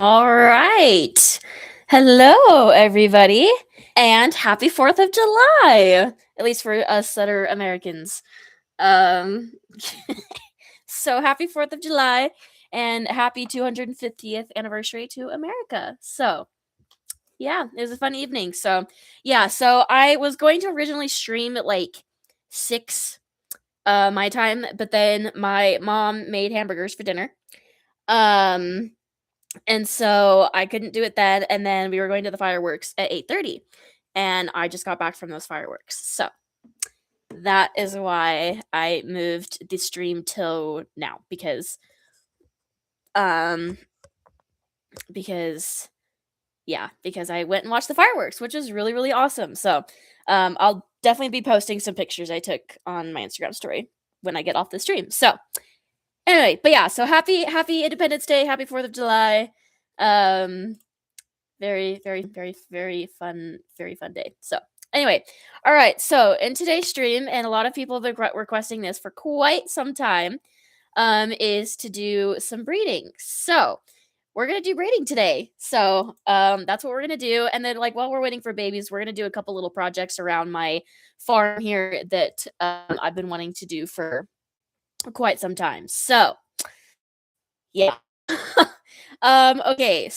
All right. Hello, everybody, and happy 4th of July. At least for us that are Americans. Um, so happy 4th of July and happy 250th anniversary to America. So, yeah, it was a fun evening. So I was going to originally stream at like 6 my time, but then my mom made hamburgers for dinner. Um, And so I couldn't do it then, and then we were going to the fireworks at 8:30, and I just got back from those fireworks. So that is why I moved the stream till now um because because I went and watched the fireworks, which is really really awesome. So I'll definitely be posting some pictures I took on my Instagram story when I get off the stream. So anyway, but yeah, so happy Independence Day, happy 4th of July. Um Very, very, very fun day. So, anyway, all right. So, in today's stream, and a lot of people have been requesting this for quite some time, is to do some breeding. So, we're gonna do breeding today. So, that's what we're gonna do. And then, like, while we're waiting for babies, we're gonna do a couple little projects around my farm here that I've been wanting to do for quite some time. So, yeah. Okay.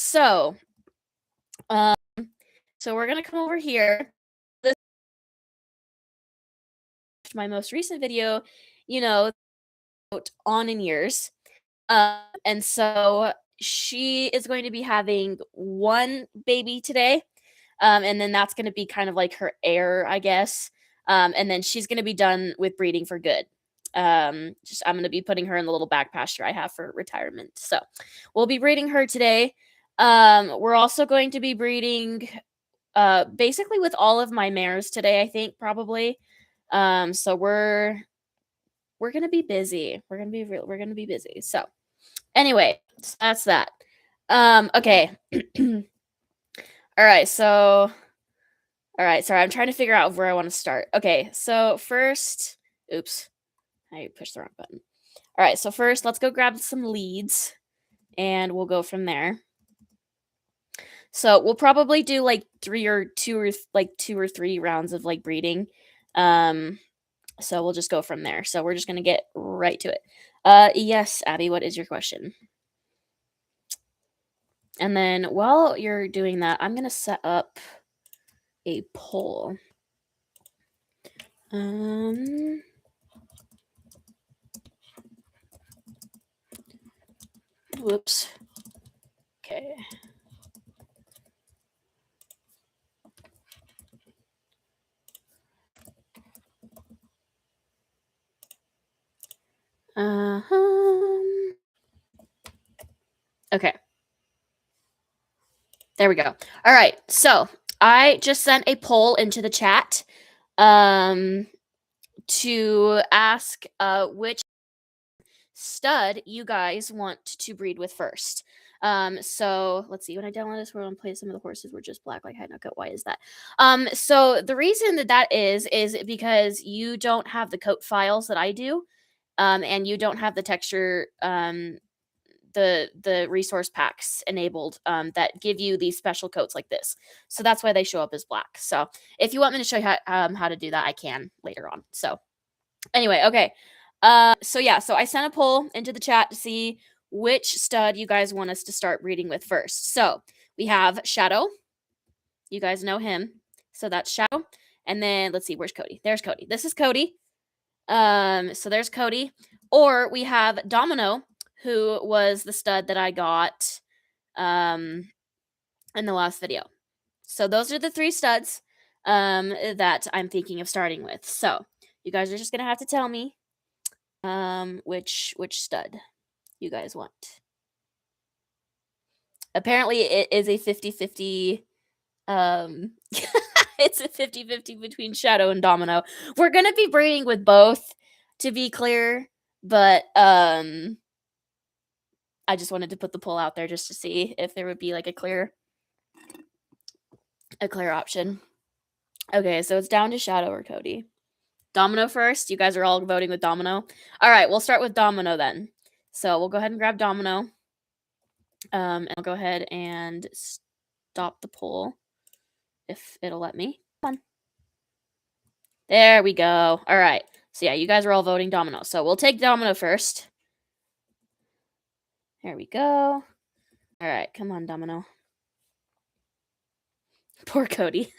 Um, so we're gonna come over here. This is my most recent video, you know, on in years. And so she is going to be having one baby today. And then that's gonna be kind of like her heir, I guess. And then she's gonna be done with breeding for good. Just I'm gonna be putting her in the little back pasture I have for retirement. So we'll be breeding her today. We're also going to be breeding basically with all of my mares today, I think probably. So we're gonna be busy. We're gonna be busy. So anyway, so that's that. Okay. All right, so all right, sorry, I'm trying to figure out where I want to start. Okay, so first, oops, I pushed the wrong button. All right, so first, let's go grab some leads, and we'll go from there. So we'll probably do like two or three rounds of like breeding. Um, so we'll just go from there. So we're just gonna get right to it. Yes, Abby, what is your question? And then while you're doing that, I'm gonna set up a poll. Um, whoops. Okay. Okay. There we go. All right. So I just sent a poll into the chat um, to ask which stud you guys want to breed with first. So let's see. When I download this, we're gonna play some of the horses were just black like high nut. Why is that? So the reason that is because you don't have the coat files that I do, and you don't have the texture the resource packs enabled that give you these special coats like this. So that's why they show up as black. So if you want me to show you how to do that, I can later on. So anyway, okay. So I sent a poll into the chat to see which stud you guys want us to start breeding with first. So we have Shadow. You guys know him. So that's Shadow. And then let's see, where's Cody? There's Cody. This is Cody. So there's Cody. Or we have Domino, who was the stud that I got in the last video. So those are the three studs that I'm thinking of starting with. So you guys are just gonna have to tell me which stud you guys want. Apparently it is a 50-50 it's a 50-50 between Shadow and Domino. We're gonna be breeding with both, to be clear, but I just wanted to put the poll out there just to see if there would be like a clear option. Okay, so it's down to Shadow or Cody. Domino first. You guys are all voting with Domino. All right, we'll start with Domino then. So we'll go ahead and grab Domino. And I'll go ahead and stop the poll if it'll let me. Come on. There we go. All right. So yeah, you guys are all voting Domino. So we'll take Domino first. There we go. All right, come on, Domino. Poor Cody.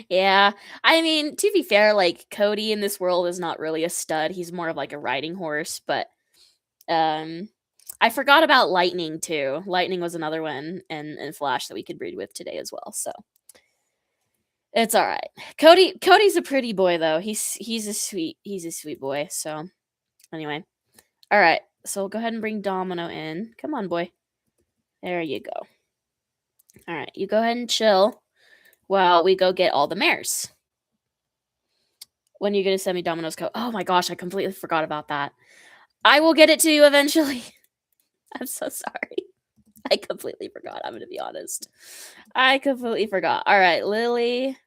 Yeah. I mean, to be fair, like Cody in this world is not really a stud. He's more of like a riding horse, but I forgot about Lightning too. Lightning was another one and Flash that we could breed with today as well. So it's all right. Cody's a pretty boy though. He's a sweet boy. So anyway. All right. So we'll go ahead and bring Domino in. Come on, boy. There you go. All right. You go ahead and chill while we go get all the mares. When are you going to send me Domino's code? Oh my gosh, I completely forgot about that. I will get it to you eventually. I'm so sorry. I completely forgot. I'm going to be honest. I completely forgot. All right, Lily,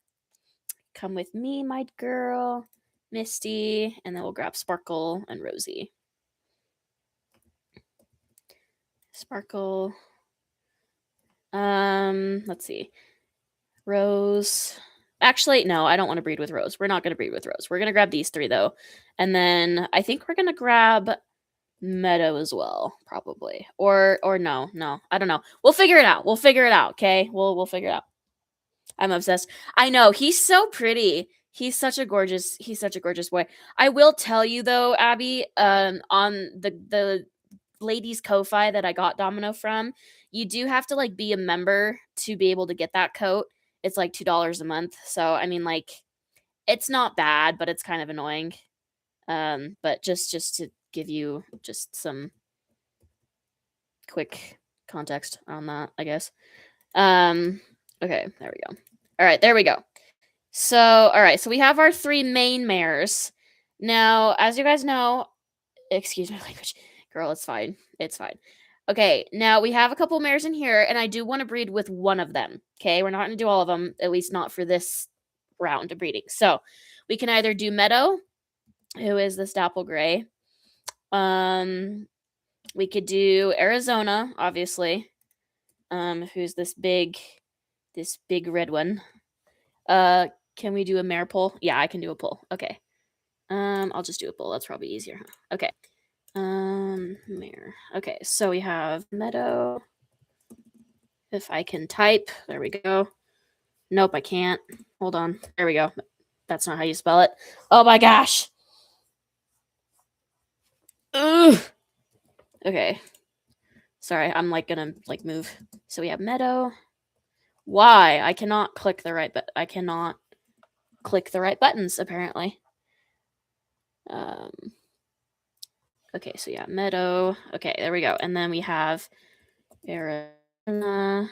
come with me, my girl. Misty, and then we'll grab Sparkle and Rosie. Sparkle. Let's see. Rose. Actually, no, I don't want to breed with Rose. We're not going to breed with Rose. We're going to grab these three, though. And then I think we're going to grab Meadow as well, probably. Or no. I don't know. We'll figure it out. Okay? We'll figure it out. I'm obsessed. I know. He's so pretty. He's such a gorgeous boy. I will tell you though, Abby, on the ladies Ko-Fi that I got Domino from, you do have to like be a member to be able to get that coat. It's like $2 a month. So I mean, like, it's not bad, but it's kind of annoying. But just to give you just some quick context on that, I guess. Okay, there we go. All right, there we go. So, all right, so we have our 3 main mares. Now, as you guys know, excuse my language. Girl, it's fine. It's fine. Okay, now we have a couple mares in here, and I do want to breed with one of them. Okay, we're not going to do all of them, at least not for this round of breeding. So, we can either do Meadow, who is this dapple gray. We could do Arizona, obviously. Who's this big red one. Can we do a mare pull? Yeah, I can do a pull. Okay. I'll just do a pull. That's probably easier. Huh? Okay. Mare. Okay, so we have Meadow. If I can type, there we go. Nope, I can't. Hold on. There we go. That's not how you spell it. Oh my gosh. Ugh. Okay. Sorry, I'm like gonna like move. So we have Meadow. Why? I cannot click the right I cannot click the right buttons apparently. Okay, so yeah, Meadow. Okay, there we go. And then we have Arizona.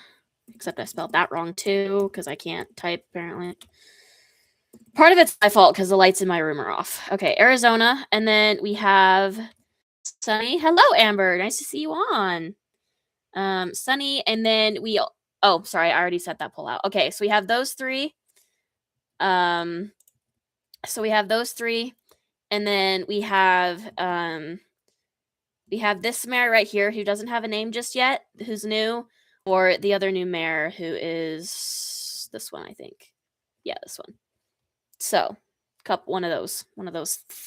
Except I spelled that wrong too, because I can't type apparently. Part of it's my fault because the lights in my room are off. Okay, Arizona. And then we have Sunny. Hello, Amber. Nice to see you on. Sunny. And then oh, sorry, I already set that poll out. Okay, so we have those 3. So we have those 3. And then we have this mare right here who doesn't have a name just yet, who's new, or the other new mare who is this one, I think. Yeah, this one. So, one of those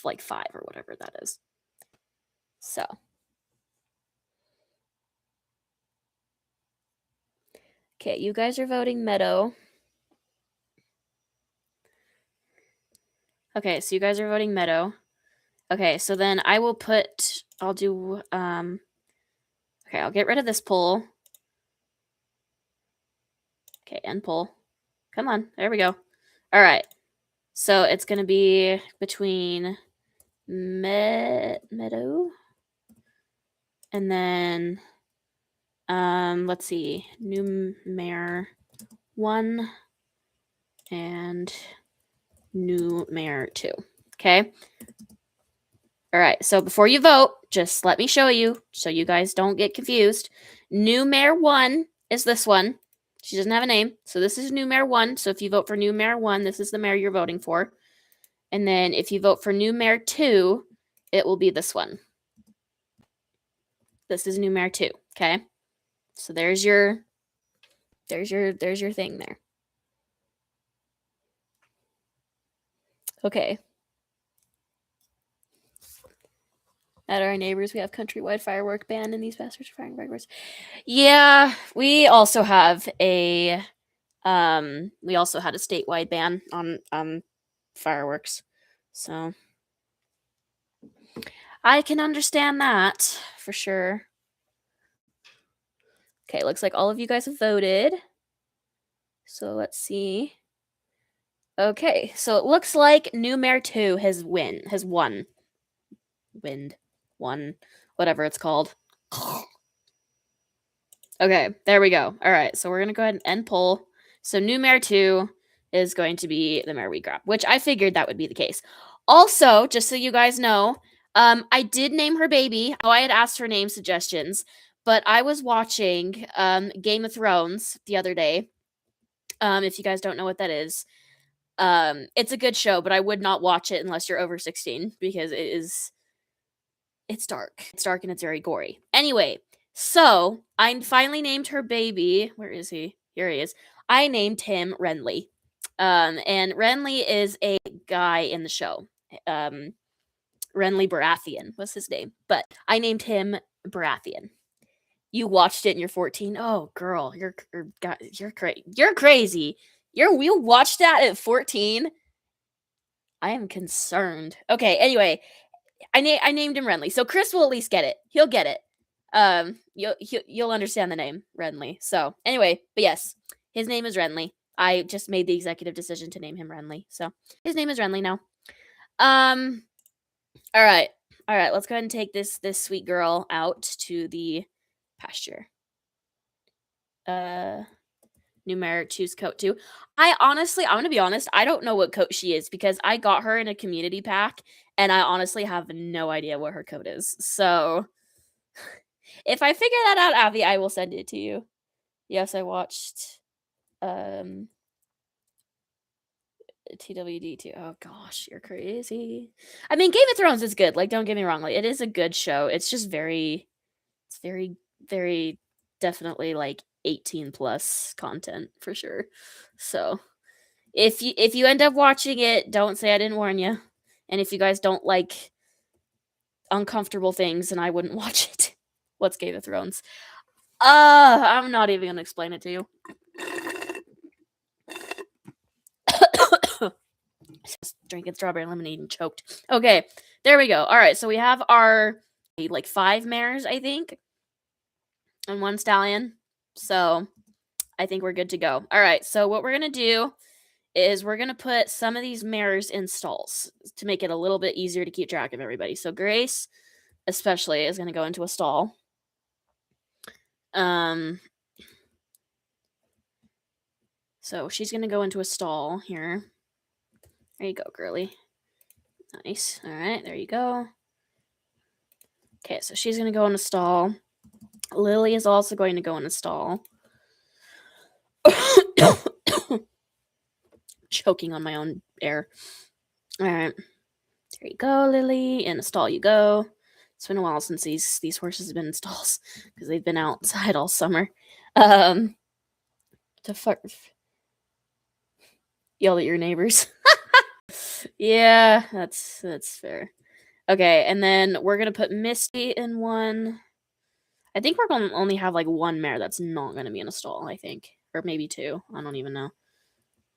like 5 or whatever that is. So. Okay, you guys are voting Meadow. Okay, so you guys are voting Meadow. Okay, so then I'll do okay, I'll get rid of this poll. Okay, end poll. Come on, there we go. All right. So it's going to be between Meadow and then let's see, new mare 1 and new mare 2. Okay? All right. So before you vote, just let me show you so you guys don't get confused. New mare 1 is this one. She doesn't have a name. So this is new mare 1. So if you vote for new mare 1, this is the mare you're voting for. And then if you vote for new mare 2, it will be this one. This is new mare 2, okay? So there's your thing there. Okay. At our neighbors, we have countrywide firework ban, and these bastards are firing fireworks. Yeah, we also have a we also had a statewide ban on fireworks. So I can understand that for sure. Okay, looks like all of you guys have voted. So let's see. Okay, so it looks like New Mayor 2 has won. Won. Whatever it's called. Okay, there we go. All right, so we're going to go ahead and end poll. So New Mayor 2 is going to be the mayor we grab, which I figured that would be the case. Also, just so you guys know, I did name her baby. Oh, I had asked her name suggestions, but I was watching Game of Thrones the other day. If you guys don't know what that is, it's a good show, but I would not watch it unless you're over 16 because it's dark. It's dark and it's very gory. Anyway, so I finally named her baby. Where is he? Here he is. I named him Renly. And Renly is a guy in the show. Renly Baratheon was his name, but I named him Baratheon. You watched it and you're 14. Oh, girl, you're crazy. You're crazy. You watched that at 14. I am concerned. Okay, anyway, I named him Renly, so Chris will at least get it. He'll get it. You'll understand the name Renly. So anyway, but yes, his name is Renly. I just made the executive decision to name him Renly, so his name is Renly now. All right. Let's go ahead and take this sweet girl out to the pasture. New Mayor choose coat 2. I'm gonna be honest, I don't know what coat she is because I got her in a community pack and I honestly have no idea what her coat is. So if I figure that out, Avi, I will send it to you. Yes, I watched TWD too. Oh gosh, you're crazy. I mean, Game of Thrones is good. Like, don't get me wrong. Like, it is a good show. It's just very definitely like 18 plus content for sure. So if you end up watching it, don't say I didn't warn you. And if you guys don't like uncomfortable things, then I wouldn't watch it. What's Game of Thrones? I'm not even gonna explain it to you. Drinking strawberry lemonade and choked. Okay, there we go. All right, so we have our like 5 mares, I think, and 1 stallion. So I think we're good to go. All right, so what we're gonna do is we're gonna put some of these mares in stalls to make it a little bit easier to keep track of everybody. So Grace, especially, is gonna go into a stall. So she's gonna go into a stall here. There you go, girly. Nice. All right, there you go. Okay, so she's gonna go in a stall. Lily is also going to go in a stall. Choking on my own air. All right, there you go, Lily. In a stall you go. It's been a while since these horses have been in stalls because they've been outside all summer. To fuck, yell at your neighbors. Yeah, that's fair. Okay, and then we're gonna put Misty in one. I think we're gonna only have like 1 mare that's not gonna be in a stall. I think, or maybe 2. I don't even know.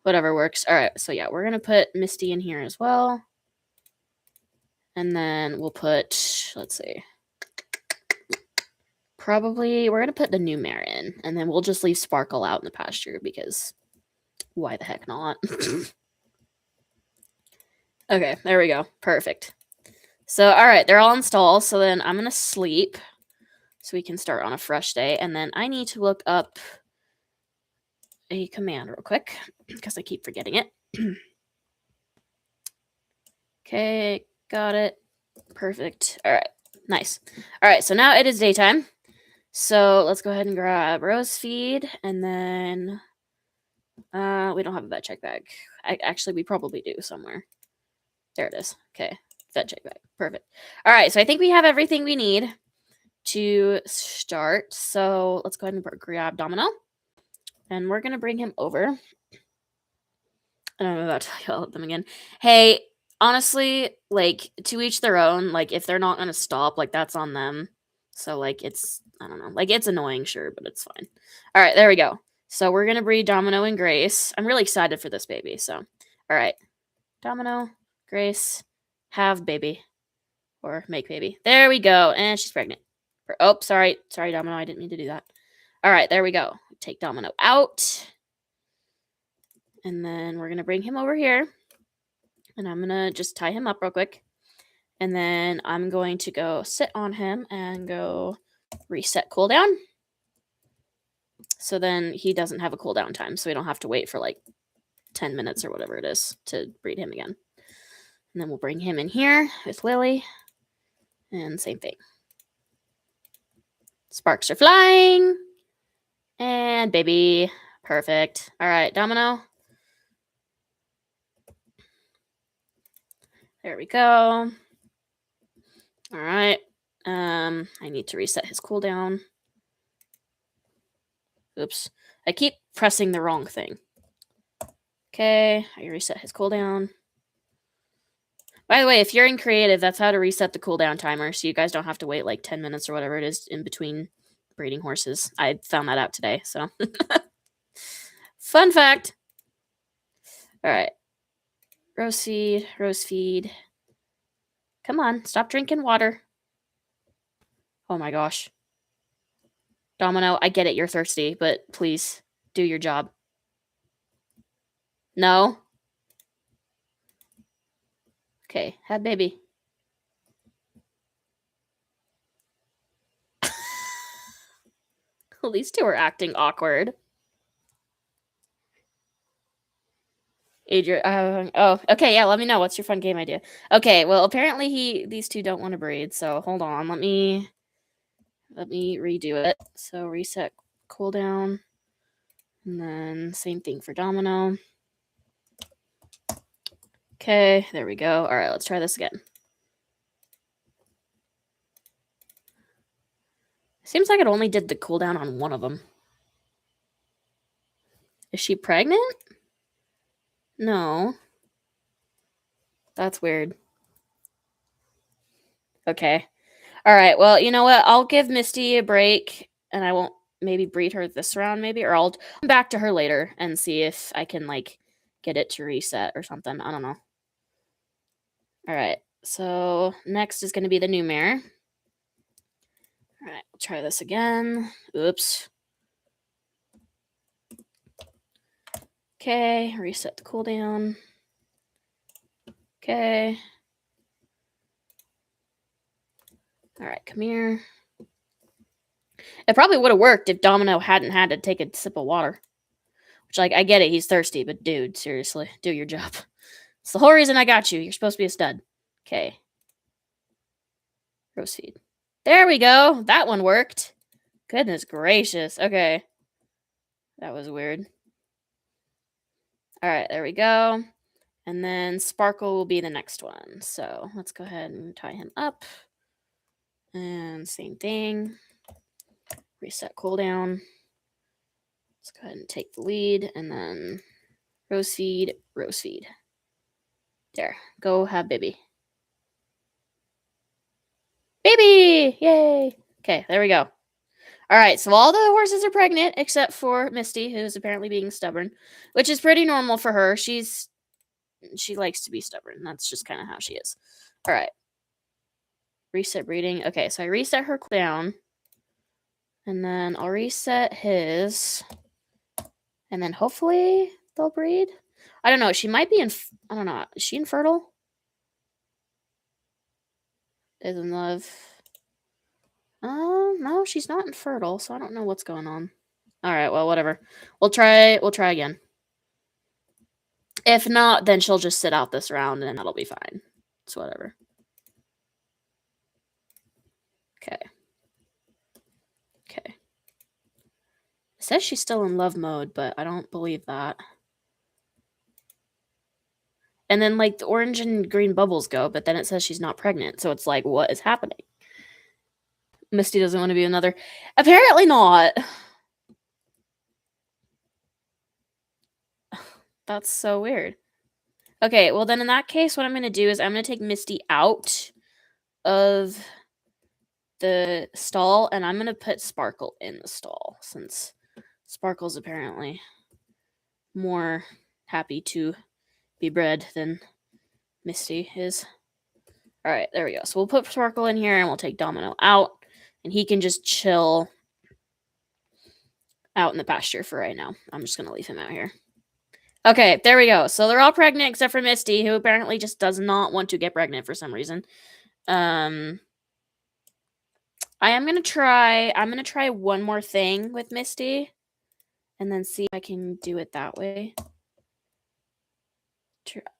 Whatever works. All right, so yeah, we're gonna put Misty in here as well. And then we'll put, let's see, probably we're going to put the new mare in. And then we'll just leave Sparkle out in the pasture because why the heck not? Okay, there we go. Perfect. So, all right, they're all in stalls. So then I'm going to sleep so we can start on a fresh day. And then I need to look up a command real quick because I keep forgetting it. Okay, got it. Perfect. All right, nice. All right, so now it is daytime. So let's go ahead and grab Rose feed, and then we don't have a vet check bag. Actually, we probably do somewhere. There it is. Okay, vet check bag. Perfect. All right, so I think we have everything we need to start. So let's go ahead and grab Domino. And we're going to bring him over. And I'm about to yell at them again. Hey, honestly, like, to each their own. Like, if they're not going to stop, like, that's on them. So, like, it's, I don't know. Like, it's annoying, sure, but it's fine. All right, there we go. So we're going to breed Domino and Grace. I'm really excited for this baby, so. All right. Domino, Grace, have baby. Or make baby. There we go. And she's pregnant. Oh, sorry. Sorry, Domino. I didn't mean to do that. All right, there we go. Take Domino out. And then we're going to bring him over here. And I'm going to just tie him up real quick. And then I'm going to go sit on him and go reset cooldown. So then he doesn't have a cooldown time. So we don't have to wait for like 10 minutes or whatever it is to breed him again. And then we'll bring him in here with Lily. And same thing. Sparks are flying. And baby. Perfect. All right, Domino. There we go. All right. I need to reset his cooldown. Oops. I keep pressing the wrong thing. Okay, I reset his cooldown. By the way, if you're in creative, that's how to reset the cooldown timer, so you guys don't have to wait like 10 minutes or whatever it is in between breeding horses. I found that out today, so. Fun fact. All right. Rose feed. Come on, stop drinking water. Oh my gosh. Domino, I get it, you're thirsty, but please, do your job. No? Okay, have baby. Well, these two are acting awkward. Adrian, oh, okay, yeah, let me know. What's your fun game idea? Okay, well, apparently these two don't want to breed, so hold on. Let me redo it. So reset cooldown. And then same thing for Domino. Okay, there we go. All right, let's try this again. Seems like it only did the cooldown on one of them. Is she pregnant? No. That's weird. Okay. All right, well, you know what? I'll give Misty a break, and I won't maybe breed her this round, maybe, or I'll come back to her later and see if I can, like, get it to reset or something. I don't know. All right, so next is going to be the new mare. All right, we'll try this again. Oops. Okay, reset the cooldown. Okay. All right, come here. It probably would have worked if Domino hadn't had to take a sip of water. Which, like, I get it, he's thirsty, but dude, seriously, do your job. It's the whole reason I got you. You're supposed to be a stud. Okay. Rose feed. There we go. That one worked. Goodness gracious. Okay. That was weird. All right, there we go. And then Sparkle will be the next one. So let's go ahead and tie him up. And same thing. Reset cooldown. Let's go ahead and take the lead. And then Rose feed, Rose feed. There. Go have baby. Baby! Yay! Okay, there we go. All right, so all the horses are pregnant except for Misty, who's apparently being stubborn, which is pretty normal for her. She likes to be stubborn. That's just kind of how she is. All right. Reset breeding. Okay, so I reset her down. And then I'll reset his. And then hopefully they'll breed. I don't know. She might be I don't know. Is she infertile? Is in love. No, she's not infertile, so I don't know what's going on. All right, well, whatever. We'll try again. If not, then she'll just sit out this round and that'll be fine. It's whatever. Okay. Okay. It says she's still in love mode, but I don't believe that. And then, like, the orange and green bubbles go, but then it says she's not pregnant. So it's like, what is happening? Misty doesn't want to be another. Apparently not. That's so weird. Okay, well then in that case, what I'm gonna do is I'm gonna take Misty out of the stall, and I'm gonna put Sparkle in the stall since Sparkle's apparently more happy to be bred than Misty is. All right, there we go. So we'll put Sparkle in here, and we'll take Domino out, and he can just chill out in the pasture for right now. I'm just gonna leave him out here. Okay, there we go. So they're all pregnant except for Misty, who apparently just does not want to get pregnant for some reason. I'm gonna try one more thing with Misty, and then see if I can do it that way.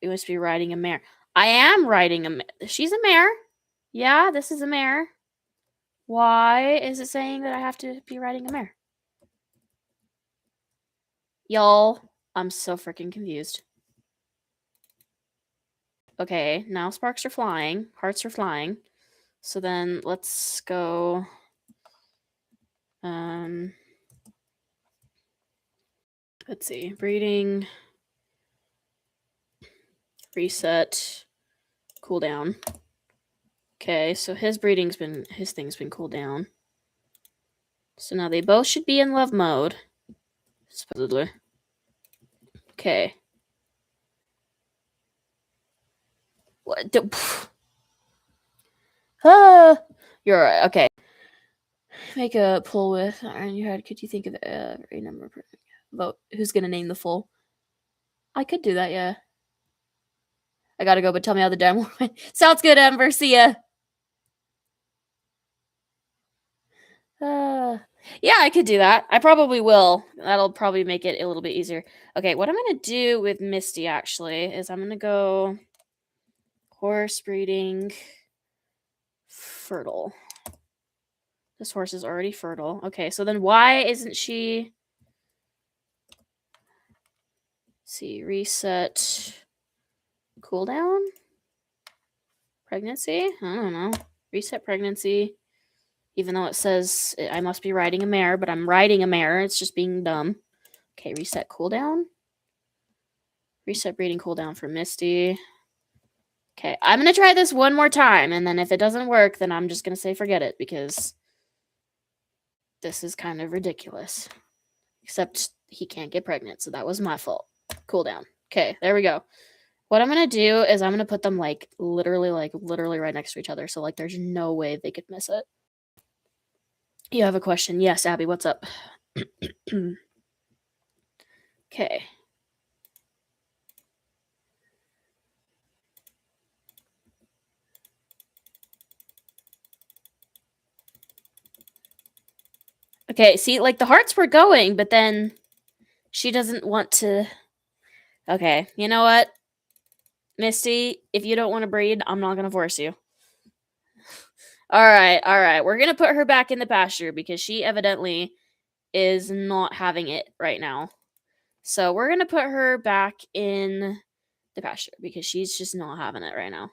You must be riding a mare. I am riding a mare. She's a mare. Yeah, this is a mare. Why is it saying that I have to be riding a mare? Y'all, I'm so freaking confused. Okay, now sparks are flying. Hearts are flying. So then let's go. Let's see. Breeding. Reset. Cooldown. Okay, so his thing's been cooled down. So now they both should be in love mode. Supposedly. Okay. What? You're right. Okay. Make a poll with on your head. Could you think of a number vote? Who's gonna name the foal? I could do that. Yeah. I gotta go, but tell me how the demo went. Sounds good, Ember. See ya. Yeah, I could do that. I probably will. That'll probably make it a little bit easier. Okay, what I'm gonna do with Misty actually is I'm gonna go horse breeding fertile. This horse is already fertile. Okay, so then why isn't she? Let's see, reset cooldown? Pregnancy? I don't know. Reset pregnancy. Even though it says I must be riding a mare, but I'm riding a mare. It's just being dumb. Okay, reset cooldown. Reset breeding cooldown for Misty. Okay, I'm going to try this one more time, and then if it doesn't work, then I'm just going to say forget it, because this is kind of ridiculous. Except he can't get pregnant, so that was my fault. Cooldown. Okay, there we go. What I'm going to do is I'm going to put them, literally right next to each other, so, there's no way they could miss it. You have a question? Yes, Abby, what's up? Okay. Okay, see, the hearts were going, but then she doesn't want to. Okay, you know what? Misty, if you don't want to breed, I'm not going to force you. All right. We're going to put her back in the pasture because she evidently is not having it right now. So we're going to put her back in the pasture because she's just not having it right now.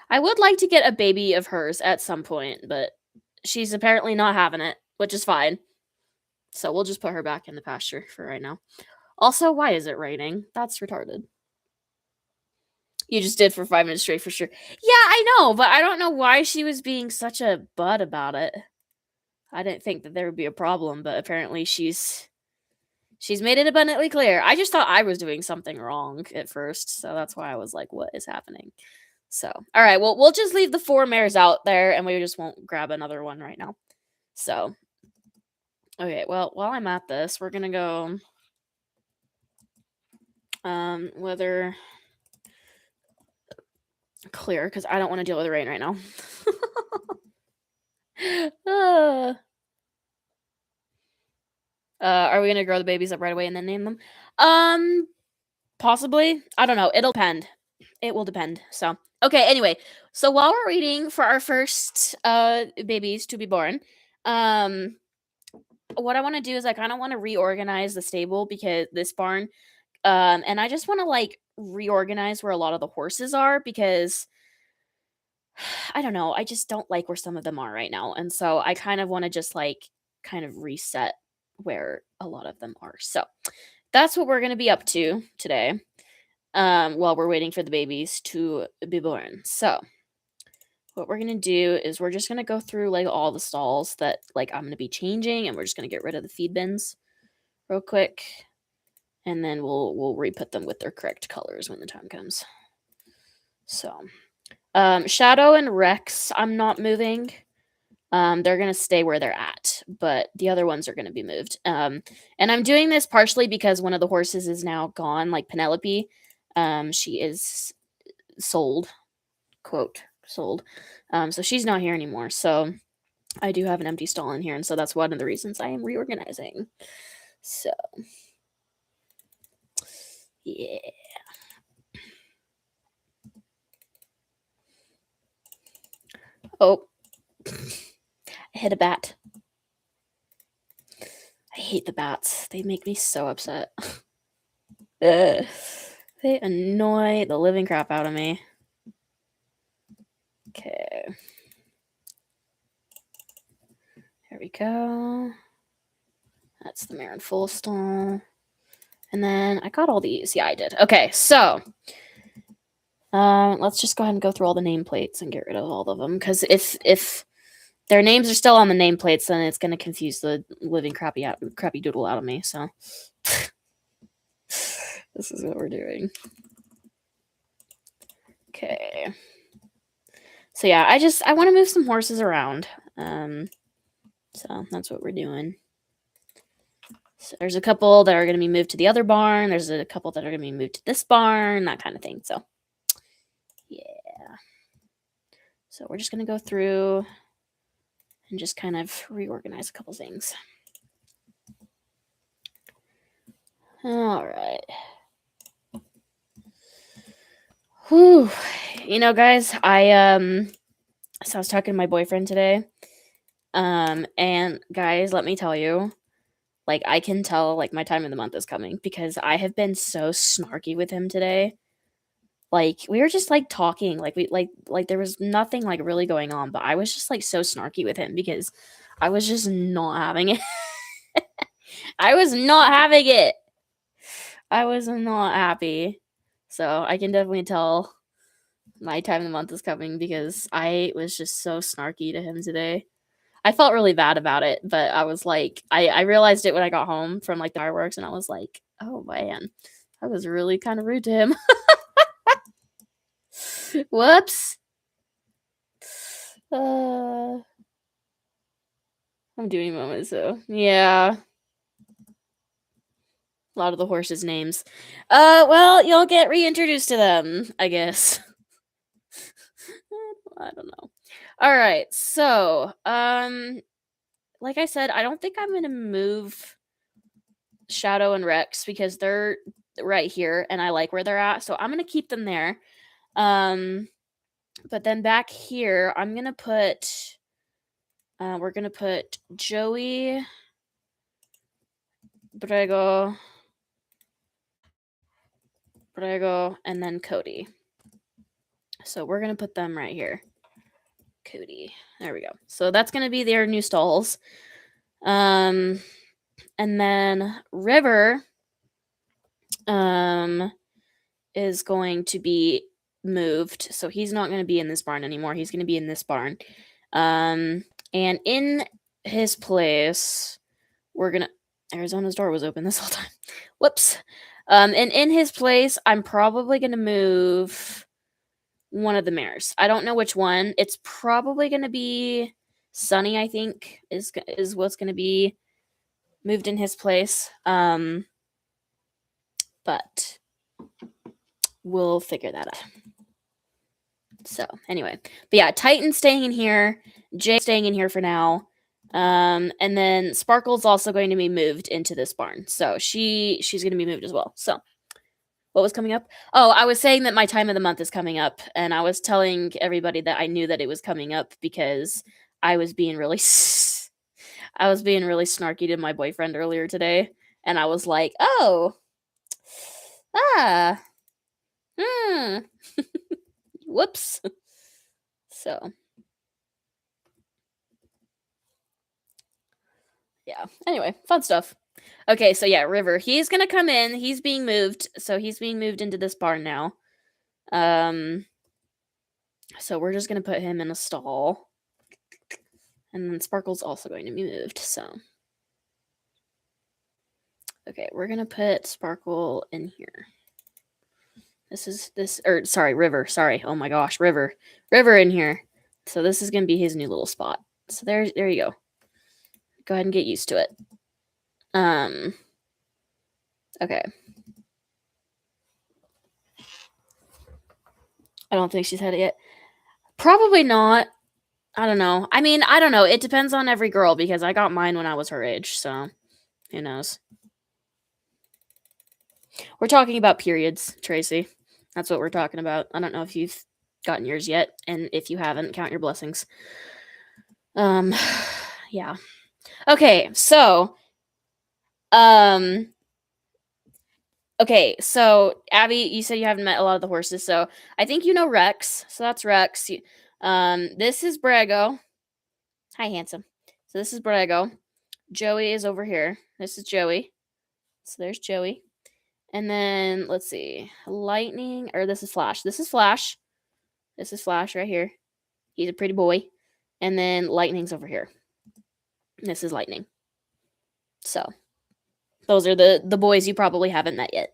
I would like to get a baby of hers at some point, but she's apparently not having it, which is fine. So we'll just put her back in the pasture for right now. Also, why is it raining? That's retarded. You just did for 5 minutes straight for sure. Yeah, I know, but I don't know why she was being such a butt about it. I didn't think that there would be a problem, but apparently she's made it abundantly clear. I just thought I was doing something wrong at first, so that's why I was like, what is happening? So, all right, well, we'll just leave the 4 mares out there, and we just won't grab another one right now. So, okay, well, while I'm at this, we're gonna go weather clear, because I don't want to deal with the rain right now. Are we gonna grow the babies up right away and then name them? Possibly. I don't know. It'll depend. It will depend. So, okay, anyway. So while we're waiting for our first babies to be born, what I want to do is I kind of want to reorganize the stable because this barn and I just want to reorganize where a lot of the horses are because I don't know, I just don't like where some of them are right now, and so I kind of wanna just, like, kind of reset where a lot of them are. So, that's what we're gonna be up to today, while we're waiting for the babies to be born. So, what we're gonna do is we're just gonna go through, like, all the stalls that, like, I'm gonna be changing, and we're just gonna get rid of the feed bins real quick, and then we'll re-put them with their correct colors when the time comes. So, Shadow and Rex, I'm not moving. They're gonna stay where they're at, but the other ones are gonna be moved. And I'm doing this partially because one of the horses is now gone, like Penelope. She is sold, quote, sold. So she's not here anymore. So I do have an empty stall in here, and so that's one of the reasons I am reorganizing. So yeah. Oh, I hit a bat. I hate the bats. They make me so upset. Ugh. They annoy the living crap out of me. Okay. There we go. That's the mare and full stall. And then I got all these. Yeah, I did. Okay, so let's just go ahead and go through all the nameplates and get rid of all of them. Because if their names are still on the nameplates, then it's gonna confuse the living crappy doodle out of me. So this is what we're doing. Okay. So yeah, I want to move some horses around. So that's what we're doing. So there's a couple that are going to be moved to the other barn. There's a couple that are going to be moved to this barn, that kind of thing. So, yeah. So we're just going to go through and just kind of reorganize a couple things. All right. Whew. You know, guys, so I was talking to my boyfriend today. And guys, let me tell you, like, I can tell, like, my time of the month is coming because I have been so snarky with him today. Like, we were just, like, talking, like, there was nothing, like, really going on, but I was just, like, so snarky with him because I was just not having it. I was not having it. I was not happy. So, I can definitely tell my time of the month is coming because I was just so snarky to him today. I felt really bad about it, but I was like I realized it when I got home from, like, the fireworks, and I was like, "Oh, man. I was really kinda rude to him." Whoops. I'm doing moments, so yeah. A lot of the horses' names. Well, you'll get reintroduced to them, I guess. I don't know. Alright, so, like I said, I don't think I'm gonna move Shadow and Rex because they're right here, and I like where they're at, so I'm gonna keep them there. But then back here, I'm gonna put, we're gonna put Joey, Brego, and then Cody. So we're gonna put them right here. Cody. There we go. So that's gonna be their new stalls. And then River is going to be moved. So he's not gonna be in this barn anymore. He's gonna be in this barn. And in his place, we're gonna Arizona's door was open this whole time. Whoops. And in his place, I'm probably gonna move one of the mares. I don't know which one. It's probably gonna be Sunny, I think, is what's gonna be moved in his place. But we'll figure that out. So anyway, but yeah, Titan's staying in here. Jay's staying in here for now. And then Sparkle's also going to be moved into this barn. So she's going to be moved as well. So what was coming up? Oh, I was saying that my time of the month is coming up, and I was telling everybody that I knew that it was coming up because I was being really I was being really snarky to my boyfriend earlier today, and I was like, "Oh. Ah. Hmm. Whoops." So, yeah. Anyway, fun stuff. Okay, so yeah, River. He's gonna come in. He's being moved. So he's being moved into this barn now. Um, so we're just gonna put him in a stall. And then Sparkle's also going to be moved, so. Okay, we're gonna put Sparkle in here. River. Sorry. Oh my gosh, River. River in here. So this is gonna be his new little spot. So there you go. Go ahead and get used to it. Okay. I don't think she's had it yet. Probably not. I don't know. I mean, I don't know. It depends on every girl because I got mine when I was her age, so who knows. We're talking about periods, Tracy. That's what we're talking about. I don't know if you've gotten yours yet, and if you haven't, count your blessings. Yeah. Okay, so okay, so Abby, you said you haven't met a lot of the horses, so I think you know Rex. So that's Rex. This is Brago. Hi, handsome. So this is Brago. Joey is over here. This is Joey. So there's Joey. And then let's see. Lightning, or this is Flash. This is Flash. This is Flash right here. He's a pretty boy. And then Lightning's over here. This is Lightning. So those are the boys you probably haven't met yet.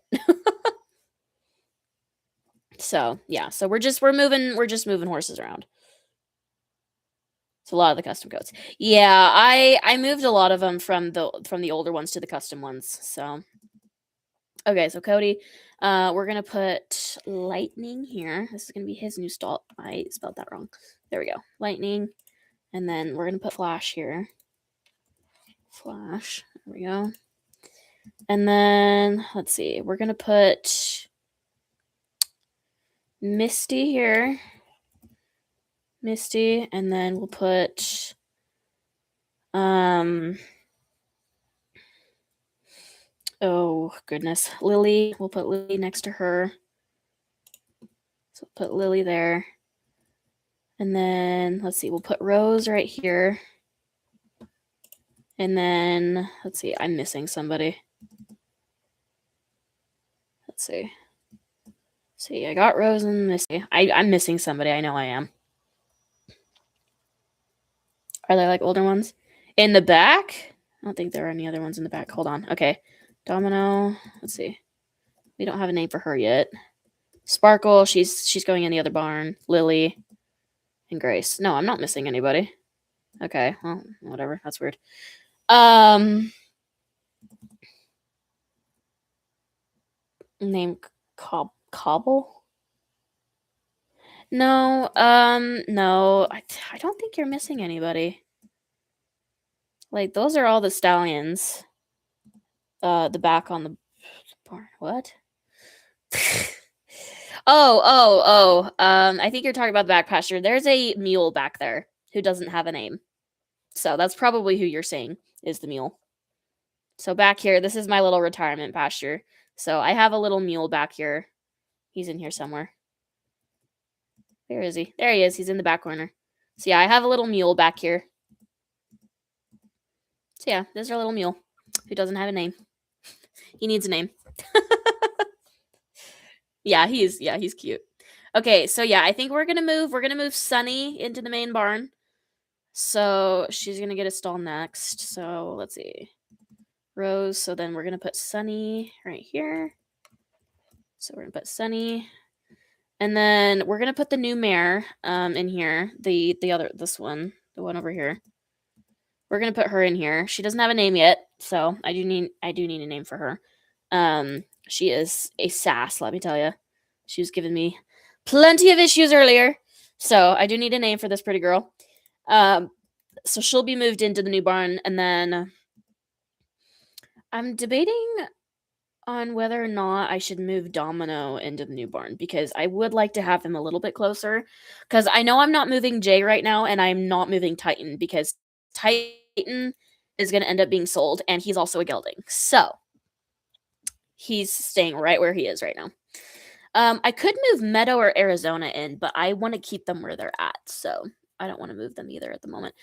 So yeah, so we're just moving horses around. It's a lot of the custom coats. Yeah, I moved a lot of them from the older ones to the custom ones. So okay, so Cody, we're gonna put Lightning here. This is gonna be his new stall. I spelled that wrong. There we go, Lightning, and then we're gonna put Flash here. Flash. There we go. And then let's see, we're gonna put Misty here. Misty, and then we'll put oh goodness, Lily. We'll put Lily next to her. So we'll put Lily there. And then let's see, we'll put Rose right here. And then let's see, I'm missing somebody. Let's see. See, I got Rose and Misty. I'm missing somebody. I know I am. Are they like older ones? In the back? I don't think there are any other ones in the back. Hold on. Okay. Domino. Let's see. We don't have a name for her yet. Sparkle. She's going in the other barn. Lily. And Grace. No, I'm not missing anybody. Okay. Well, whatever. That's weird. Name Cobble? No, no. I don't think you're missing anybody. Like, those are all the stallions. The back on the barn. What? Oh. I think you're talking about the back pasture. There's a mule back there who doesn't have a name. So that's probably who you're saying is the mule. So back here, this is my little retirement pasture. So I have a little mule back here. He's in here somewhere. Where is he? There he is. He's in the back corner. So yeah, I have a little mule back here. So yeah, there's our little mule who doesn't have a name. He needs a name. Yeah, he's cute. Okay, so yeah, I think we're gonna move Sunny into the main barn. So she's gonna get a stall next. So let's see. Rose. So then we're gonna put Sunny right here. So we're gonna put Sunny. And then we're gonna put the new mare in here. The one over here. We're gonna put her in here. She doesn't have a name yet, so I do need a name for her. She is a sass, let me tell you. She was giving me plenty of issues earlier, so I do need a name for this pretty girl. So she'll be moved into the new barn, and then I'm debating on whether or not I should move Domino into the new barn because I would like to have him a little bit closer. Because I know I'm not moving Jay right now, and I'm not moving Titan because Titan is going to end up being sold, and he's also a gelding. So he's staying right where he is right now. I could move Meadow or Arizona in, but I want to keep them where they're at, so I don't want to move them either at the moment.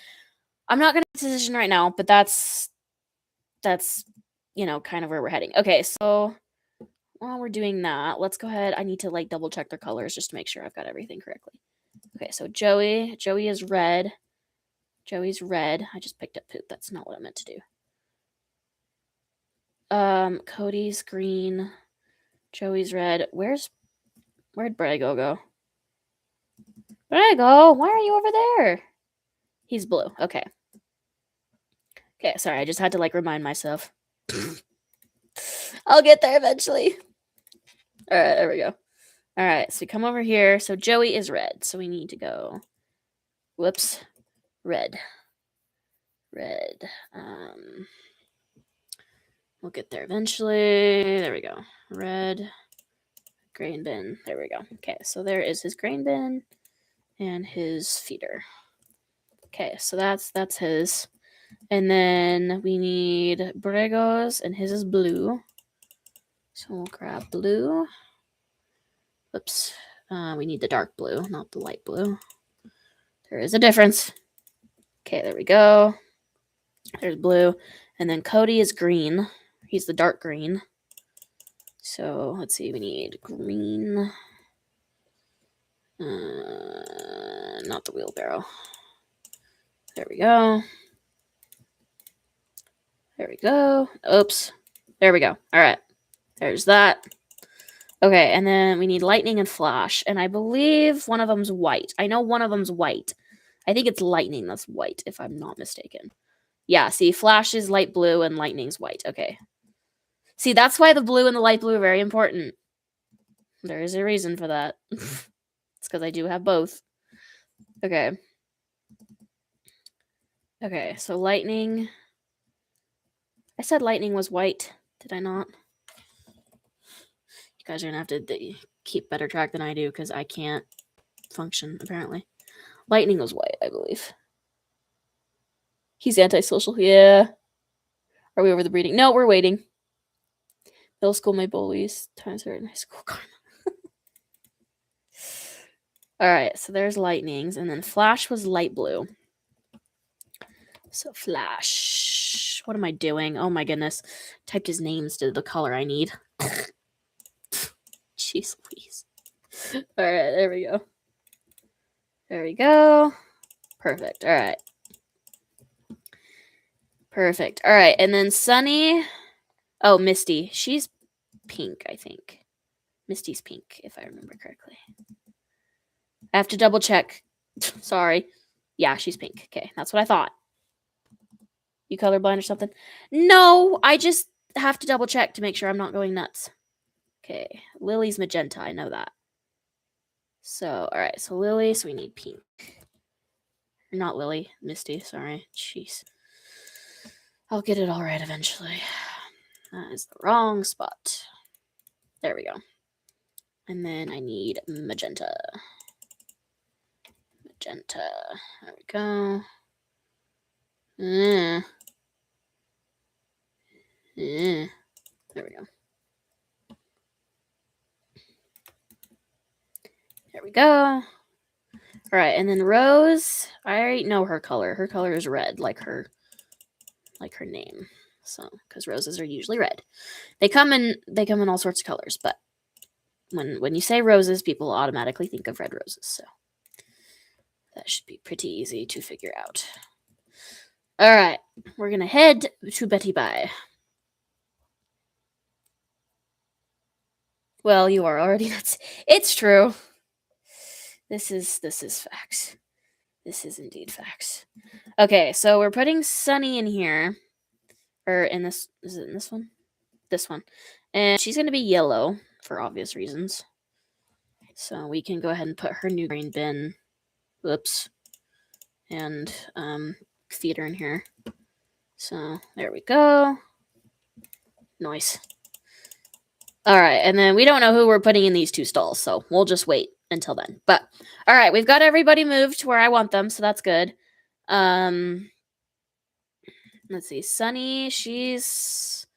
I'm not going to make a decision right now, but that's kind of where we're heading. Okay, so while we're doing that, let's go ahead. I need to like double check their colors just to make sure I've got everything correctly. Okay, so Joey is red. Joey's red. I just picked up poop. That's not what I meant to do. Cody's green. Joey's red. Where'd Brago go? Brago, why are you over there? He's blue. Okay. Okay, sorry. I just had to like remind myself. I'll get there eventually. All right, there we go. All right, so we come over here. So Joey is red. So we need to go. Whoops. Red. We'll get there eventually. There we go. Red. Grain bin. There we go. Okay, so there is his grain bin and his feeder. Okay, so that's his. And then we need Brego's, and his is blue. So we'll grab blue. Oops. We need the dark blue, not the light blue. There is a difference. Okay, there we go. There's blue. And then Cody is green. He's the dark green. So let's see, we need green. Not the wheelbarrow. There we go. There we go. Oops. There we go. All right. There's that. Okay, and then we need lightning and flash. And I believe one of them's white. I know one of them's white. I think it's lightning that's white, if I'm not mistaken. Yeah, see, flash is light blue and lightning's white. Okay. See, that's why the blue and the light blue are very important. There is a reason for that. It's because I do have both. Okay. Okay, so lightning. I said lightning was white. Did I not? You guys are going to have to keep better track than I do because I can't function, apparently. Lightning was white, I believe. He's antisocial. Yeah. Are we over the breeding? No, we're waiting. Middle school, my bullies. Times are in high school. All right, so there's lightnings. And then flash was light blue. So flash. What am I doing? Oh my goodness. Typed his name instead of the color I need. Jeez Louise. All right, there we go. There we go. Perfect. All right. Perfect. All right, and then Sunny. Oh, Misty. She's pink, I think. Misty's pink, if I remember correctly. I have to double check. Sorry. Yeah, she's pink. Okay, that's what I thought. You colorblind or something? No, I just have to double check to make sure I'm not going nuts. Okay, Lily's magenta. I know that. So, all right. So Lily. So we need pink. Not Lily. Misty. Sorry. Jeez. I'll get it all right eventually. That is the wrong spot. There we go. And then I need magenta. Magenta. There we go. There we go. There we go. All right, and then Rose. I already know her color. Her color is red, like her name. So, because roses are usually red, they come in all sorts of colors. But when you say roses, people automatically think of red roses. So that should be pretty easy to figure out. All right, we're gonna head to Betty Bye. Well, you are already. It's true. This is facts. This is indeed facts. Okay, so we're putting Sunny in here. Or in this. Is it in this one? This one. And she's going to be yellow for obvious reasons. So we can go ahead and put her new green bin. Whoops. And feed her in here. So there we go. Nice. All right, and then we don't know who we're putting in these two stalls, so we'll just wait until then. But all right, we've got everybody moved to where I want them, so that's good. Let's see. Sunny, she's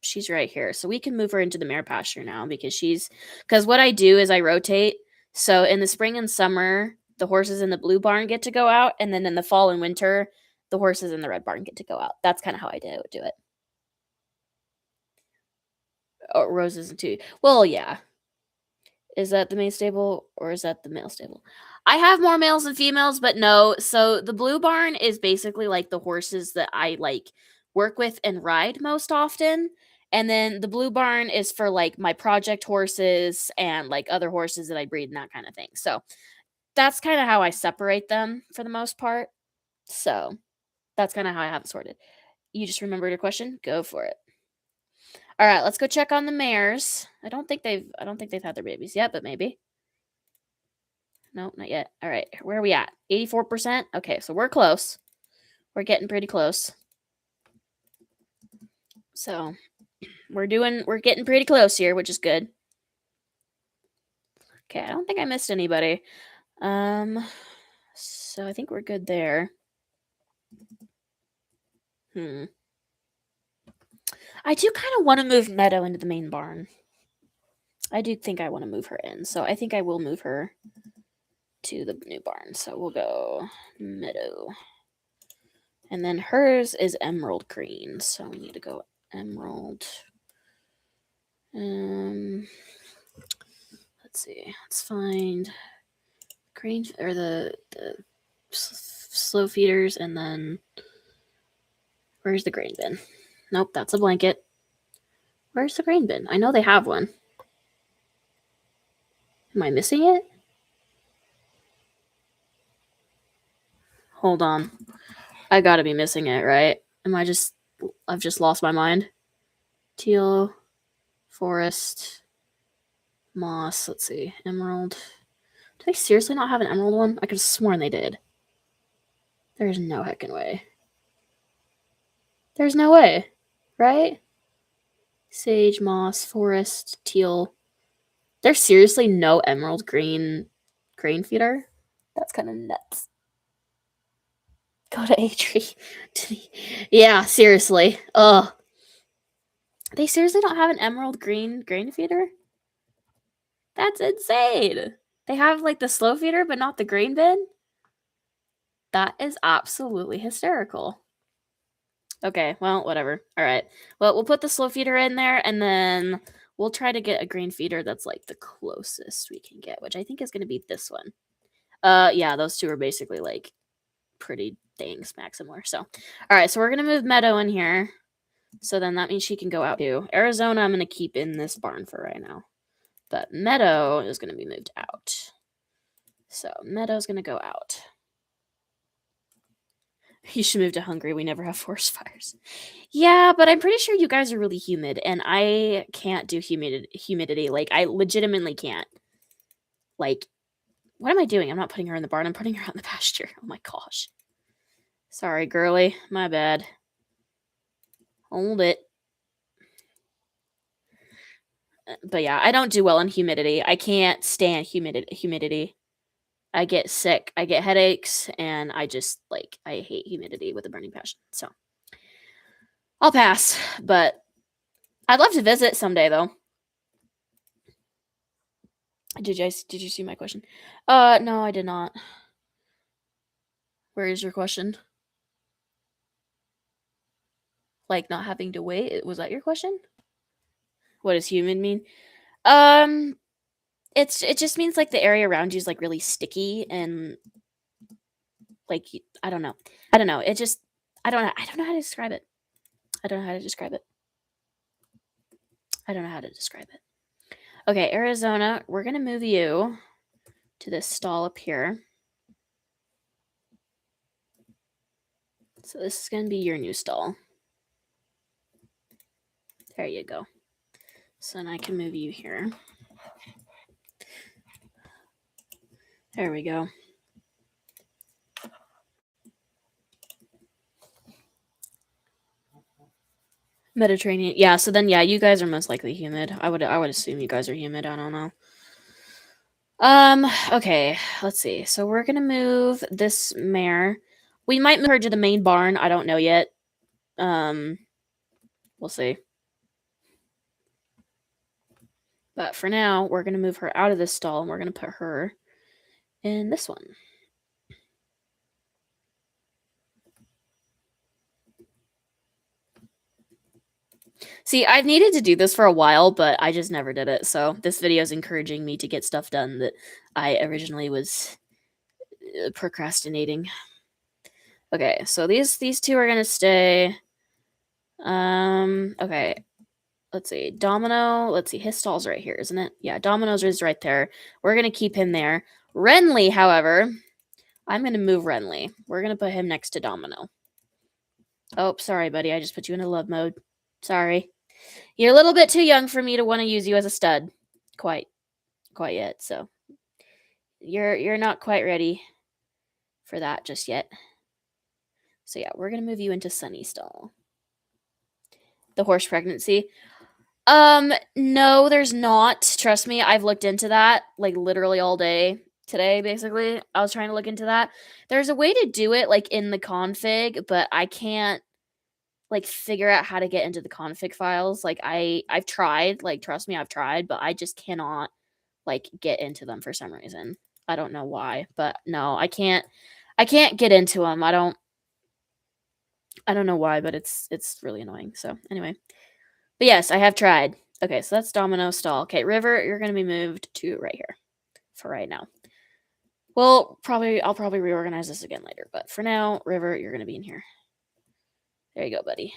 she's right here. So we can move her into the mare pasture now because what I do is I rotate. So in the spring and summer, the horses in the blue barn get to go out, and then in the fall and winter, the horses in the red barn get to go out. That's kind of how I do it. Oh, Roses and two. Well, yeah. Is that the main stable or is that the male stable? I have more males than females, but no. So the blue barn is basically like the horses that I like work with and ride most often. And then the blue barn is for like my project horses and like other horses that I breed and that kind of thing. So that's kind of how I separate them for the most part. So that's kind of how I have it sorted. You just remembered your question? Go for it. All right, let's go check on the mares. I don't think they've had their babies yet, but maybe. No, not yet. All right, where are we at? 84%? Okay, so we're close. We're getting pretty close. So, we're getting pretty close here, which is good. Okay, I don't think I missed anybody. So I think we're good there. I do kind of want to move Meadow into the main barn. I do think I want to move her in, so I think I will move her to the new barn. So we'll go Meadow. And then hers is emerald green, so we need to go emerald. Let's see. Let's find green or the slow feeders, and then where's the grain bin? Nope, that's a blanket. Where's the grain bin? I know they have one. Am I missing it? Hold on. I gotta be missing it, right? I've just lost my mind. Teal, forest, moss, let's see, emerald. Do they seriously not have an emerald one? I could have sworn they did. There's no heckin' way. There's no way, right? Sage, moss, forest, teal. There's seriously no emerald green grain feeder? That's kind of nuts. Go to A-Tree. Yeah, seriously. Ugh. They seriously don't have an emerald green grain feeder? That's insane. They have like the slow feeder, but not the grain bin? That is absolutely hysterical. Okay, well, whatever. All right. Well, we'll put the slow feeder in there, and then we'll try to get a grain feeder that's like the closest we can get, which I think is going to be this one. Yeah, those two are basically like pretty dang smack similar. So, all right, so we're going to move Meadow in here. So then that means she can go out too. Arizona, I'm going to keep in this barn for right now. But Meadow is going to be moved out. So Meadow's going to go out. You should move to Hungary. We never have forest fires. Yeah, but I'm pretty sure you guys are really humid, and I can't do humidity. Like, I legitimately can't. Like, what am I doing? I'm not putting her in the barn. I'm putting her out in the pasture. Oh my gosh. Sorry, girly. My bad. Hold it. But yeah, I don't do well in humidity. I can't stand humidity. I get sick. I get headaches, and I just, like, I hate humidity with a burning passion. So, I'll pass, but I'd love to visit someday, though. Did you see my question? No, I did not. Where is your question? Like not having to wait? Was that your question? What does humid mean? It just means like the area around you is like really sticky and like I don't know. It just I don't know how to describe it. I don't know how to describe it. Okay, Arizona, we're gonna move you to this stall up here. So this is gonna be your new stall. There you go. So then I can move you here. There we go. Mediterranean. Yeah, so then yeah, you guys are most likely humid. I would assume you guys are humid. I don't know. Okay, let's see. So we're gonna move this mare. We might move her to the main barn. I don't know yet. We'll see. But for now, we're going to move her out of this stall and we're going to put her in this one. See, I've needed to do this for a while, but I just never did it. So this video is encouraging me to get stuff done that I originally was procrastinating. Okay, so these two are gonna stay. Okay. Let's see. Domino. Let's see. His stall's right here, isn't it? Yeah, Domino's is right there. We're gonna keep him there. Renly, however, I'm gonna move Renly. We're gonna put him next to Domino. Oh, sorry, buddy. I just put you into love mode. Sorry. You're a little bit too young for me to want to use you as a stud. Quite yet. So you're not quite ready for that just yet. So yeah, we're gonna move you into Sunny stall. The horse pregnancy. No, there's not. Trust me, I've looked into that like literally all day today, basically. I was trying to look into that. There's a way to do it like in the config, but I can't like figure out how to get into the config files. Like I've tried, like trust me, I've tried, but I just cannot like get into them for some reason. I don't know why, but no, I can't get into them. I don't know why, but it's really annoying. So, anyway. But yes, I have tried. Okay, so that's Domino stall. Okay, River, you're going to be moved to right here for right now. Well, I'll probably reorganize this again later, but for now, River, you're going to be in here. There you go, buddy.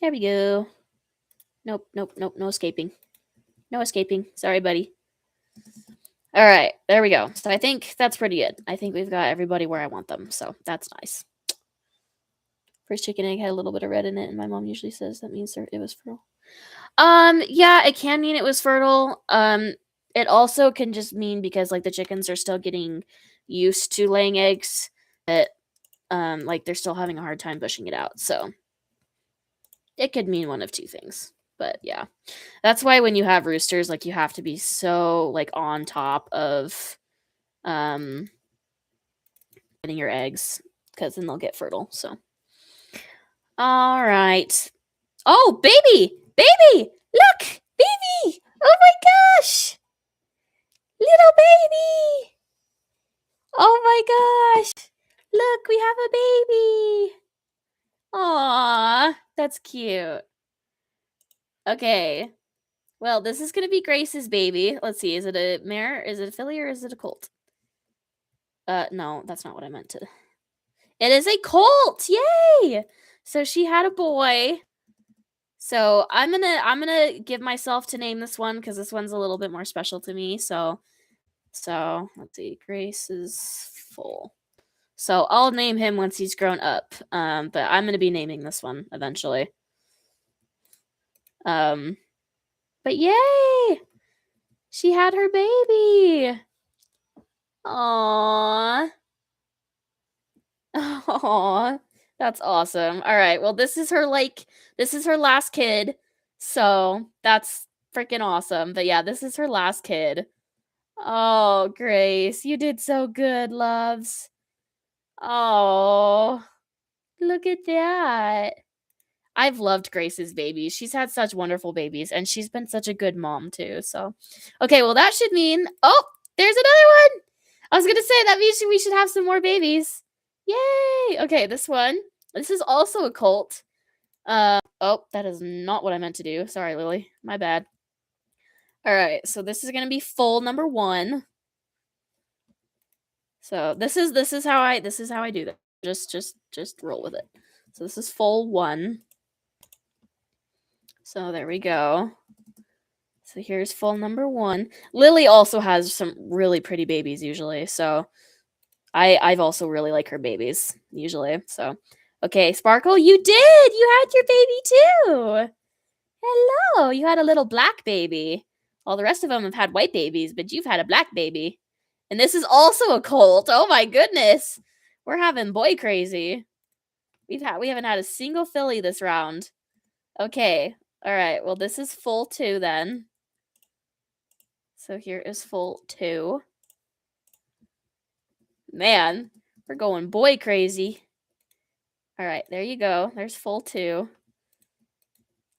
There we go. Nope, no escaping. No escaping. Sorry, buddy. All right, there we go. So I think that's pretty good. I think we've got everybody where I want them, so that's nice. First chicken egg had a little bit of red in it, and my mom usually says that means it was fertile. Yeah, it can mean it was fertile. It also can just mean because like the chickens are still getting used to laying eggs that like they're still having a hard time pushing it out. So it could mean one of two things. But yeah. That's why when you have roosters, like you have to be so like on top of getting your eggs because then they'll get fertile. So all right. Oh, baby! Baby! Look! Baby! Oh my gosh! Little baby! Oh my gosh! Look, we have a baby! Aww, that's cute. Okay. Well, this is gonna be Grace's baby. Let's see, is it a mare? Is it a filly or is it a colt? No, that's not what I meant to. It is a colt! Yay! So she had a boy. So I'm gonna give myself to name this one because this one's a little bit more special to me. So let's see. Grace is full. So I'll name him once he's grown up. But I'm gonna be naming this one eventually. But yay! She had her baby. Aww. Aww. That's awesome. All right. Well, this is her last kid. So that's freaking awesome. But yeah, this is her last kid. Oh, Grace, you did so good, loves. Oh, look at that. I've loved Grace's babies. She's had such wonderful babies, and she's been such a good mom, too. So, okay, well, that should mean. Oh, there's another one. I was going to say that means we should have some more babies. Yay. Okay, this one. This is also a colt. Oh, that is not what I meant to do. Sorry, Lily. My bad. All right, so this is going to be foal number 1. So this is how I do that. Just roll with it. So this is foal 1. So there we go. So here's foal number 1. Lily also has some really pretty babies usually. So I've also really like her babies usually. So okay, Sparkle, you did. You had your baby too. Hello. You had a little black baby. All the rest of them have had white babies, but you've had a black baby. And this is also a colt. Oh my goodness. We're having boy crazy. We haven't had a single filly this round. Okay. All right. Well, this is foal 2 then. So here is foal 2. Man, we're going boy crazy. All right, there you go. There's foal 2.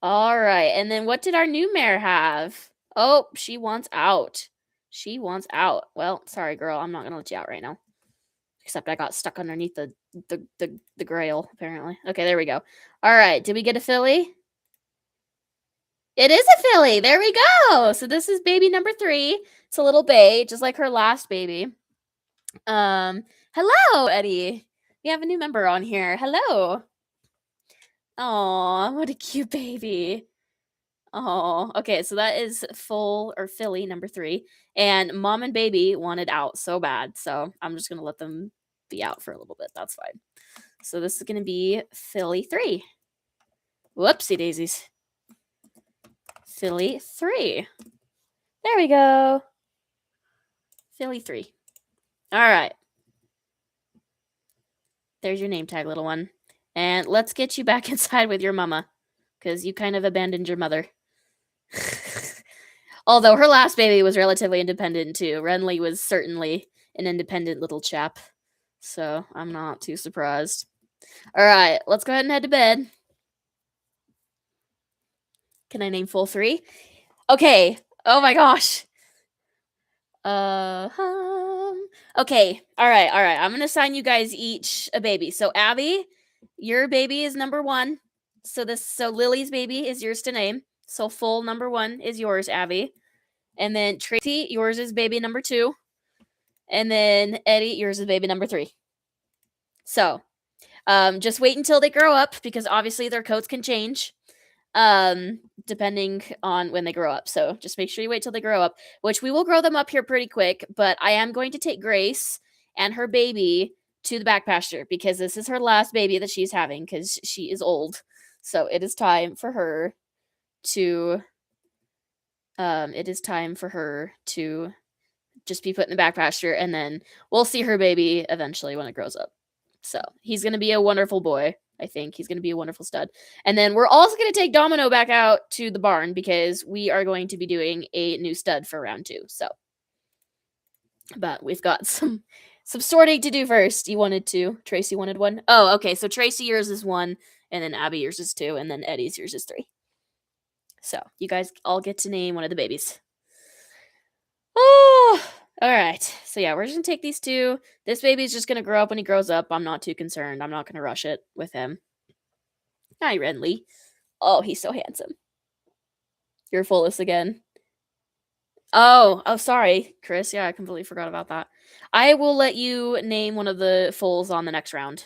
All right. And then what did our new mare have? Oh, she wants out. She wants out. Well, sorry, girl. I'm not gonna let you out right now. Except I got stuck underneath the grail, apparently. Okay, there we go. All right. Did we get a filly? It is a filly. There we go. So this is baby number 3. It's a little bay, just like her last baby. Hello, Eddie. We have a new member on here. Hello. Aw, what a cute baby. Oh, okay. So that is full or filly number 3, and mom and baby wanted out so bad. So I'm just gonna let them be out for a little bit. That's fine. So this is gonna be filly 3. Whoopsie daisies. Filly 3. There we go. Filly 3. All right. There's your name tag, little one. And let's get you back inside with your mama, because you kind of abandoned your mother. Although her last baby was relatively independent too. Renly was certainly an independent little chap. So I'm not too surprised. All right, let's go ahead and head to bed. Can I name full 3? Okay. Oh my gosh. Okay. All right. I'm gonna assign you guys each a baby. So Abby, your baby is number 1. So Lily's baby is yours to name. So full number 1 is yours, Abby. And then Tracy, yours is baby number 2. And then Eddie, yours is baby number 3. So, just wait until they grow up, because obviously their coats can change depending on when they grow up. So just make sure you wait till they grow up, which we will grow them up here pretty quick. But I am going to take Grace and her baby to the back pasture, because this is her last baby that she's having, because she is old. So it is time for her to just be put in the back pasture, and then we'll see her baby eventually when it grows up. So he's going to be a wonderful boy. I think he's going to be a wonderful stud. And then we're also going to take Domino back out to the barn, because we are going to be doing a new stud for round 2. So, but we've got some sorting to do first. You wanted 2. Tracy wanted 1. Oh, okay. So Tracy, yours is 1, and then Abby, yours is 2, and then Eddie's, yours is 3. So you guys all get to name one of the babies. Oh, all right. So yeah, we're just gonna take these 2. This baby's just gonna grow up when he grows up. I'm not too concerned. I'm not gonna rush it with him. Hi, Renly. Oh, he's so handsome. You're fullest again. Oh, sorry, Chris. Yeah, I completely forgot about that. I will let you name one of the foals on the next round.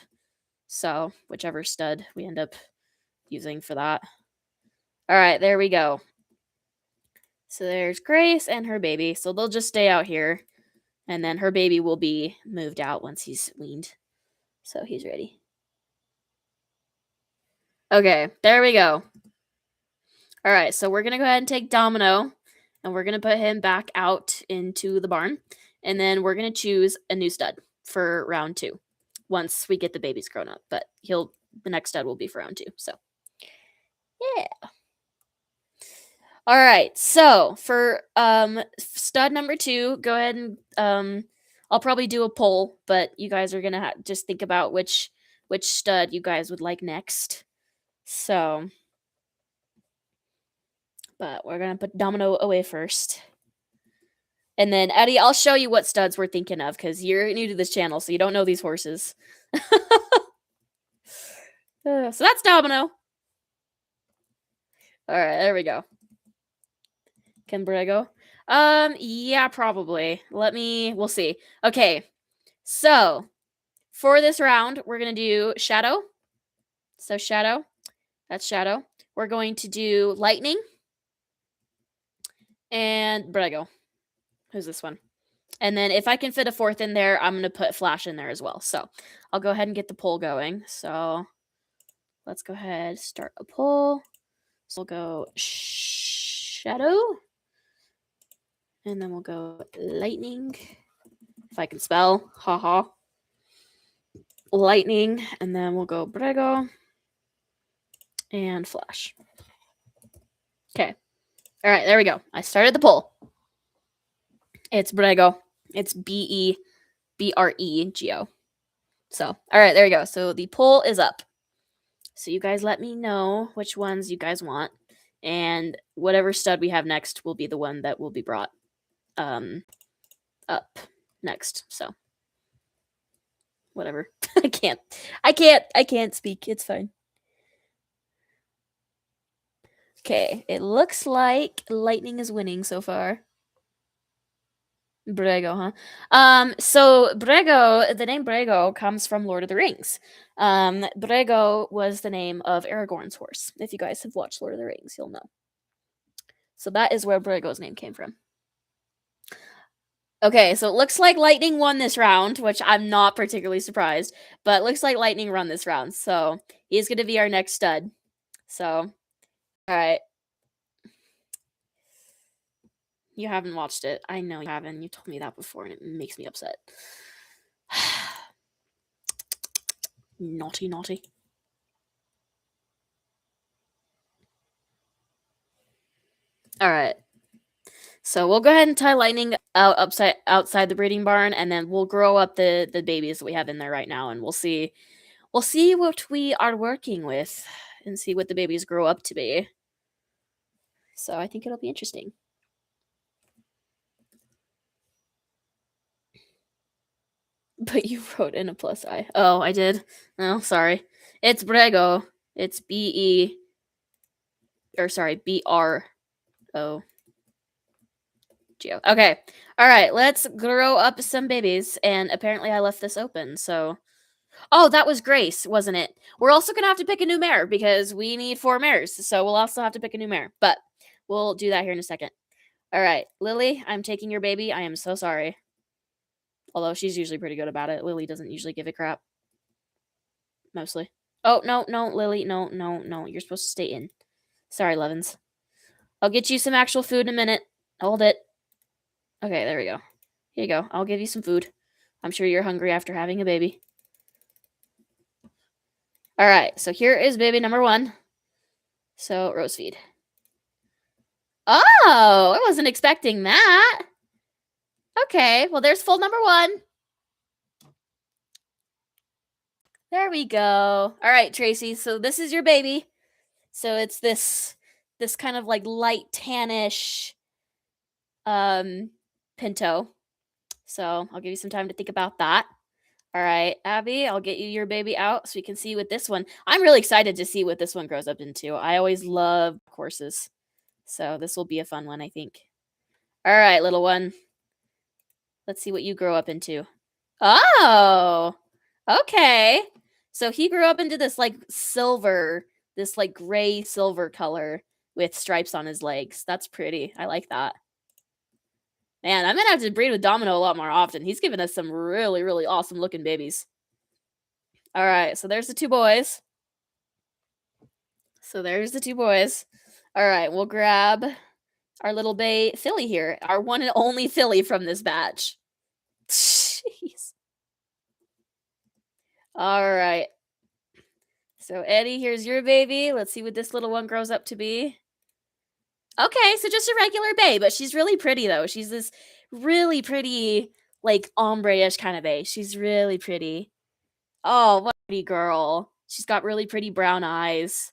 So whichever stud we end up using for that. All right, there we go. So there's Grace and her baby. So they'll just stay out here. And then her baby will be moved out once he's weaned. So he's ready. Okay, there we go. All right, so we're going to go ahead and take Domino, and we're going to put him back out into the barn. And then we're going to choose a new stud for round 2 once we get the babies grown up. But the next stud will be for round 2. So, yeah. All right, so for stud number 2, go ahead and I'll probably do a poll, but you guys are gonna just think about which stud you guys would like next. So, but we're gonna put Domino away first, and then Eddie, I'll show you what studs we're thinking of, because you're new to this channel, so you don't know these horses. So that's Domino. All right, there we go. Can Brego? Yeah, probably. We'll see. Okay, so for this round, we're gonna do Shadow. So Shadow, that's Shadow. We're going to do Lightning and Brego. Who's this one? And then if I can fit a 4th in there, I'm gonna put Flash in there as well. So I'll go ahead and get the poll going. So let's go ahead, start a poll. So we'll go Shadow. And then we'll go Lightning. If I can spell, haha. Lightning. And then we'll go Brego. And Flash. Okay. All right, there we go. I started the poll. It's Brego. It's BEBREGO. So, all right, there we go. So the poll is up. So you guys let me know which ones you guys want. and whatever stud we have next will be the one that will be brought up next. So whatever. I can't speak. It's fine. Okay, it looks like Lightning is winning so far. Brego, huh? So Brego, the name Brego comes from Lord of the Rings. Brego was the name of Aragorn's horse. If you guys have watched Lord of the Rings, you'll know. So that is where Brego's name came from. Okay, so it looks like Lightning won this round, which I'm not particularly surprised, but it looks like Lightning won this round. So he's going to be our next stud. So, all right. You haven't watched it. I know you haven't. You told me that before, and it makes me upset. Naughty, naughty. All right. So we'll go ahead and tie Lightning outside the breeding barn, and then we'll grow up the babies that we have in there right now, and we'll see what we are working with, and see what the babies grow up to be. So I think it'll be interesting. But you wrote in a plus I. Oh, I did. Oh, sorry. It's Brego. It's B-E. Or sorry, B-R-O. Geo. Okay. All right. Let's grow up some babies. And apparently I left this open. So. Oh, that was Grace, wasn't it? We're also going to have to pick a new mare because we need 4 mares. So we'll also have to pick a new mare. But we'll do that here in a second. All right. Lily, I'm taking your baby. I am so sorry. Although she's usually pretty good about it. Lily doesn't usually give a crap. Mostly. Oh, no, Lily. No. You're supposed to stay in. Sorry, Levins. I'll get you some actual food in a minute. Hold it. Okay, there we go. Here you go. I'll give you some food. I'm sure you're hungry after having a baby. All right, so here is baby number 1. So, rose feed. Oh, I wasn't expecting that. Okay, well, there's foal number 1. There we go. All right, Tracy. So this is your baby. So it's this kind of like light tannish pinto. So I'll give you some time to think about that. All right, Abby, I'll get you your baby out so you can see what this one. I'm really excited to see what this one grows up into. I always love horses. So this will be a fun one, I think. All right, little one. Let's see what you grow up into. Oh, okay. So he grew up into this like silver, this like gray silver color with stripes on his legs. That's pretty. I like that. Man, I'm going to have to breed with Domino a lot more often. He's given us some really, really awesome looking babies. All right, so there's the 2 boys. So there's the 2 boys. All right, we'll grab our little bay filly here, our one and only filly from this batch. Jeez. All right. So Eddie, here's your baby. Let's see what this little one grows up to be. Okay, so just a regular bay, but she's really pretty though. She's this really pretty, like ombre-ish kind of bay. She's really pretty. Oh, what a pretty girl. She's got really pretty brown eyes.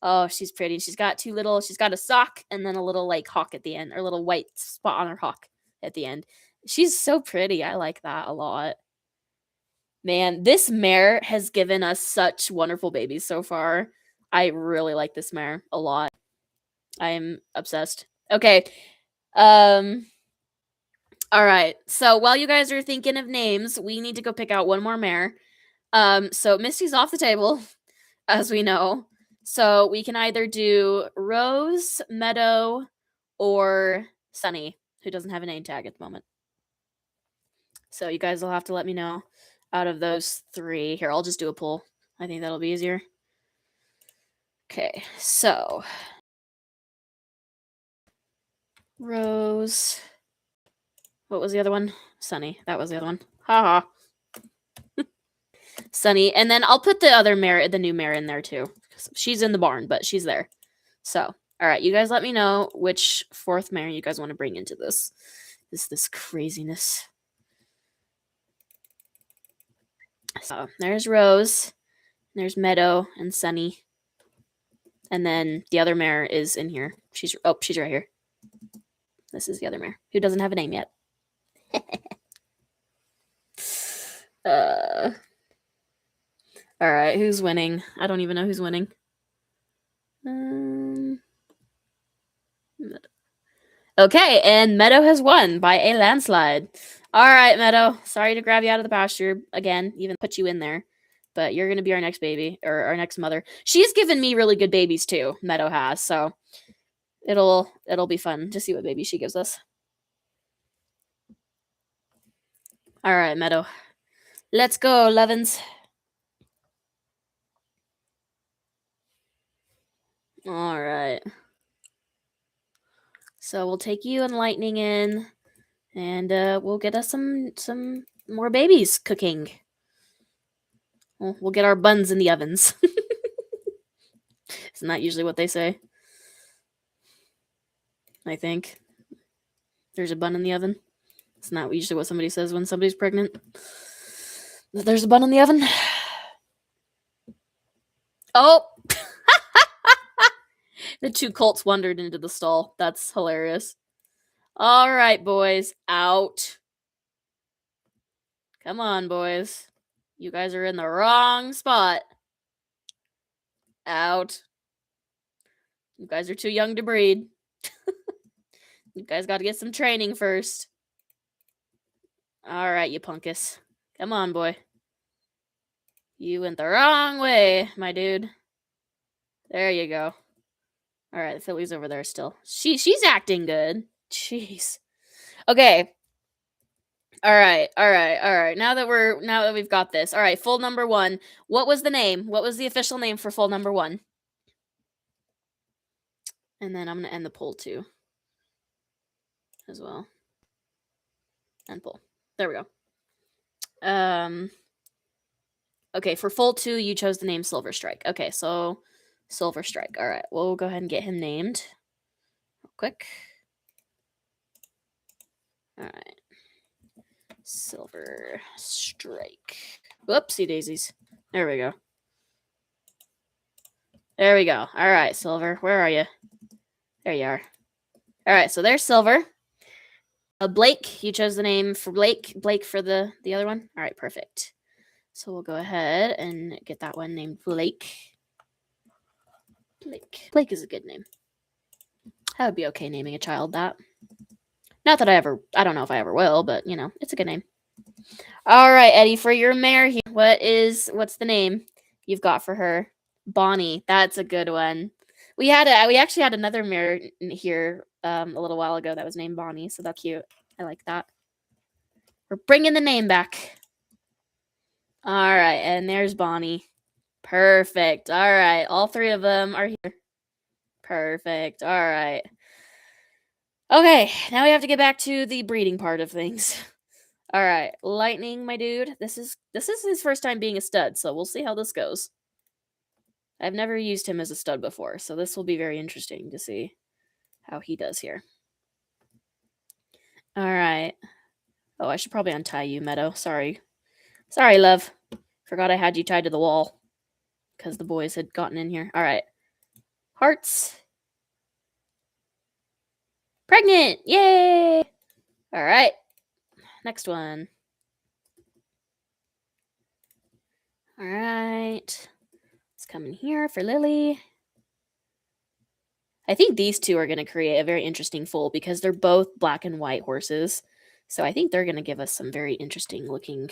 Oh, she's pretty. She's got a sock and then a little like hawk at the end, or a little white spot on her hawk at the end. She's so pretty. I like that a lot. Man, this mare has given us such wonderful babies so far. I really like this mare a lot. I am obsessed. Okay. All right. So while you guys are thinking of names, we need to go pick out one more mare. So Misty's off the table, as we know. So we can either do Rose, Meadow, or Sunny, who doesn't have a name tag at the moment. So you guys will have to let me know out of those 3. Here, I'll just do a poll. I think that'll be easier. Okay, so Rose. What was the other one? Sunny. That was the other one. Haha. Sunny. And then I'll put the other mare, the new mare in there too. She's in the barn, but she's there. So, all right, you guys let me know which 4th mare you guys want to bring into this craziness. So, there's Rose. There's Meadow and Sunny. And then the other mare is in here. She's right here. This is the other mare who doesn't have a name yet. All right, who's winning? I don't even know who's winning. Okay, and Meadow has won by a landslide. All right, Meadow. Sorry to grab you out of the pasture again, even put you in there. But you're going to be our next baby, or our next mother. She's given me really good babies too, Meadow has. So it'll be fun to see what baby she gives us. All right, Meadow. Let's go, Levins. All right. So we'll take you and Lightning in, and we'll get us some more babies cooking. We'll get our buns in the ovens. Isn't that usually what they say? I think. There's a bun in the oven. It's not usually what somebody says when somebody's pregnant. There's a bun in the oven. Oh! The two colts wandered into the stall. That's hilarious. All right, boys. Out. Come on, boys. You guys are in the wrong spot. Out. You guys are too young to breed. You guys got to get some training first. All right, you punkus. Come on, boy. You went the wrong way, my dude. There you go. All right, the filly's over there still. She's acting good. Jeez. Okay. All right. Now that we've got this. All right, foal number 1. What was the name? What was the official name for foal number 1? And then I'm going to end the poll too. As well. End poll. There we go. Okay, for foal 2, you chose the name Silver Strike. Okay, so Silver Strike. All right, we'll go ahead and get him named real quick. All right. Silver Strike. Whoopsie daisies. There we go. There we go. All right, Silver. Where are you? There you are. All right, so there's Silver. Blake, you chose the name for Blake. Blake for the other one? All right, perfect. So we'll go ahead and get that one named Blake. Blake is a good name. I would be okay naming a child that. Not that I don't know if I ever will, but, you know, it's a good name. All right, Eddie, for your mare here, what's the name you've got for her? Bonnie. That's a good one. We actually had another mare here a little while ago that was named Bonnie, so that's cute. I like that. We're bringing the name back. All right, and there's Bonnie. Perfect. All right, all 3 of them are here. Perfect. All right. Okay, now we have to get back to the breeding part of things. All right, Lightning, my dude. This is his first time being a stud, so we'll see how this goes. I've never used him as a stud before, so this will be very interesting to see how he does here. All right. Oh, I should probably untie you, Meadow. Sorry, love. Forgot I had you tied to the wall because the boys had gotten in here. All right. Hearts. Pregnant! Yay! All right. Next one. All right. Let's come in here for Lily. I think these two are going to create a very interesting foal because they're both black and white horses. So I think they're going to give us some very interesting looking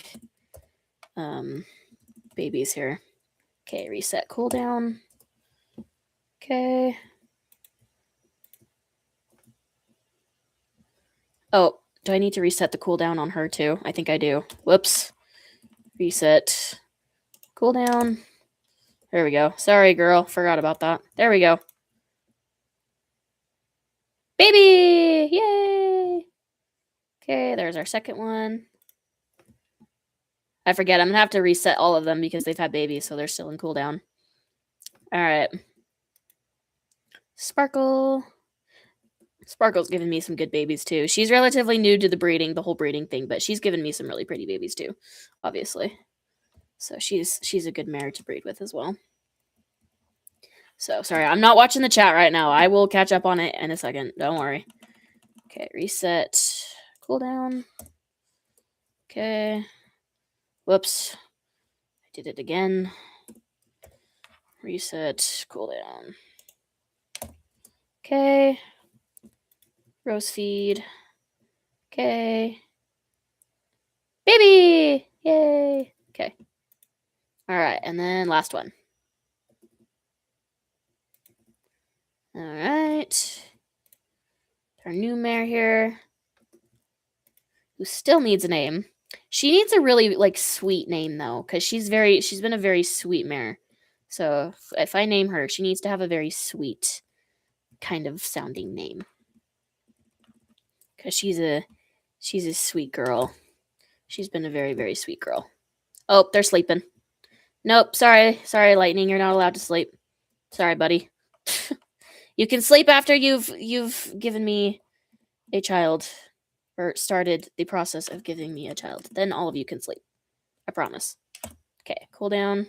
babies here. Okay, reset cooldown. Okay. Oh, do I need to reset the cooldown on her too? I think I do. Whoops. Reset cooldown. There we go. Sorry, girl. Forgot about that. There we go. Baby! Yay! Okay, there's our second one. I forget. I'm going to have to reset all of them because they've had babies, so they're still in cooldown. All right. Sparkle. Sparkle's given me some good babies, too. She's relatively new to the whole breeding thing, but she's given me some really pretty babies, too, obviously. So she's a good mare to breed with as well. So, sorry, I'm not watching the chat right now. I will catch up on it in a second. Don't worry. Okay, reset. Cooldown. Okay. Whoops. I did it again. Reset. Cooldown. Okay. Rose feed. Okay. Baby! Yay! Okay. Alright, and then last one. Alright. Our new mare here, who still needs a name. She needs a really, like, sweet name, though, because she's been a very sweet mare. So, if I name her, she needs to have a very sweet kind of sounding name. Because she's a sweet girl. She's been a very, very sweet girl. Oh, they're sleeping. Nope, sorry, Lightning, you're not allowed to sleep. Sorry, buddy. You can sleep after you've given me a child, or started the process of giving me a child. Then all of you can sleep. I promise. Okay, cool down.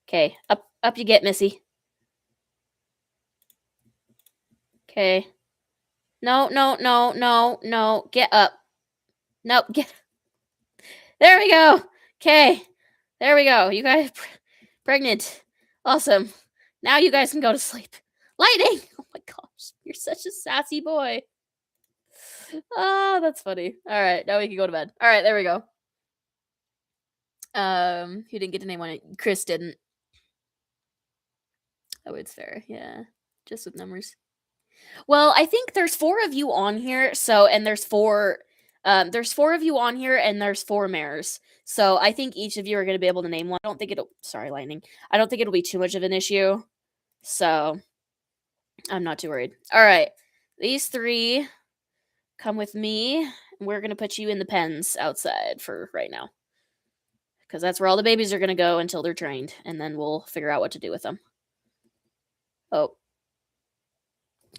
Okay, up you get, Missy. Okay. No, get up. Nope, get. There we go. Okay, there we go. You guys pregnant. Awesome. Now you guys can go to sleep. Lightning! Oh my gosh, you're such a sassy boy. Oh, that's funny. All right, now we can go to bed. All right, there we go. Who didn't get to name one? Chris didn't. Oh, it's fair. Yeah, just with numbers. Well, I think there's 4 of you on here, so and there's 4 of you on here and there's 4 mares. So I think each of you are going to be able to name one. I don't think it'll sorry, Lightning. I don't think it'll be too much of an issue. So I'm not too worried. All right. These 3 come with me. We're going to put you in the pens outside for right now. Cuz that's where all the babies are going to go until they're trained, and then we'll figure out what to do with them. Oh.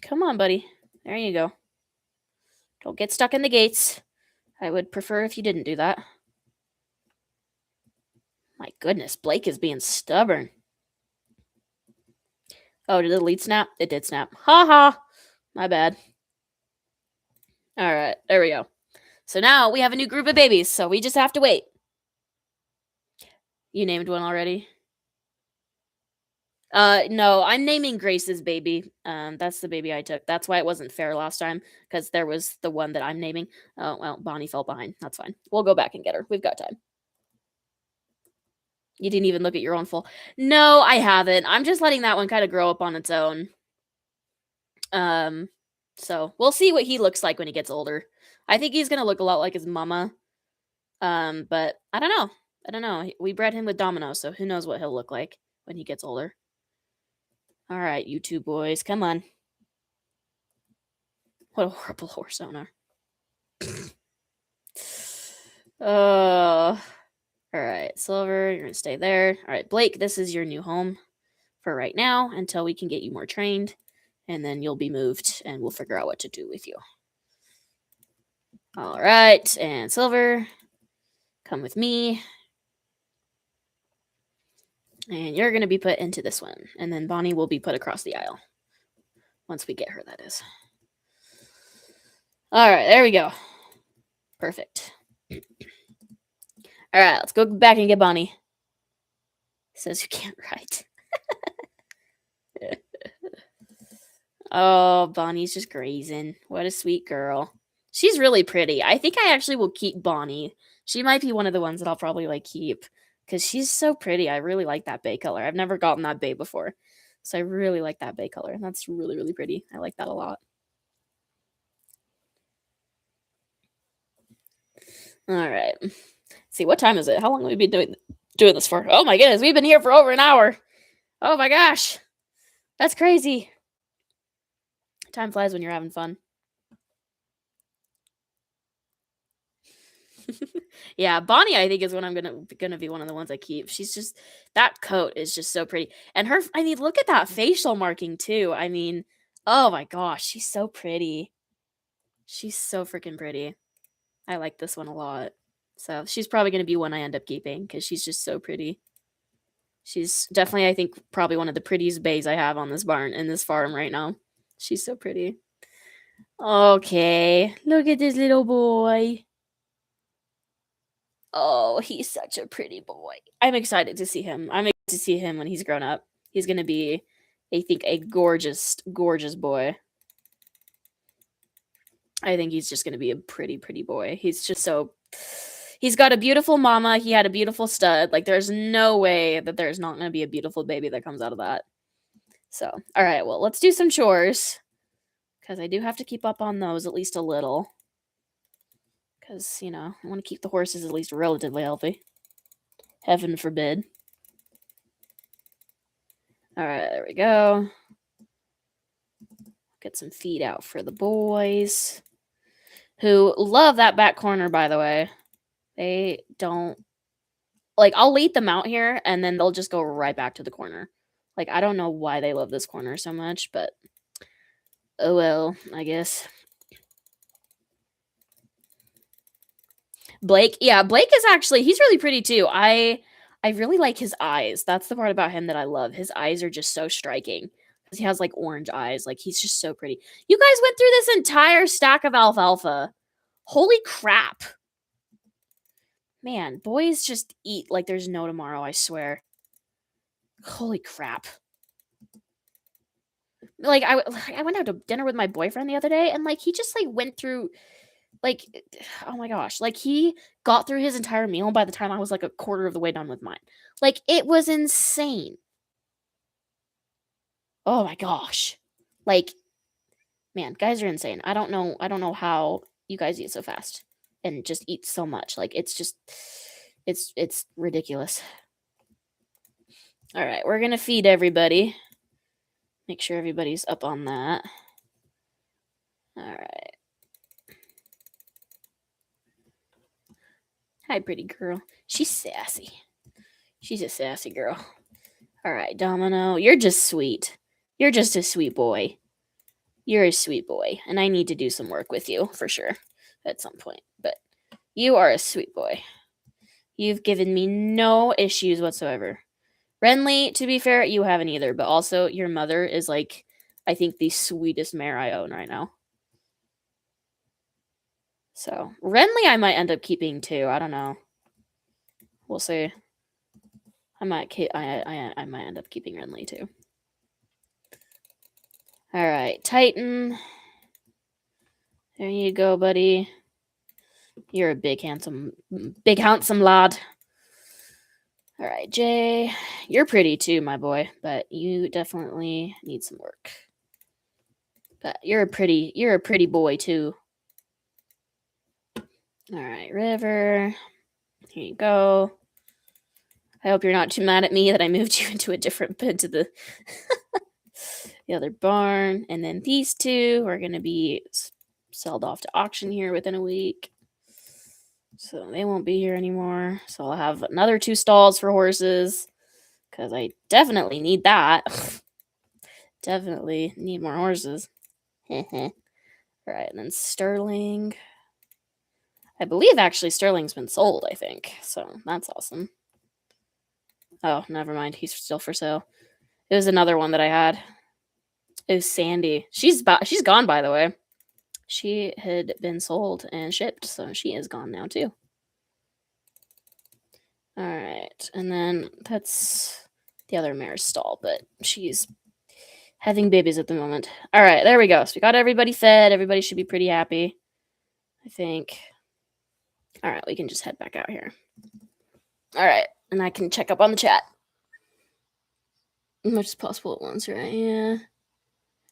Come on, buddy. There you go. Don't get stuck in the gates. I would prefer if you didn't do that. My goodness, Blake is being stubborn. Oh, did the lead snap? It did snap. Ha ha. My bad. All right, there we go. So now we have a new group of babies, so we just have to wait. You named one already? No, I'm naming Grace's baby. That's the baby I took. That's why it wasn't fair last time, because there was the one that I'm naming. Oh, well, Bonnie fell behind. That's fine. We'll go back and get her. We've got time. You didn't even look at your own full. No, I haven't. I'm just letting that one kind of grow up on its own. So we'll see what he looks like when he gets older. I think he's gonna look a lot like his mama. But I don't know. We bred him with Domino, so who knows what he'll look like when he gets older. All right, you 2 boys, come on. What a horrible horse owner. All right, Silver, you're gonna stay there. All right, Blake, this is your new home for right now until we can get you more trained, and then you'll be moved, and we'll figure out what to do with you. All right, and Silver, come with me. And you're going to be put into this one. And then Bonnie will be put across the aisle. Once we get her, that is. All right, there we go. Perfect. All right, let's go back and get Bonnie. Says you can't write. Oh, Bonnie's just grazing. What a sweet girl. She's really pretty. I think I actually will keep Bonnie. She might be one of the ones that I'll probably keep because she's so pretty. I really like that bay color. I've never gotten that bay before. So I really like that bay color. That's really, really pretty. I like that a lot. All right. Let's see, what time is it? How long have we been doing this for? Oh my goodness, we've been here for over an hour. Oh my gosh. That's crazy. Time flies when you're having fun. Yeah, Bonnie, I think, is when I'm gonna be one of the ones I keep. She's just that coat is just so pretty, and her. I mean, look at that facial marking too. I mean, oh my gosh, she's so pretty. She's so freaking pretty. I like this one a lot. So she's probably gonna be one I end up keeping because she's just so pretty. She's definitely, I think, probably one of the prettiest bays I have on this farm right now. She's so pretty. Okay, look at this little boy. Oh, he's such a pretty boy. I'm excited to see him. I'm excited to see him when he's grown up. He's gonna be, I think, a gorgeous, gorgeous boy. I think he's just gonna be a pretty, pretty boy. He's just so. He's got a beautiful mama. He had a beautiful stud. Like, there's no way that there's not gonna be a beautiful baby that comes out of that. So, all right, well, let's do some chores because I do have to keep up on those at least a little. Because, I want to keep the horses at least relatively healthy. Heaven forbid. All right, there we go. Get some feed out for the boys who love that back corner, by the way. They don't. Like, I'll lead them out here, and then they'll just go right back to the corner. Like, I don't know why they love this corner so much, but oh well, I guess. Blake, yeah, Blake is actually, he's really pretty too. I really like his eyes. That's the part about him that I love. His eyes are just so striking. Because he has like orange eyes. Like, he's just so pretty. You guys went through this entire stack of alfalfa. Holy crap. Man, boys just eat like there's no tomorrow, I swear. Holy crap. Like, I went out to dinner with my boyfriend the other day, and like he just like went through like oh my gosh, like he got through his entire meal by the time I was like a quarter of the way done with mine. Like, it was insane. Oh my gosh. Like, man, guys are insane. I don't know how you guys eat so fast and just eat so much. Like, it's just it's ridiculous. All right, we're going to feed everybody. Make sure everybody's up on that. All right. Hi, pretty girl. She's sassy. She's a sassy girl. All right, Domino, you're just sweet. You're just a sweet boy. You're a sweet boy, and I need to do some work with you for sure at some point. But you are a sweet boy. You've given me no issues whatsoever. Renly, to be fair, you haven't either, but also your mother is like, I think, the sweetest mare I own right now. So, Renly I might end up keeping too. I don't know. We'll see. I might end up keeping Renly too. All right, Titan. There you go, buddy. You're a big handsome lad. All right, Jay. You're pretty too, my boy, but you definitely need some work. But you're a pretty boy too. All right, River. Here you go. I hope you're not too mad at me that I moved you into a different bed to the the other barn. And then these two are going to be sold off to auction here within a week. So they won't be here anymore. So I'll have another 2 stalls for horses because I definitely need that. Definitely need more horses. All right, and then Sterling. I believe actually Sterling's been sold, I think. So that's awesome. Oh, never mind. He's still for sale. It was another one that I had. It was Sandy. She's gone, by the way. She had been sold and shipped, so she is gone now too. All right, and then that's the other mare's stall, but she's having babies at the moment. All right, there we go. So we got everybody fed. Everybody should be pretty happy, I think. All right, we can just head back out here. All right, and I can check up on the chat. As much as possible at once, right? Yeah.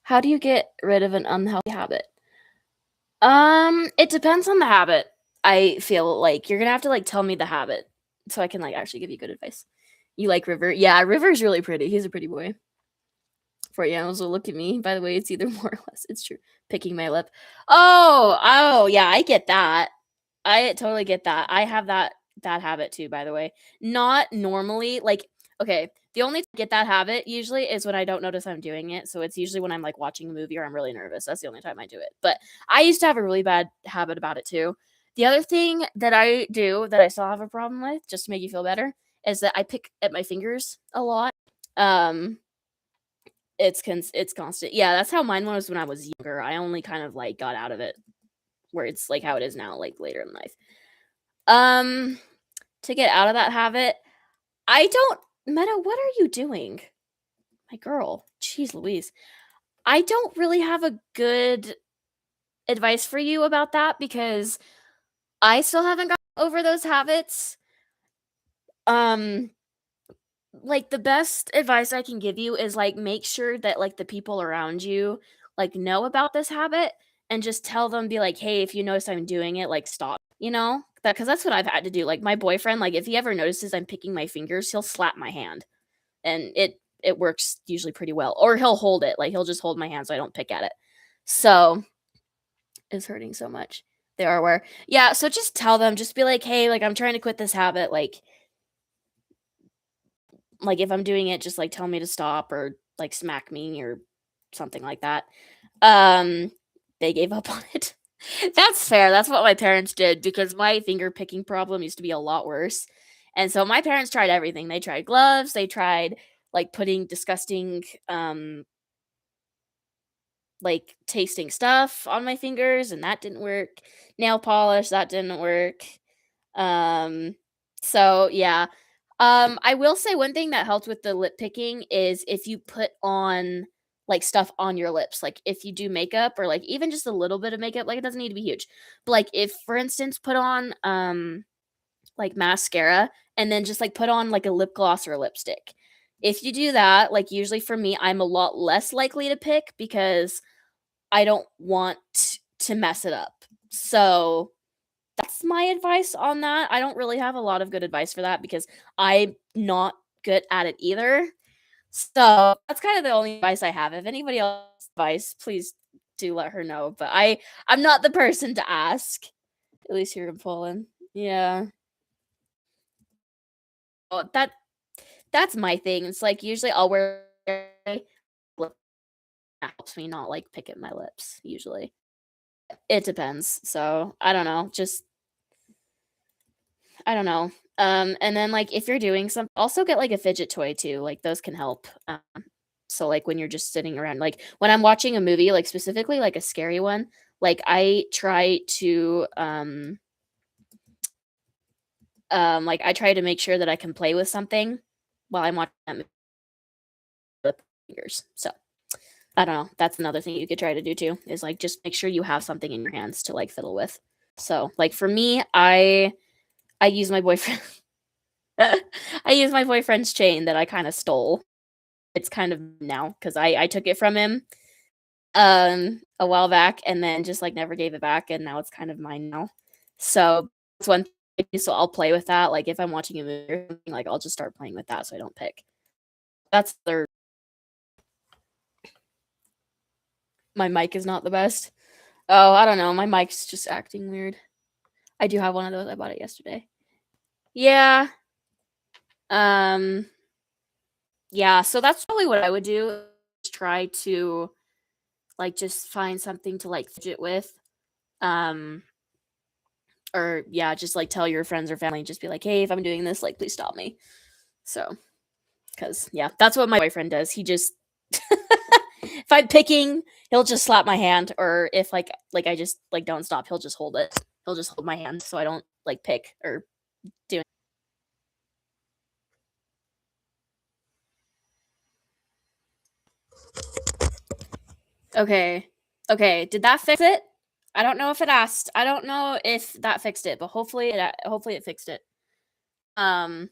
How do you get rid of an unhealthy habit? It depends on the habit. I feel like you're gonna have to like tell me the habit so I can like actually give you good advice. You like River? Yeah, River's really pretty. He's a pretty boy. For animals will look at me. By the way, it's either more or less. It's true. Picking my lip. Oh, yeah, I get that. I totally get that. I have that habit too, by the way. Not normally, like, okay, the only time I get that habit usually is when I don't notice I'm doing it. So it's usually when I'm like watching a movie or I'm really nervous. That's the only time I do it. But I used to have a really bad habit about it too. The other thing that I do that I still have a problem with, just to make you feel better, is that I pick at my fingers a lot. Um, it's constant. Yeah, that's how mine was when I was younger. I only kind of, like, got out of it where it's, like, how it is now, like, later in life. Um, to get out of that habit, I don't Meta, what are you doing? My girl, jeez Louise. I don't really have a good advice for you about that because I still haven't gotten over those habits. Um, like, the best advice I can give you is, like, make sure that, like, the people around you, like, know about this habit and just tell them, be like, "Hey, if you notice I'm doing it, like, stop," you know? That because that's what I've had to do. Like, my boyfriend, like, if he ever notices I'm picking my fingers, he'll slap my hand, and it works usually pretty well. Or he'll hold it, like, he'll just hold my hand so I don't pick at it. So it's hurting so much. They are aware. Yeah, so just tell them, just be like, "Hey, like, I'm trying to quit this habit, like, if I'm doing it, just, like, tell me to stop or, like, smack me or something like that." Um, they gave up on it. That's fair, that's what my parents did because my finger picking problem used to be a lot worse, and so my parents tried everything. They tried gloves, they tried, like, putting disgusting, like, tasting stuff on my fingers, and that didn't work. Nail polish, that didn't work. Um, so yeah. I will say one thing that helped with the lip picking is if you put on like stuff on your lips. Like if you do makeup or like even just a little bit of makeup, like it doesn't need to be huge. But like if for instance put on like mascara and then just like put on like a lip gloss or a lipstick. If you do that, like usually for me, I'm a lot less likely to pick because I don't want to mess it up. So that's my advice on that. I don't really have a lot of good advice for that because I'm not good at it either. So that's kind of the only advice I have. If anybody else has advice, please do let her know. But I'm not the person to ask. At least here in Poland. Yeah. Well, that's my thing. It's like usually I'll wear lip that helps me not like pick at my lips usually. It depends. So I don't know. Just I don't know. And then, like, if you're doing some also get, like, a fidget toy too, like, those can help, so, like, when you're just sitting around like, when I'm watching a movie, like, specifically, like, a scary one, like, I try to, like, I try to make sure that I can play with something while I'm watching that movie with fingers, so, I don't know, that's another thing you could try to do too, is, like, just make sure you have something in your hands to, like, fiddle with. So, like, for me, I use my boyfriend I use my boyfriend's chain that I kinda stole. It's kind of now because I took it from him, a while back and then just, like, never gave it back, and now it's kind of mine now. So, that's one thing, so I'll play with that, like, if I'm watching a movie or something, like, I'll just start playing with that so I don't pick. That's their My mic is not the best. Oh, I don't know, my mic's just acting weird. I do have one of those, I bought it yesterday. Yeah, um, yeah, so that's probably what I would do, is try to, like, just find something to, like, fidget with, um or yeah, just like tell your friends or family, just be like, "Hey, if I'm doing this, like, please stop me." So, because yeah, that's what my boyfriend does. He just if I'm picking, he'll just slap my hand, or if like I just like don't stop, he'll just hold it. He'll just hold my hand so I don't like pick or do. Okay, okay, did that fix it? I don't know if it asked. I don't know if that fixed it, but hopefully it fixed it. Um,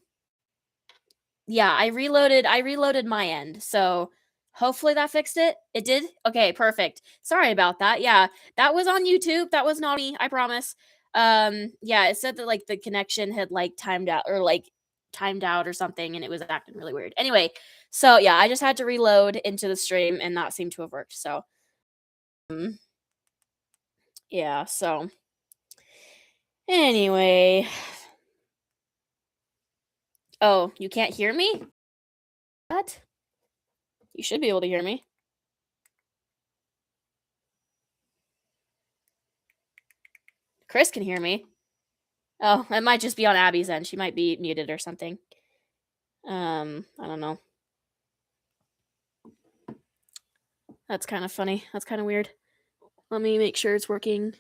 Yeah, I reloaded my end, so hopefully that fixed it. It did? Okay, perfect. Sorry about that. Yeah, that was on YouTube. That was not me, I promise. Yeah, it said that like the connection had like timed out or like timed out or something and it was acting really weird. Anyway, so yeah, I just had to reload into the stream and that seemed to have worked. So, mm, yeah, so anyway. Oh, you can't hear me? What? You should be able to hear me. Chris can hear me. Oh, it might just be on Abby's end. She might be muted or something. I don't know. That's kind of funny. That's kind of weird. Let me make sure it's working.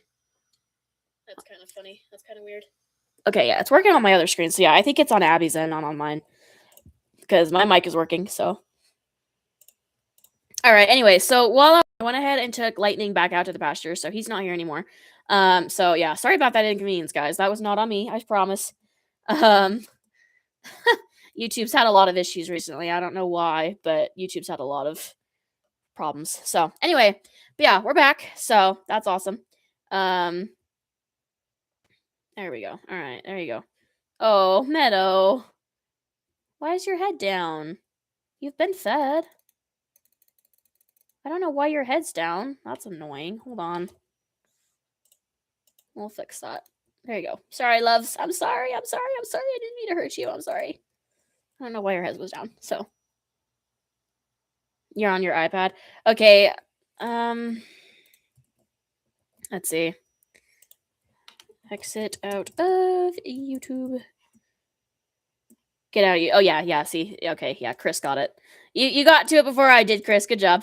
That's kind of funny. That's kind of weird. Okay, yeah, it's working on my other screen. So yeah, I think it's on Abby's end, not on mine, because my mic is working. So, all right. Anyway, so while I went ahead and took Lightning back out to the pasture, so he's not here anymore. So yeah, sorry about that inconvenience, guys. That was not on me. I promise. Um, YouTube's had a lot of issues recently. I don't know why, but YouTube's had a lot of problems. So anyway, but yeah, we're back. So that's awesome. There we go. All right, there you go. Oh, Meadow. Why is your head down? You've been fed. I don't know why your head's down. That's annoying. Hold on. We'll fix that. There you go. Sorry, loves. I'm sorry. I'm sorry. I'm sorry. I didn't mean to hurt you. I'm sorry. I don't know why your head was down. So you're on your iPad. Okay. Let's see. Exit out of YouTube. Get out of you. Oh yeah, yeah. See, okay, yeah. Chris got it. You got to it before I did, Chris. Good job.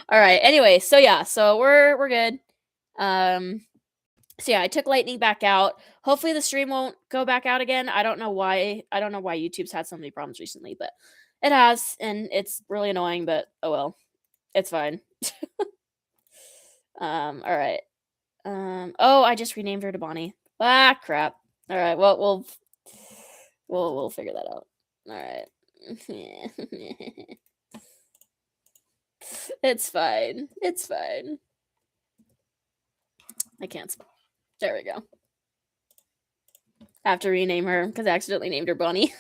All right. Anyway, so yeah, so we're good. So yeah, I took Lightning back out. Hopefully the stream won't go back out again. I don't know why. I don't know why YouTube's had so many problems recently, but it has, and it's really annoying. But oh well, it's fine. All right. Oh, I just renamed her to Bonnie. Ah, crap. All right. Well, we'll figure that out. All right. It's fine. It's fine. I can't. There we go. I have to rename her because I accidentally named her Bonnie.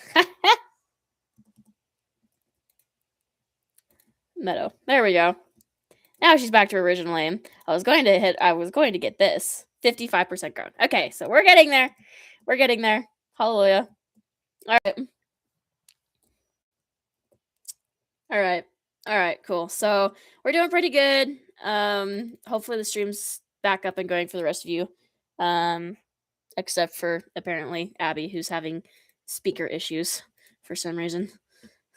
Meadow. There we go. Now she's back to her original name. I was going to get this. 55% grown. Okay, so we're getting there. We're getting there. Hallelujah. All right. All right. All right, cool. So we're doing pretty good. Hopefully the stream's back up and going for the rest of you. Except for apparently Abby, who's having speaker issues for some reason.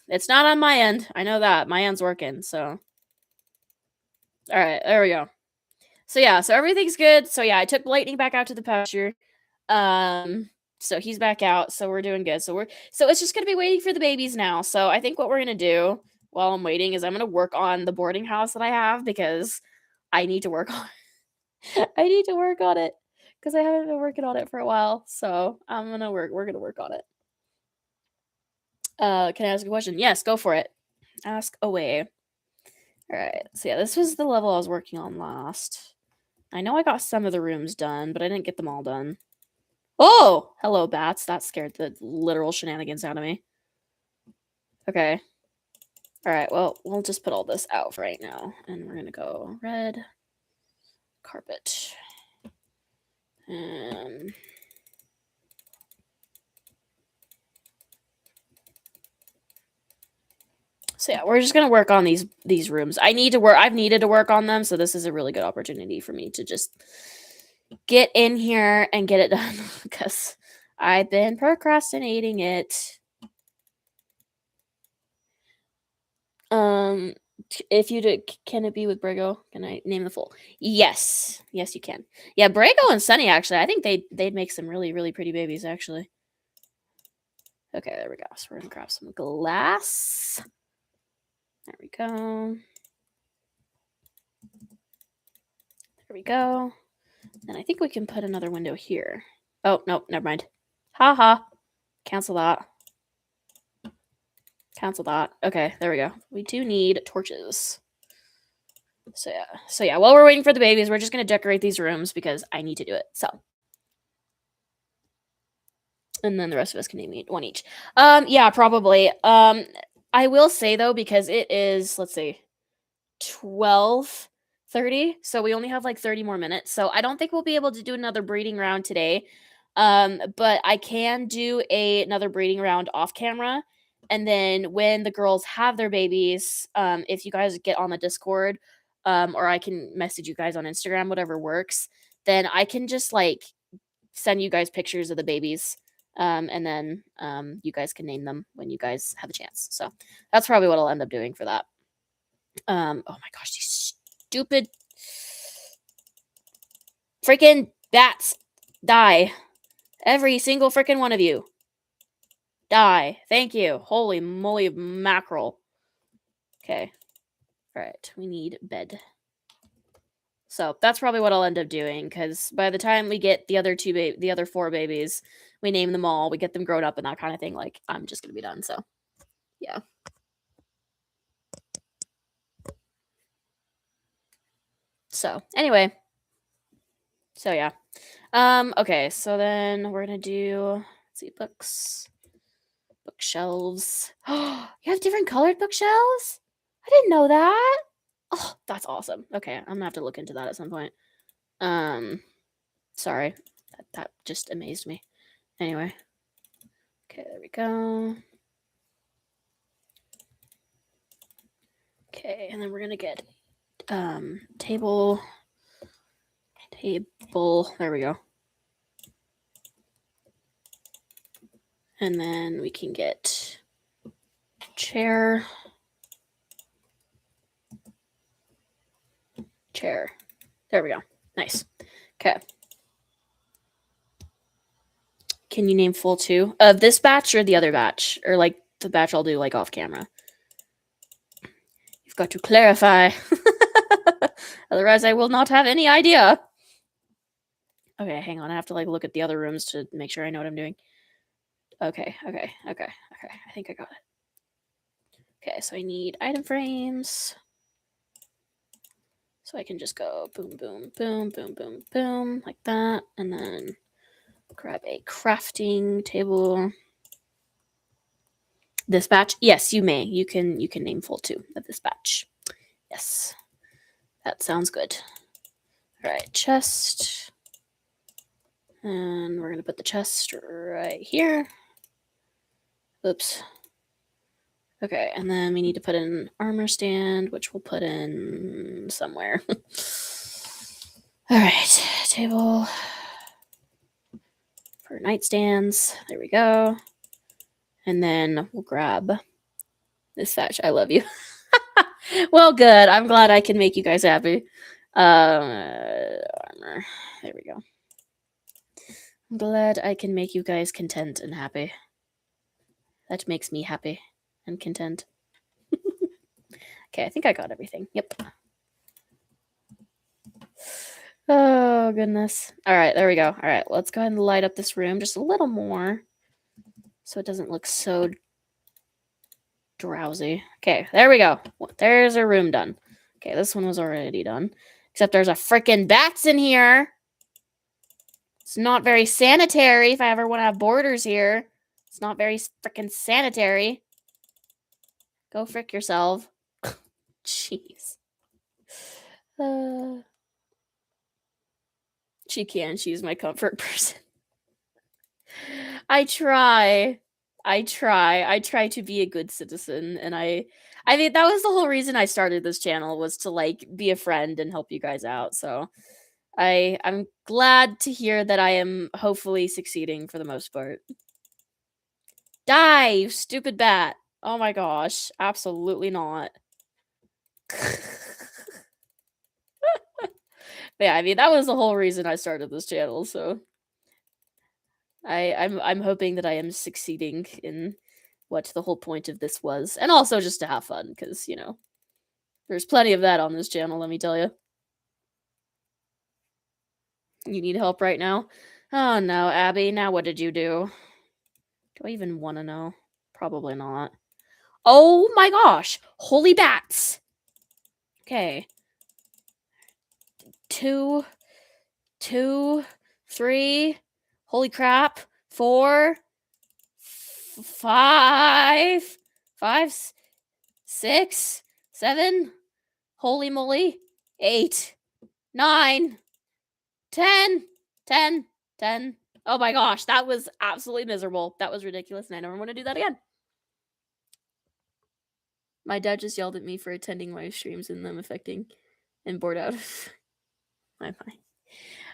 It's not on my end. I know that. My end's working, so. All right, there we go. So yeah, so everything's good. So yeah, I took Lightning back out to the pasture. So he's back out. So we're doing good. So it's just gonna be waiting for the babies now. So I think what we're gonna do while I'm waiting is I'm gonna work on the boarding house that I have because I need to work on I need to work on it because I haven't been working on it for a while. So we're gonna work on it. Can I ask a question? Yes, go for it. Ask away. All right. So yeah, this was the level I was working on last. I know I got some of the rooms done, but I didn't get them all done. Oh, hello, bats. That scared the literal shenanigans out of me. Okay. All right. Well, we'll just put all this out for right now, and we're gonna go red carpet. So yeah, we're just gonna work on these rooms. I've needed to work on them, so this is a really good opportunity for me to just get in here and get it done because I've been procrastinating it. If you do, can it be with Brago? Can I name the full? Yes, yes, you can. Yeah, Brago and Sunny. Actually, I think they'd make some really really pretty babies. Actually. Okay, there we go. So we're gonna grab some glass. There we go. There we go. And I think we can put another window here. Oh, nope, never mind. Haha. Cancel that. Cancel that. Okay, there we go. We do need torches. So yeah, while we're waiting for the babies, we're just gonna decorate these rooms because I need to do it. So. And then the rest of us can name one each. Yeah, probably. I will say though, because it is, let's see, 12:30, so we only have like 30 more minutes. So I don't think we'll be able to do another breeding round today. But I can do another breeding round off camera. And then when the girls have their babies, if you guys get on the Discord, or I can message you guys on Instagram, whatever works, then I can just like send you guys pictures of the babies And then you guys can name them when you guys have a chance. So that's probably what I'll end up doing for that. Oh my gosh, these stupid freaking bats, die. Every single freaking one of you. Die. Thank you. Holy moly mackerel. Okay. All right. We need bed. So that's probably what I'll end up doing, because by the time we get the other the other 4 babies, we name them all, we get them grown up and that kind of thing. Like, I'm just gonna be done. So yeah. So anyway. So yeah. Okay, so then we're gonna do, let's see, bookshelves. Oh, you have different colored bookshelves? I didn't know that. Oh, that's awesome. Okay, I'm gonna have to look into that at some point. Sorry, that just amazed me. Anyway, okay, there we go. Okay, and then we're gonna get table. There we go. And then we can get chair. There we go. Nice. Okay. Can you name full 2 of this batch or the other batch, or like the batch I'll do like off camera? You've got to clarify. Otherwise, I will not have any idea. Okay, hang on. I have to like look at the other rooms to make sure I know what I'm doing. Okay. I think I got it. Okay, so I need item frames. So I can just go boom, boom, boom, boom, boom, boom, like that. And then grab a crafting table. This batch? Yes, you may. You can name full 2 of this batch. Yes. That sounds good. All right, chest. And we're going to put the chest right here. Oops. Okay, and then we need to put in an armor stand, which we'll put in somewhere. All right, table for nightstands. There we go. And then we'll grab this thatch. I love you. Well, good. I'm glad I can make you guys happy. Armor. There we go. I'm glad I can make you guys content and happy. That makes me happy and content. Okay, I think I got everything. Yep. Oh, goodness. All right, there we go. All right, let's go ahead and light up this room just a little more so it doesn't look so drowsy. Okay, there we go. There's a room done. Okay, this one was already done. Except there's a freaking bats in here. It's not very sanitary if I ever want to have boarders here. It's not very freaking sanitary. Go frick yourself. Jeez. She can. She's my comfort person. I try to be a good citizen, and I mean, that was the whole reason I started this channel, was to like be a friend and help you guys out. So I'm glad to hear that I am hopefully succeeding for the most part. Die, you stupid bat. Oh my gosh, absolutely not. Yeah, I mean, that was the whole reason I started this channel, so I'm hoping that I am succeeding in what the whole point of this was, and also just to have fun, because you know, there's plenty of that on this channel, let me tell you. You need help right now? Oh no, Abby, now what did you do? Do I even want to know? Probably not. Oh my gosh! Holy bats! Okay. 2, 3. Holy crap! 4, 5, 6, 7. Holy moly! 8, 9, 10, 10, 10. Oh my gosh, that was absolutely miserable. That was ridiculous, and I never want to do that again. My dad just yelled at me for attending live streams and them affecting and bored out. I'm fine.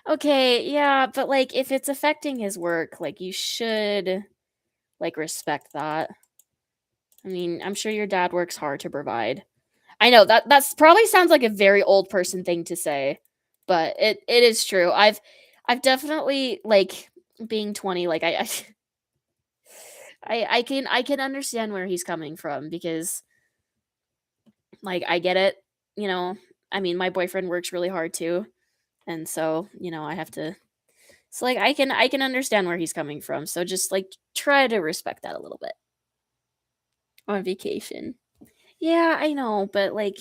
Okay, yeah, but, like, if it's affecting his work, like, you should, like, respect that. I mean, I'm sure your dad works hard to provide. I know that's probably sounds like a very old person thing to say, but it is true. I've definitely, like, being 20, like, I can understand where he's coming from because, like, I get it, you know? I mean, my boyfriend works really hard too, and so, I have to so, like, I can understand where he's coming from, so just, like, try to respect that a little bit on vacation. Yeah, I know, but, like,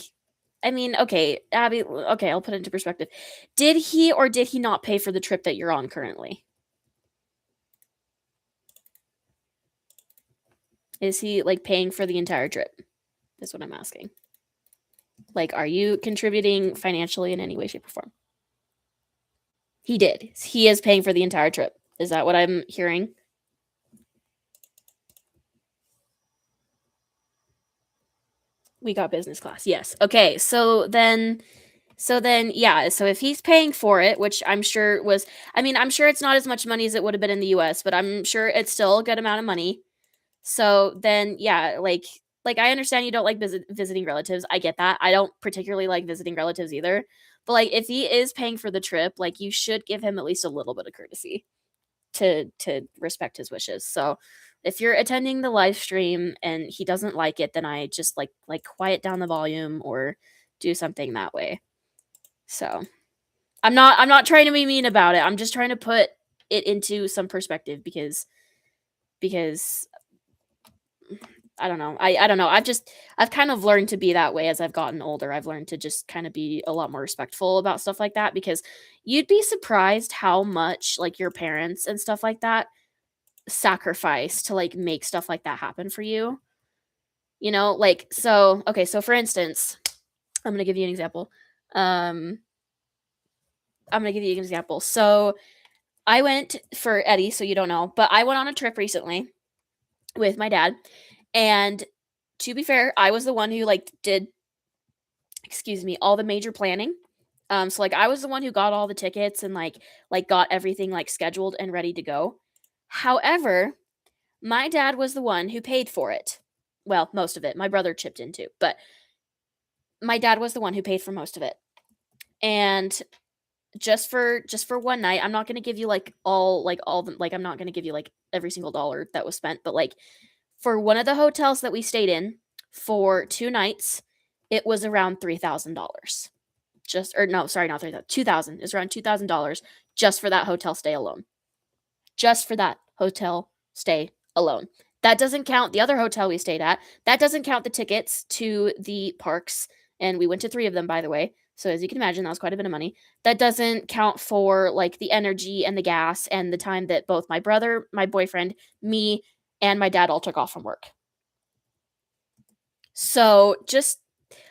I mean, okay, Abby, okay, I'll put it into perspective. Did he or did he not pay for the trip that you're on currently? Is he, like, paying for the entire trip? Is what I'm asking. Like, are you contributing financially in any way, shape, or form? He did. He is paying for the entire trip. Is that what I'm hearing? We got business class. Yes. Okay. So then, yeah. So if he's paying for it, which I'm sure was, I mean, I'm sure it's not as much money as it would have been in the US, but I'm sure it's still a good amount of money. So then, yeah, like I understand you don't like visiting relatives. I get that. I don't particularly like visiting relatives either. But like, if he is paying for the trip, like you should give him at least a little bit of courtesy to respect his wishes. So if you're attending the live stream and he doesn't like it, then I just like quiet down the volume or do something that way. So I'm not trying to be mean about it. I'm just trying to put it into some perspective because I don't know. I don't know. I've kind of learned to be that way as I've gotten older. I've learned to just kind of be a lot more respectful about stuff like that because you'd be surprised how much like your parents and stuff like that sacrifice to like make stuff like that happen for you. Like so okay, so for instance, I'm going to give you an example. Um I'm going to give you an example. So I went for Eddie, so you don't know, but I went on a trip recently with my dad. And to be fair, I was the one who like did, excuse me, all the major planning. So like I was the one who got all the tickets and like got everything like scheduled and ready to go. However, my dad was the one who paid for it. Well, most of it. My brother chipped in too, but my dad was the one who paid for most of it. And just for one night, I'm not going to give you like all the like I'm not going to give you like every single dollar that was spent, but like for one of the hotels that we stayed in for 2 nights, it was around $3,000. Just or no, sorry, not 3,000, 2,000. It's around $2,000 just for that hotel stay alone. Just for that hotel stay alone. That doesn't count the other hotel we stayed at. That doesn't count the tickets to the parks, and we went to 3 of them, by the way. So as you can imagine, that was quite a bit of money. That doesn't count for like the energy and the gas and the time that both my brother, my boyfriend, me, and my dad all took off from work. So just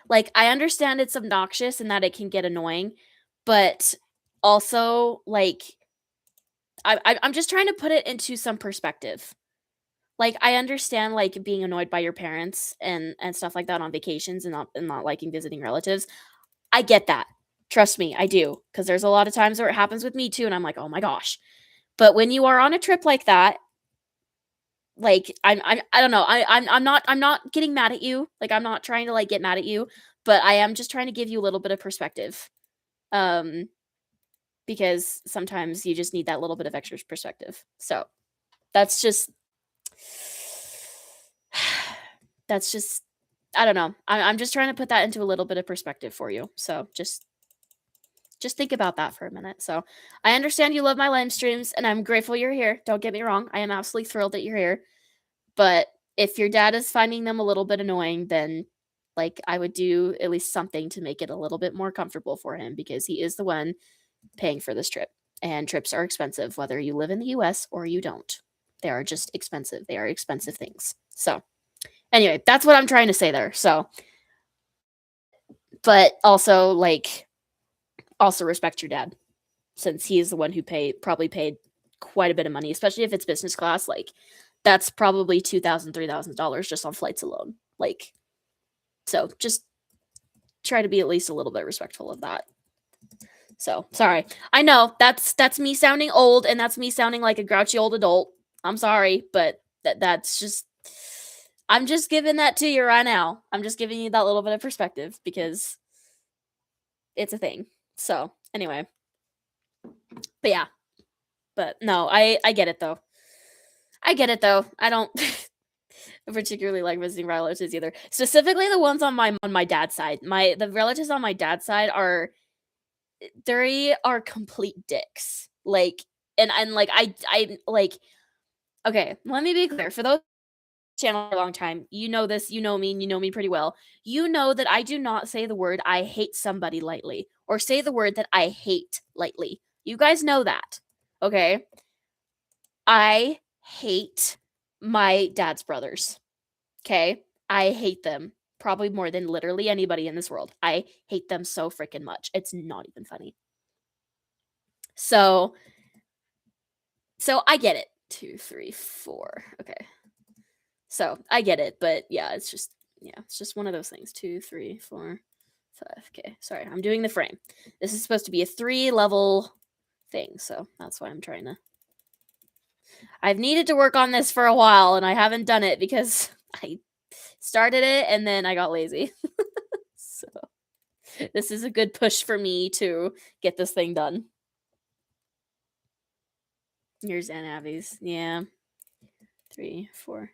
like I understand it's obnoxious and that it can get annoying, but also like I'm just trying to put it into some perspective. Like I understand like being annoyed by your parents and stuff like that on vacations and not liking visiting relatives. I get that. Trust me, I do. Because there's a lot of times where it happens with me too, and I'm like, oh my gosh. But when you are on a trip like that, like I don't know. I'm not getting mad at you. Like I'm not trying to like get mad at you, but I am just trying to give you a little bit of perspective. Um because sometimes you just need that little bit of extra perspective. So, that's just that's just I don't know. I'm just trying to put that into a little bit of perspective for you. So, just think about that for a minute. So, I understand you love my live streams and I'm grateful you're here. Don't get me wrong. I am absolutely thrilled that you're here. But if your dad is finding them a little bit annoying, then like I would do at least something to make it a little bit more comfortable for him because he is the one paying for this trip. And trips are expensive, whether you live in the US or you don't. They are just expensive. They are expensive things. So, anyway, that's what I'm trying to say there. So, but also, like, also respect your dad since he is the one who probably paid quite a bit of money, especially if it's business class. Like, that's probably $2,000, $3,000 just on flights alone. Like, so just try to be at least a little bit respectful of that. So, sorry. I know that's me sounding old and that's me sounding like a grouchy old adult. I'm sorry, but that's just I'm just giving that to you right now. I'm just giving you that little bit of perspective because it's a thing. So, anyway, but yeah, but no, I get it though. I get it though. I don't particularly like visiting relatives either. Specifically the ones on my dad's side. The relatives on my dad's side are they are complete dicks. Like and like I like okay, let me be clear. For those channel for a long time, you know this, you know me, and you know me pretty well. You know that I do not say the word I hate somebody lightly or say the word that I hate lightly. You guys know that. Okay? I hate my dad's brothers. Okay? I hate them probably more than literally anybody in this world. I hate them so freaking much. It's not even funny. So I get it. 2, 3, 4. Okay. So I get it, but yeah, it's just one of those things. 2, 3, 4, 5. Okay. Sorry, I'm doing the frame. This is supposed to be a 3-level thing, so that's why I'm trying to I've needed to work on this for a while and I haven't done it because I started it and then I got lazy. So this is a good push for me to get this thing done. Yours and Abby's. Yeah. 3, 4.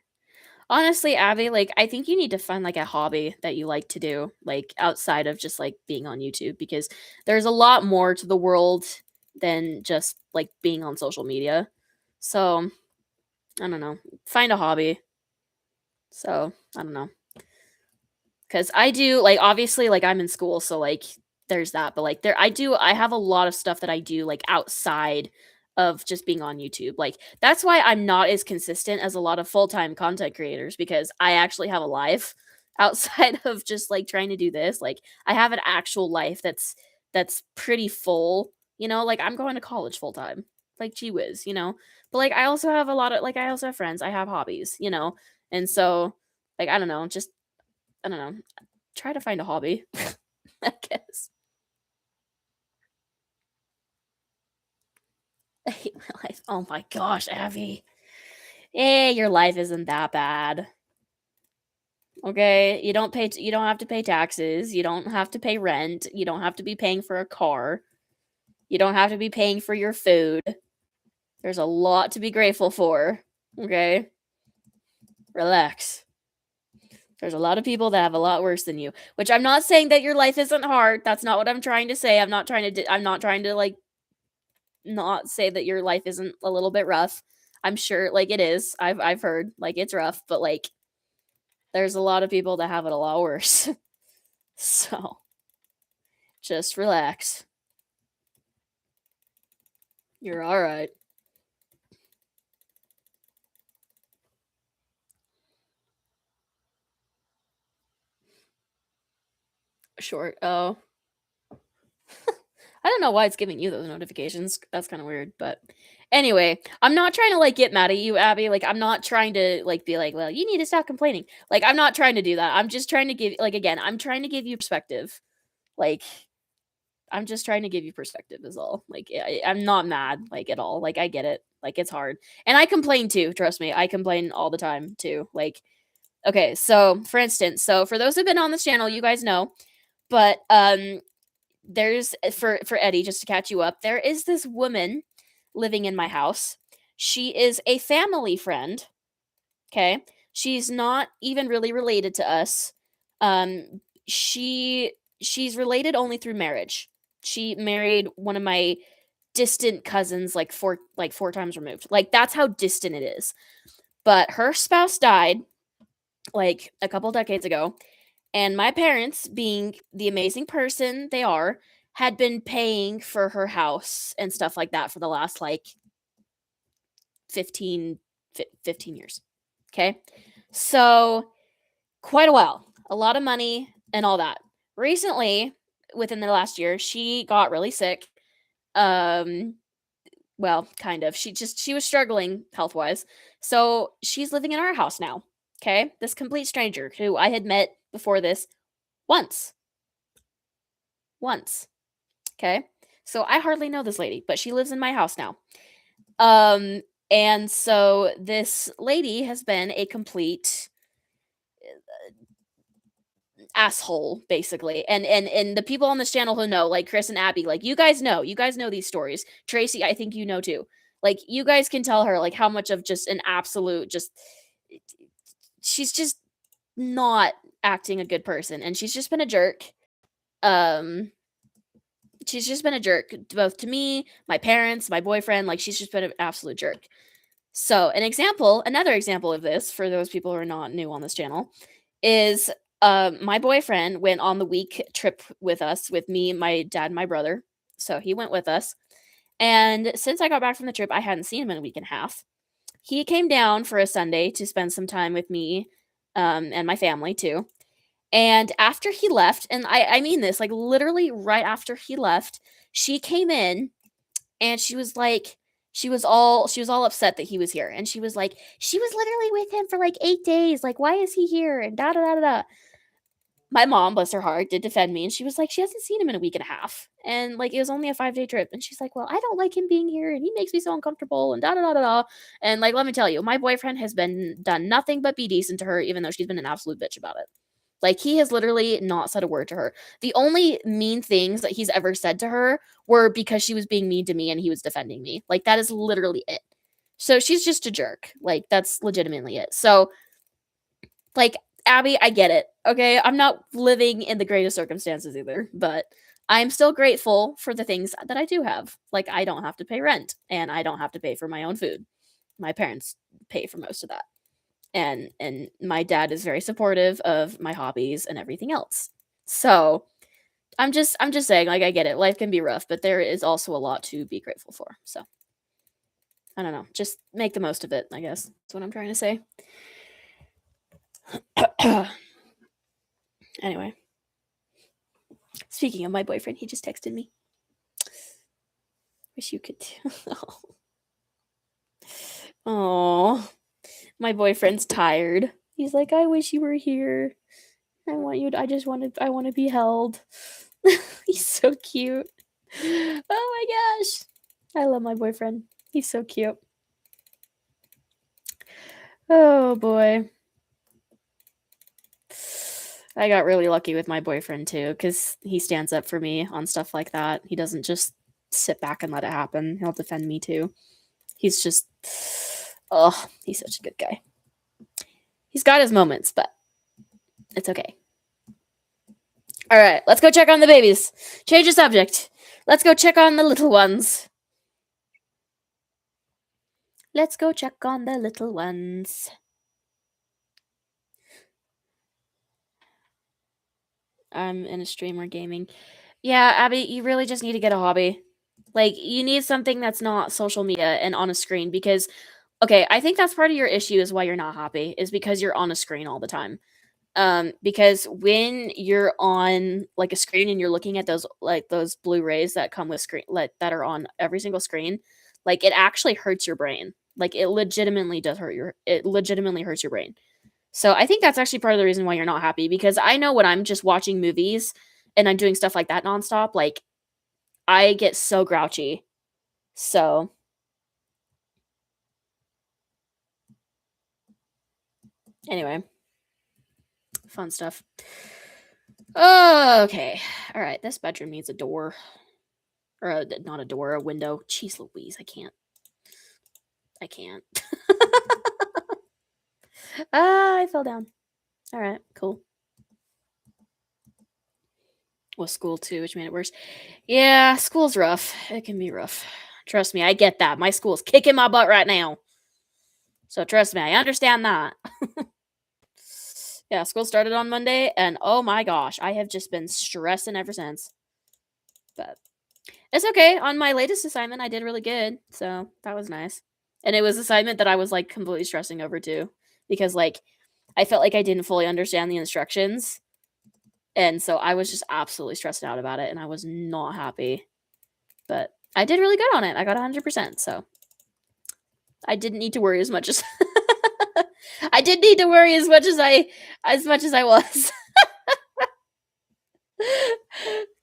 Honestly, Abby, like I think you need to find like a hobby that you like to do, like outside of just like being on YouTube because there's a lot more to the world than just like being on social media. So, I don't know. Find a hobby. So, I don't know. Cuz I do like obviously like I'm in school, so like there's that, but like I have a lot of stuff that I do like outside of just being on YouTube. Like that's why I'm not as consistent as a lot of full-time content creators because I actually have a life outside of just like trying to do this. Like I have an actual life that's pretty full, you know? Like I'm going to college full time. Like gee whiz, you know? But like I also have a lot of like I also have friends, I have hobbies, you know? And so like I don't know, just I don't know. Try to find a hobby, I guess. I hate my life. Oh my gosh, Abby. Your life isn't that bad. Okay, you don't have to pay taxes, you don't have to pay rent, you don't have to be paying for a car. You don't have to be paying for your food. There's a lot to be grateful for. Okay? Relax. There's a lot of people that have a lot worse than you, which I'm not saying that your life isn't hard. That's not what I'm trying to say. I'm not trying to like not say that your life isn't a little bit rough. I'm sure like it is. I've heard like it's rough, but like there's a lot of people that have it a lot worse. So, just relax. You're all right. Short. Oh. I don't know why it's giving you those notifications. That's kind of weird, but anyway, I'm not trying to like get mad at you, Abby. Like I'm not trying to like be like, well, you need to stop complaining. Like I'm not trying to do that. I'm just trying to give like again, I'm trying to give you perspective. Like I'm just trying to give you perspective is all. Like I'm not mad like at all. Like I get it. Like it's hard. And I complain too, trust me. I complain all the time too. Like okay, so for instance, so for those who've been on this channel, you guys know, but there's for Eddie just to catch you up, there is this woman living in my house. She is a family friend, okay? She's not even really related to us. Um she's related only through marriage. She married one of my distant cousins like four times removed. Like that's how distant it is. But her spouse died like a couple decades ago, and my parents, being the amazing person they are, had been paying for her house and stuff like that for the last like 15 15 years. Okay? So, quite a while. A lot of money and all that. Recently, within the last year, she got really sick. Um well, kind of. She was struggling health-wise. So, she's living in our house now. Okay? This complete stranger who I had met before this once. Once. Okay? So I hardly know this lady, but she lives in my house now. Um, and so this lady has been a complete asshole basically. And the people on this channel who know, like Chris and Abby, like you guys know these stories. Tracy, I think you know too. Like you guys can tell her like how much of just an absolute just she's just not acting a good person and she's just been a jerk. Um she's just been a jerk both to me, my parents, my boyfriend, like she's just been an absolute jerk. So, another example of this for those people who are not new on this channel is my boyfriend went on the week trip with us, with me, my dad, and my brother. So he went with us. And since I got back from the trip, I hadn't seen him in a week and a half. He came down for a Sunday to spend some time with me and my family too. And after he left, and I mean this, like literally right after he left, she came in and she was all upset that he was here, and she was like, "She was literally with him for, like, 8 days, like, why is he here?" And da da da da da. My mom, bless her heart, did defend me, and she was like, "She hasn't seen him in a week and a half, and, like, it was only a 5-day trip." And she's like, "Well, I don't like him being here, and he makes me so uncomfortable, and da da da da da." And, like, let me tell you, my boyfriend has been done nothing but be decent to her, even though she's been an absolute bitch about it. Like, he has literally not said a word to her. The only mean things that he's ever said to her were because she was being mean to me and he was defending me. Like, that is literally it. So she's just a jerk. Like, that's legitimately it. So, like, Abby, I get it. Okay. I'm not living in the greatest circumstances either, but I'm still grateful for the things that I do have. Like, I don't have to pay rent and I don't have to pay for my own food. My parents pay for most of that, and my dad is very supportive of my hobbies and everything else. So, I'm just saying, like, I get it. Life can be rough, but there is also a lot to be grateful for. So, I don't know. Just make the most of it, I guess. That's what I'm trying to say. Anyway, speaking of my boyfriend, he just texted me. Wish you could. Oh, my boyfriend's tired. He's like, I wish you were here. I want to be held. He's so cute. Oh my gosh. I love my boyfriend. He's so cute. Oh boy. I got really lucky with my boyfriend too, because he stands up for me on stuff like that. He doesn't just sit back and let it happen. He'll defend me too. He's just, oh, he's such a good guy. He's got his moments, but it's okay. All right, let's go check on the babies. Change the subject. Let's go check on the little ones. Let's go check on the little ones. I'm in a streamer gaming. Yeah, Abby, you really just need to get a hobby. Like, you need something that's not social media and on a screen because, okay, I think that's part of your issue is why you're not happy, is because you're on a screen all the time. Because when you're on like a screen and you're looking at those blue rays that come with screen like that are on every single screen, like it actually hurts your brain. Like it legitimately hurts your brain. So I think that's actually part of the reason why you're not happy because I know when I'm just watching movies and I'm doing stuff like that nonstop, like I get so grouchy. So anyway, fun stuff. Okay. All right. This bedroom needs a door. Or not a door, a window. Jeez Louise, I can't. I fell down. All right, cool. Well, school too, which made it worse. Yeah, school's rough. It can be rough. Trust me, I get that. My school's kicking my butt right now. So trust me, I understand that. Yeah, school started on Monday, and oh my gosh, I have just been stressing ever since. But it's okay. On my latest assignment, I did really good, so that was nice. And it was an assignment that I was like completely stressing over too, because like I felt like I didn't fully understand the instructions, and so I was just absolutely stressed out about it, and I was not happy. But I did really good on it. I got 100%, so I didn't need to worry as much as I did need to worry as much as I was.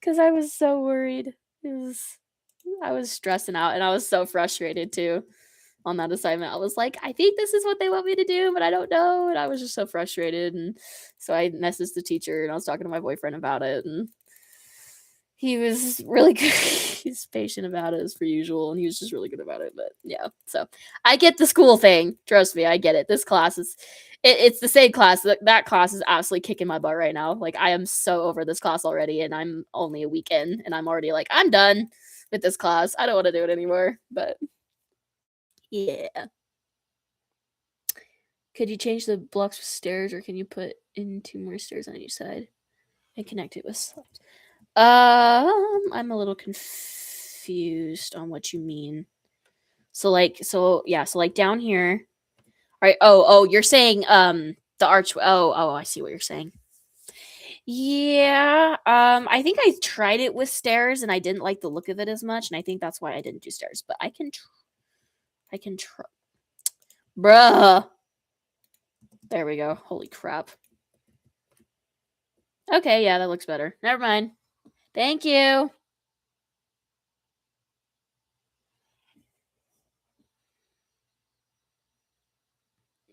Cuz I was so worried. It was I was stressing out and I was so frustrated too on that assignment. I was like, I think this is what they want me to do, but I don't know. And I was just so frustrated. And so I messaged the teacher and I was talking to my boyfriend about it. And he was really good. He's patient about it as per usual. And he was just really good about it. But yeah, so I get the school thing. Trust me, I get it. This class is. It's the same class. That class is absolutely kicking my butt right now. Like I am so over this class already, and I'm only a week in, and I'm already like, I'm done with this class. I don't want to do it anymore. But yeah. Could you change the blocks with stairs, or can you put in 2 more stairs on each side and connect it with slabs? I'm a little confused on what you mean. So like down here. All right. Oh, you're saying the archway. Oh, I see what you're saying. Yeah. I think I tried it with stairs and I didn't like the look of it as much, and I think that's why I didn't do stairs. But I can try. Bruh. There we go. Holy crap. Okay, yeah, that looks better. Never mind. Thank you.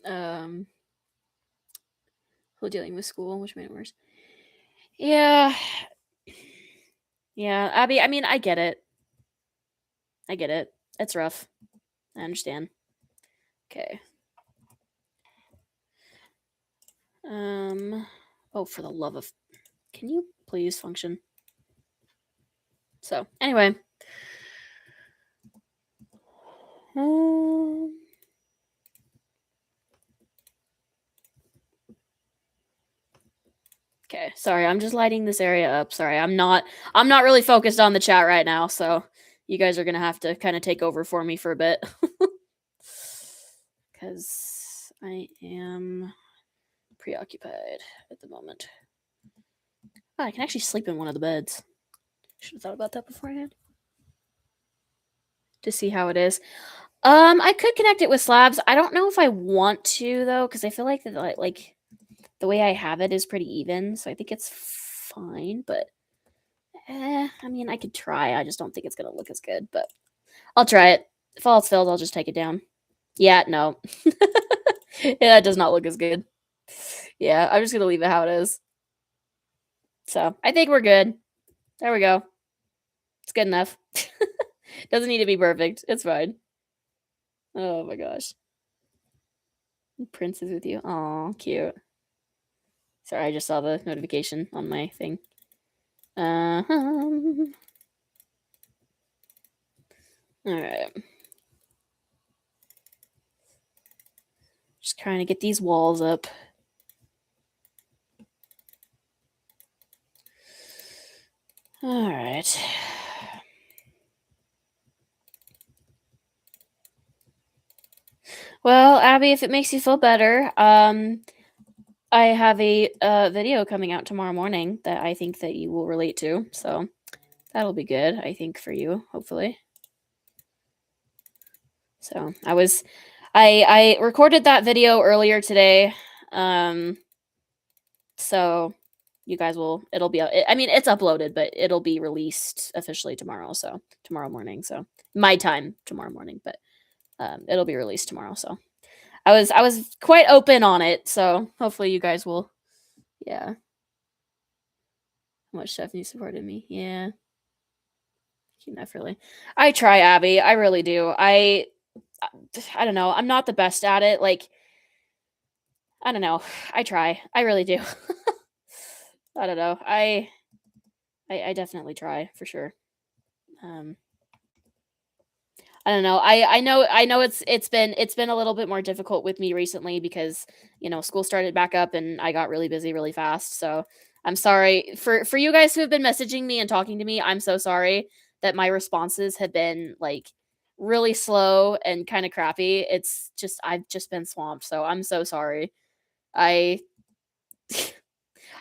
Um, who dealing with school, which made it worse. Yeah. Yeah, Abby, I mean, I get it. I get it. It's rough. I understand. Okay. Oh, for the love of... Can you please function? So, anyway. Okay, sorry, I'm just lighting this area up. Sorry, I'm not really focused on the chat right now, so you guys are gonna have to kind of take over for me for a bit. Because I am preoccupied at the moment. Oh, I can actually sleep in one of the beds. Should have thought about that beforehand. To see how it is. I could connect it with slabs. I don't know if I want to though, because I feel like the way I have it is pretty even, so I think it's fine. But I mean, I could try. I just don't think it's gonna look as good. But I'll try it. If all else fails, I'll just take it down. Yeah, no. Yeah, it does not look as good. Yeah, I'm just gonna leave it how it is. So I think we're good. There we go. It's good enough. Doesn't need to be perfect. It's fine. Oh my gosh. Prince is with you. Aw, cute. Sorry, I just saw the notification on my thing. Alright. Just trying to get these walls up. Alright. Well, Abby, if it makes you feel better, I have a video coming out tomorrow morning that I think that you will relate to. So that'll be good, I think, for you, hopefully. So I recorded that video earlier today. So you guys it'll be, I mean, it's uploaded, but it'll be released officially tomorrow. So tomorrow morning. So my time tomorrow morning, but it'll be released tomorrow. So I was quite open on it. So hopefully you guys will, yeah. How much Stephanie supported me. Yeah. Enough, really. I try, Abby. I really do. I don't know. I'm not the best at it. Like, I don't know. I try. I really do. I don't know. I definitely try for sure. I don't know. I know it's been a little bit more difficult with me recently because, school started back up and I got really busy really fast. So, I'm sorry for you guys who have been messaging me and talking to me. I'm so sorry that my responses have been like really slow and kind of crappy. It's just I've just been swamped. So, I'm so sorry. I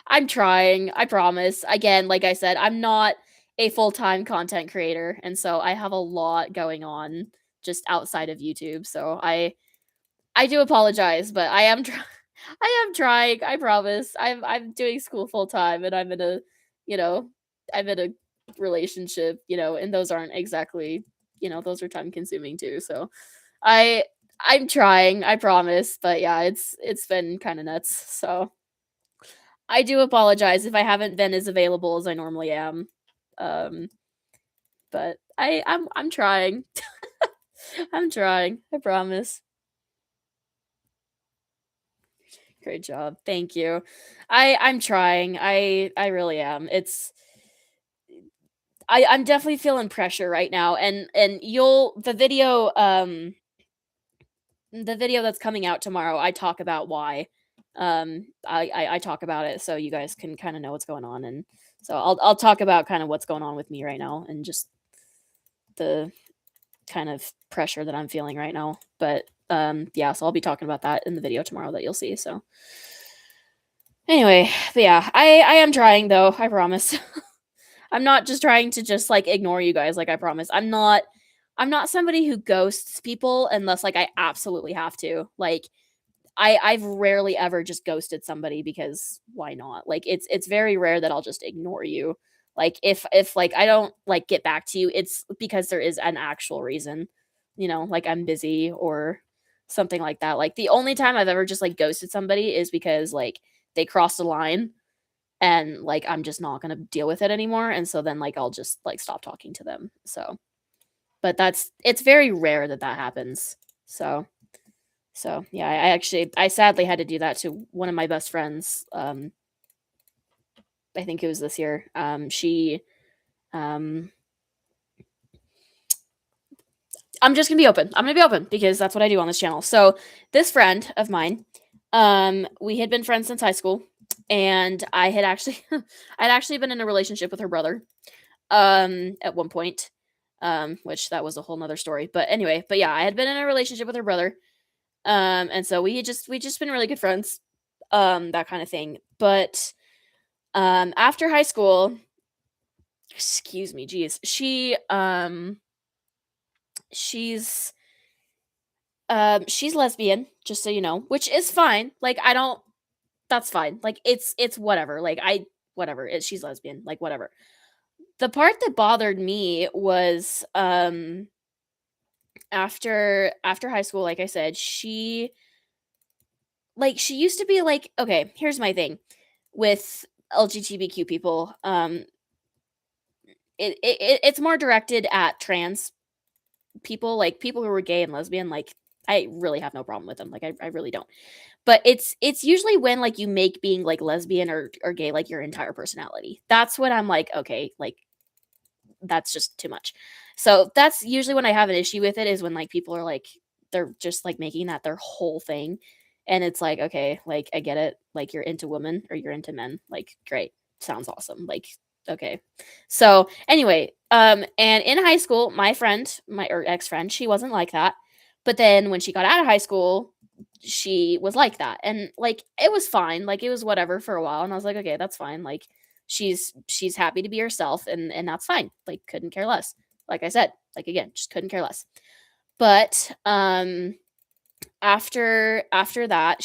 I'm trying. I promise. Again, like I said, I'm not a full-time content creator, and so I have a lot going on just outside of YouTube. So I do apologize, but I am trying. I promise. I'm doing school full time, and I'm in a, you know, I'm in a relationship, and those aren't exactly, those are time consuming too. So I I'm trying, I promise, but yeah, it's been kind of nuts. So I do apologize if I haven't been as available as I normally am. Um, but I'm trying. I'm trying. I promise. Great job. Thank you. I'm trying. I really am. I'm definitely feeling pressure right now, and you'll the video that's coming out tomorrow, I talk about why. I talk about it so you guys can kind of know what's going on, and so I'll talk about kind of what's going on with me right now and just the kind of pressure that I'm feeling right now. But yeah, so I'll be talking about that in the video tomorrow that you'll see. So anyway, but yeah, I am trying though, I promise. I'm not just trying to just like ignore you guys, like I promise. I'm not somebody who ghosts people unless like I absolutely have to. Like I've rarely ever just ghosted somebody because why not? Like it's very rare that I'll just ignore you. Like if like I don't like get back to you, it's because there is an actual reason. Like I'm busy or something like that. Like the only time I've ever just like ghosted somebody is because like they crossed a line and like I'm just not going to deal with it anymore, and so then like I'll just like stop talking to them. So, but it's very rare that that happens. So yeah, I sadly had to do that to one of my best friends. I think it was this year. She um I'm just gonna be open. I'm gonna be open because that's what I do on this channel. So this friend of mine, we had been friends since high school, and I had actually I'd actually been in a relationship with her brother at one point. Which that was a whole nother story. But anyway, but yeah, I had been in a relationship with her brother. And so we just been really good friends, that kind of thing. But after high school, excuse me, geez, she's she's lesbian, just so you know, which is fine. Like I don't that's fine. Like it's whatever. Like whatever. She's lesbian, like whatever. The part that bothered me was after high school, like I said, she used to be like, okay, here's my thing with LGBTQ people. It's more directed at trans people, like people who are gay and lesbian. Like I really have no problem with them. Like I really don't. But it's usually when like you make being like lesbian or gay like your entire personality. That's when I'm like, okay, like that's just too much. So that's usually when I have an issue with it, is when like people are like they're just like making that their whole thing. And it's like, okay, like I get it. Like you're into women or you're into men. Like great. Sounds awesome. Like okay. So anyway, and in high school, my friend, my or ex-friend, she wasn't like that. But then when she got out of high school, she was like that. And like it was fine. Like it was whatever for a while. And I was like, okay, that's fine. Like she's happy to be herself, and that's fine. Like couldn't care less. Like I said, like again, just couldn't care less. But after that,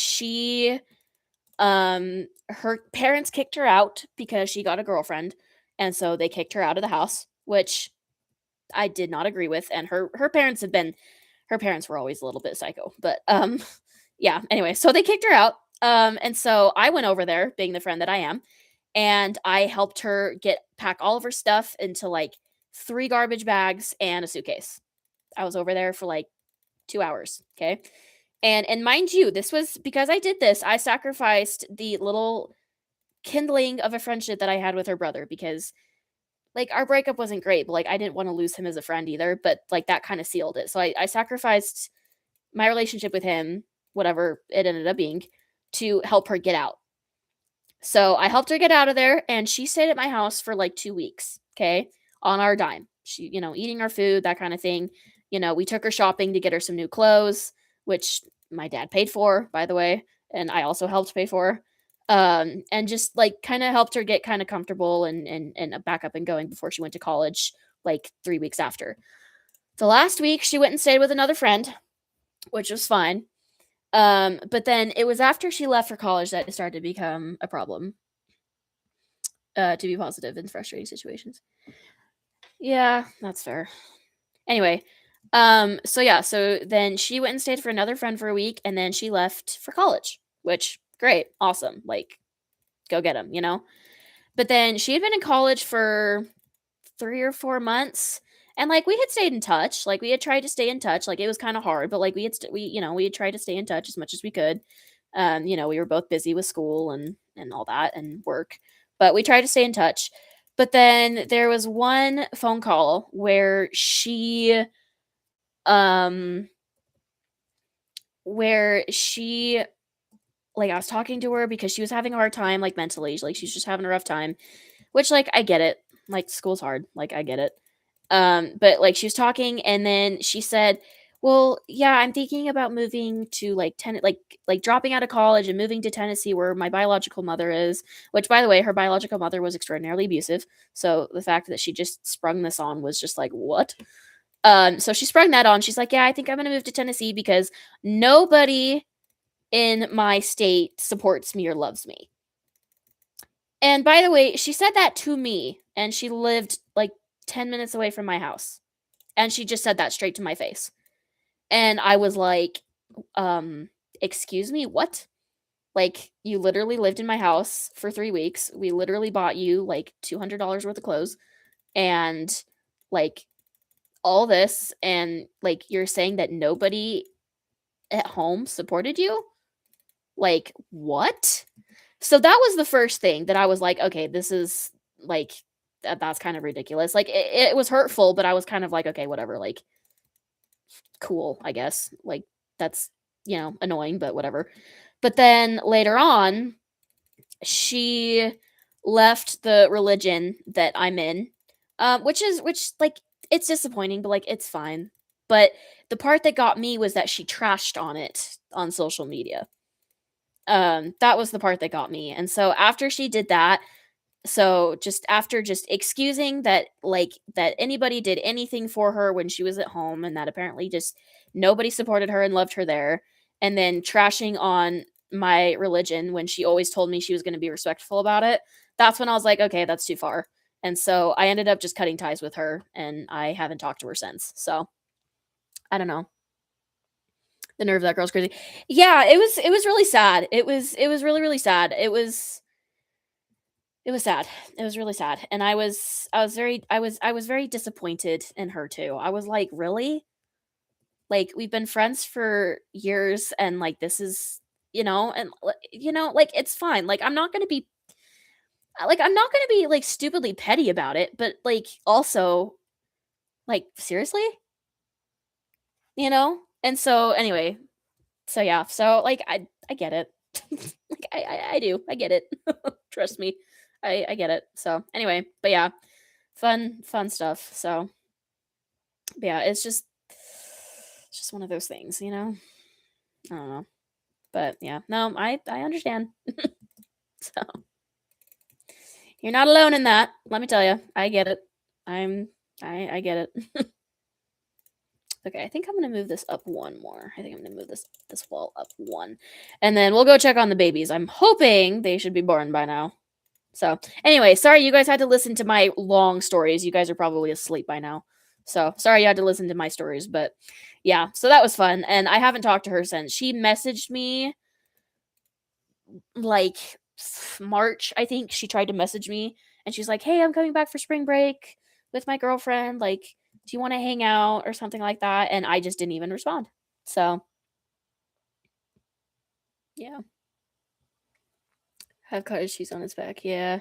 her parents kicked her out because she got a girlfriend, and so they kicked her out of the house, which I did not agree with. And her parents were always a little bit psycho, but yeah, anyway, so they kicked her out. And so I went over there being the friend that I am, and I helped her pack all of her stuff into like 3 garbage bags and a suitcase. I was over there for like 2 hours, okay? And mind you, this was because I did this, I sacrificed the little kindling of a friendship that I had with her brother, because like our breakup wasn't great, but like I didn't want to lose him as a friend either, but like that kind of sealed it. So I sacrificed my relationship with him, whatever it ended up being, to help her get out. So I helped her get out of there, and she stayed at my house for like 2 weeks, okay, on our dime. She, eating our food, that kind of thing. We took her shopping to get her some new clothes, which my dad paid for, by the way, and I also helped pay for. And just like kind of helped her get kind of comfortable and back up and going before she went to college, like 3 weeks after. The last week, she went and stayed with another friend, which was fine. But then it was after she left for college that it started to become a problem. to be positive in frustrating situations. Yeah, that's fair. Anyway, so yeah, so then she went and stayed for another friend for a week, and then she left for college, which great, awesome, like go get them, you know. But then she had been in college for 3 or 4 months, and like we had stayed in touch, like we had tried to stay in touch, like it was kind of hard, but like we had tried to stay in touch as much as we could. We were both busy with school and all that and work, but we tried to stay in touch. But then there was one phone call um where she like I was talking to her because she was having a hard time like mentally, like she's just having a rough time, which like I get it. Like school's hard, like I get it. But like she was talking and then she said, "Well, yeah, I'm thinking about moving to like like dropping out of college and moving to Tennessee where my biological mother is." Which by the way, her biological mother was extraordinarily abusive. So the fact that she just sprung this on was just like, "What?" So she sprung that on. She's like, "Yeah, I think I'm going to move to Tennessee because nobody in my state supports me or loves me." And by the way, she said that to me, and she lived like 10 minutes away from my house. And she just said that straight to my face. And I was like, excuse me, what? Like, you literally lived in my house for 3 weeks. We literally bought you like $200 worth of clothes and like all this. And like, you're saying that nobody at home supported you? Like, what? So that was the first thing that I was like, okay, this is like that's kind of ridiculous. Like it was hurtful, but I was kind of like, okay, whatever, like cool, I guess. Like that's, annoying, but whatever. But then later on, she left the religion that I'm in. Which like it's disappointing, but like it's fine. But the part that got me was that she trashed on it on social media. That was the part that got me. And so after she did that, so just after just excusing that like that anybody did anything for her when she was at home and that apparently just nobody supported her and loved her there, and then trashing on my religion when she always told me she was going to be respectful about it, that's when I was like, okay, that's too far. And so I ended up just cutting ties with her and I haven't talked to her since. So I don't know. The nerve of that girl's crazy. Yeah, it was really sad. It was really, really sad. It was sad. It was really sad, and I was very disappointed in her too. I was like, "Really? Like, we've been friends for years, and, like, this is" and, like, it's fine. Like, I'm not gonna be, like, stupidly petty about it, but, like, also, like, seriously? You know? And so, anyway, so, yeah. So, like, I get it. Like, I do. I get it. Trust me. I get it. So, anyway, but yeah, fun stuff. So, but yeah, it's just one of those things, you know? I don't know. But yeah, no, I understand. So, you're not alone in that. Let me tell you. I get it. I'm I get it. Okay, I think I'm gonna move this up one more. I think I'm gonna move this wall up one, and then we'll go check on the babies. I'm hoping they should be born by now. So, anyway, sorry you guys had to listen to my long stories. You guys are probably asleep by now. So, sorry you had to listen to my stories, but yeah, so that was fun. And I haven't talked to her since. She messaged me like March, I think. She tried to message me and she's like, "Hey, I'm coming back for spring break with my girlfriend. Like, do you want to hang out or something like that?" And I just didn't even respond. So, yeah. Have cottage cheese on his back. Yeah.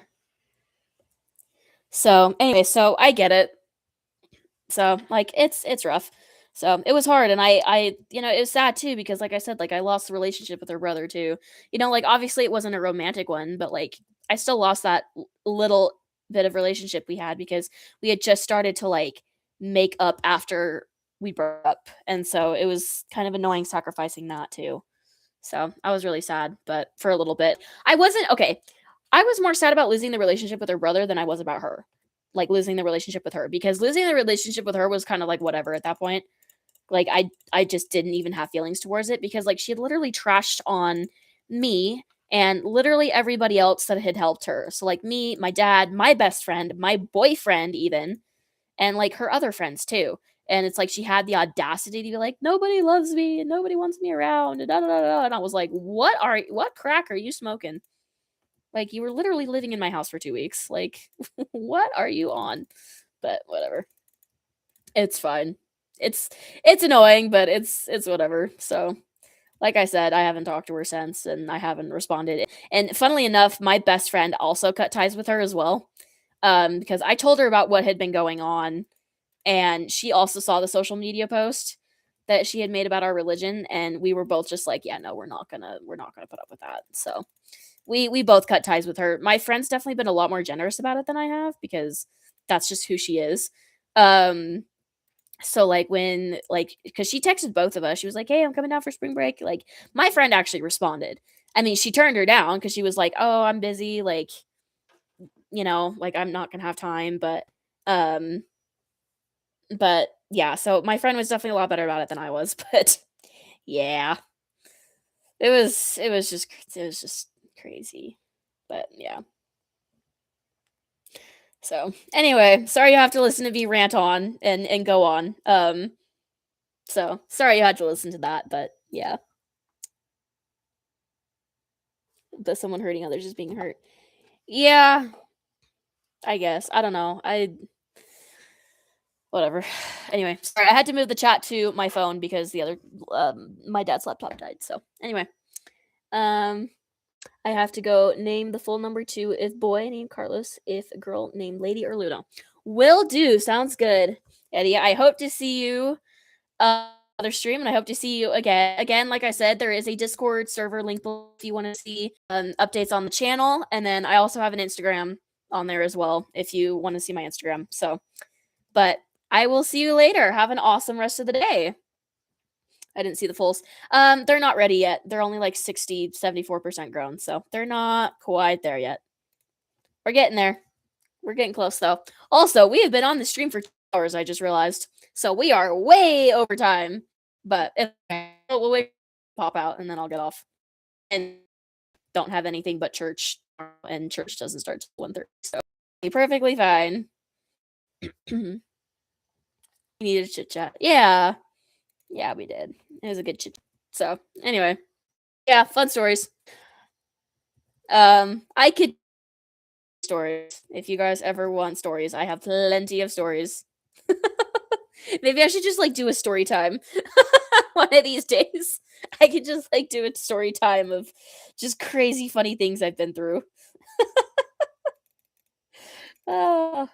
So, anyway, so I get it. So, like, it's rough. So, it was hard, and it was sad too because like I said, like, I lost the relationship with her brother too. Like, obviously, it wasn't a romantic one, but, like, I still lost that little bit of relationship we had because we had just started to, like, make up after we broke up, and so it was kind of annoying sacrificing that too. So, I was really sad, but for a little bit. I wasn't okay. I was more sad about losing the relationship with her brother than I was about her. Like losing the relationship with her because losing the relationship with her was kind of like whatever at that point. Like I just didn't even have feelings towards it because like she had literally trashed on me and literally everybody else that had helped her. So like me, my dad, my best friend, my boyfriend even, and like her other friends too. And it's like she had the audacity to be like, nobody loves me and nobody wants me around and da da da da. And I was like, what crack are you smoking? Like you were literally living in my house for 2 weeks. Like, what are you on? But whatever. It's fine. It's annoying, but it's whatever. So like I said, I haven't talked to her since and I haven't responded. And funnily enough, my best friend also cut ties with her as well. Because I told her about what had been going on, and she also saw the social media post that she had made about our religion, and we were both just like, yeah, no, we're not gonna put up with that. So we both cut ties with her. My friend's definitely been a lot more generous about it than I have because that's just who she is. Um so like when like because she texted both of us, she was like, "Hey, I'm coming down for spring break." Like my friend actually responded. I mean, she turned her down because she was like, "Oh, I'm busy. Like, like I'm not gonna have time." Um, but yeah, so my friend was definitely a lot better about it than I was. But yeah, it was just crazy. But yeah. So anyway, sorry you have to listen to me rant on and go on. So sorry you had to listen to that, but yeah. But someone hurting others is being hurt. Yeah, I guess. I don't know. I whatever. Anyway, sorry, I had to move the chat to my phone because the other my dad's laptop died. So anyway, um, I have to go name the full number two. If boy, name Carlos. If girl, name Lady or Luna. Will do. Sounds good, Eddie. I hope to see you other stream, and I hope to see you again. Again, like I said, there is a Discord server link below if you want to see updates on the channel, and then I also have an Instagram on there as well if you want to see my Instagram. So, but I will see you later. Have an awesome rest of the day. I didn't see the fulls. They're not ready yet. They're only like 60, 74% grown, so they're not quite there yet. We're getting there. We're getting close though. Also, we have been on the stream for 2 hours, I just realized. So we are way over time. But if we'll wait pop out and then I'll get off. And don't have anything but church, and church doesn't start till 1:30. So be perfectly fine. We needed a chit chat. Yeah. Yeah, we did. It was a good chit. So anyway. Yeah, fun stories. I could stories. If you guys ever want stories, I have plenty of stories. Maybe I should just like do a story time one of these days. I could just like do a story time of just crazy funny things I've been through. uh,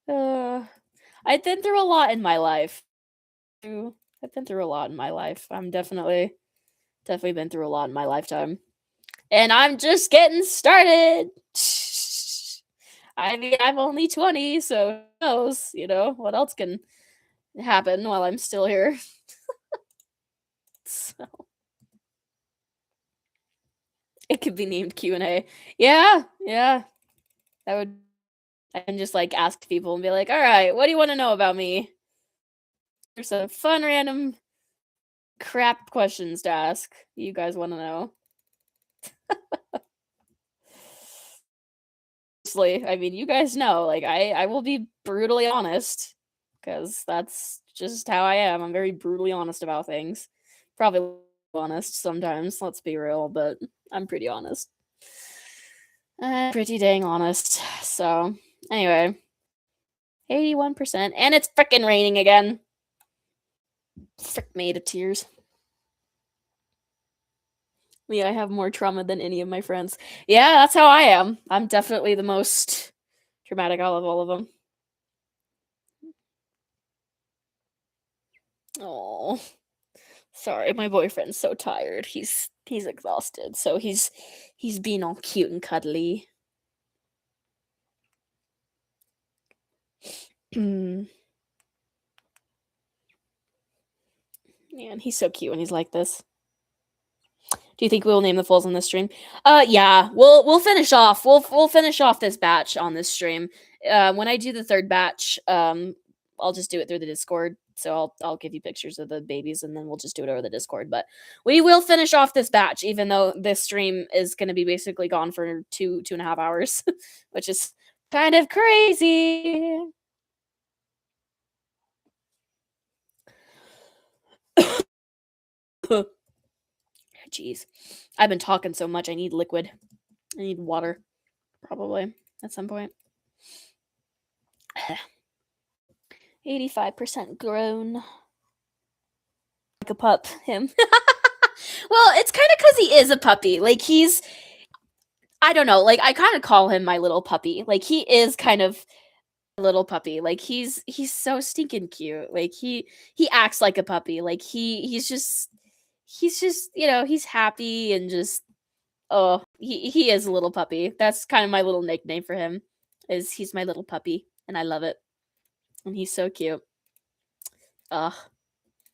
I've been through a lot in my life. I've been through a lot in my life. I'm definitely been through a lot in my lifetime. And I'm just getting started. I mean, I'm only 20, so who knows, what else can happen while I'm still here. So it could be named Q&A. Yeah, yeah. That would I can just like ask people and be like, "All right, what do you want to know about me?" There's some fun random crap questions to ask. You guys want to know? Honestly, I mean, you guys know, like I will be brutally honest because that's just how I am. I'm very brutally honest about things. Probably honest sometimes, let's be real, but I'm pretty honest. Pretty dang honest. So, anyway, 81%, and it's frickin' raining again. Frick me to tears. Me, I have more trauma than any of my friends. Yeah, that's how I am. I'm definitely the most traumatic out of all of them. Oh, sorry, my boyfriend's so tired. He's exhausted, so he's being all cute and cuddly. Man, he's so cute when he's like this. Do you think we'll name the fulls on this stream? Yeah, we'll finish off. We'll finish off this batch on this stream. When I do the third batch, I'll just do it through the Discord So I'll give you pictures of the babies and then we'll just do it over the Discord. But we will finish off this batch, even though this stream is going to be basically gone for 2.5 hours, which is kind of crazy. Jeez, I've been talking so much. I need liquid. I need water, probably at some point. 85% grown. Like a pup, him. Well, it's kind of because he is a puppy. Like, I don't know. Like, I kind of call him my little puppy. Like, he is kind of a little puppy. Like, he's so stinking cute. Like, he acts like a puppy. Like, he's just, he's happy and just, oh, he is a little puppy. That's kind of my little nickname for him. Is he's my little puppy, and I love it. And he's so cute. Ugh.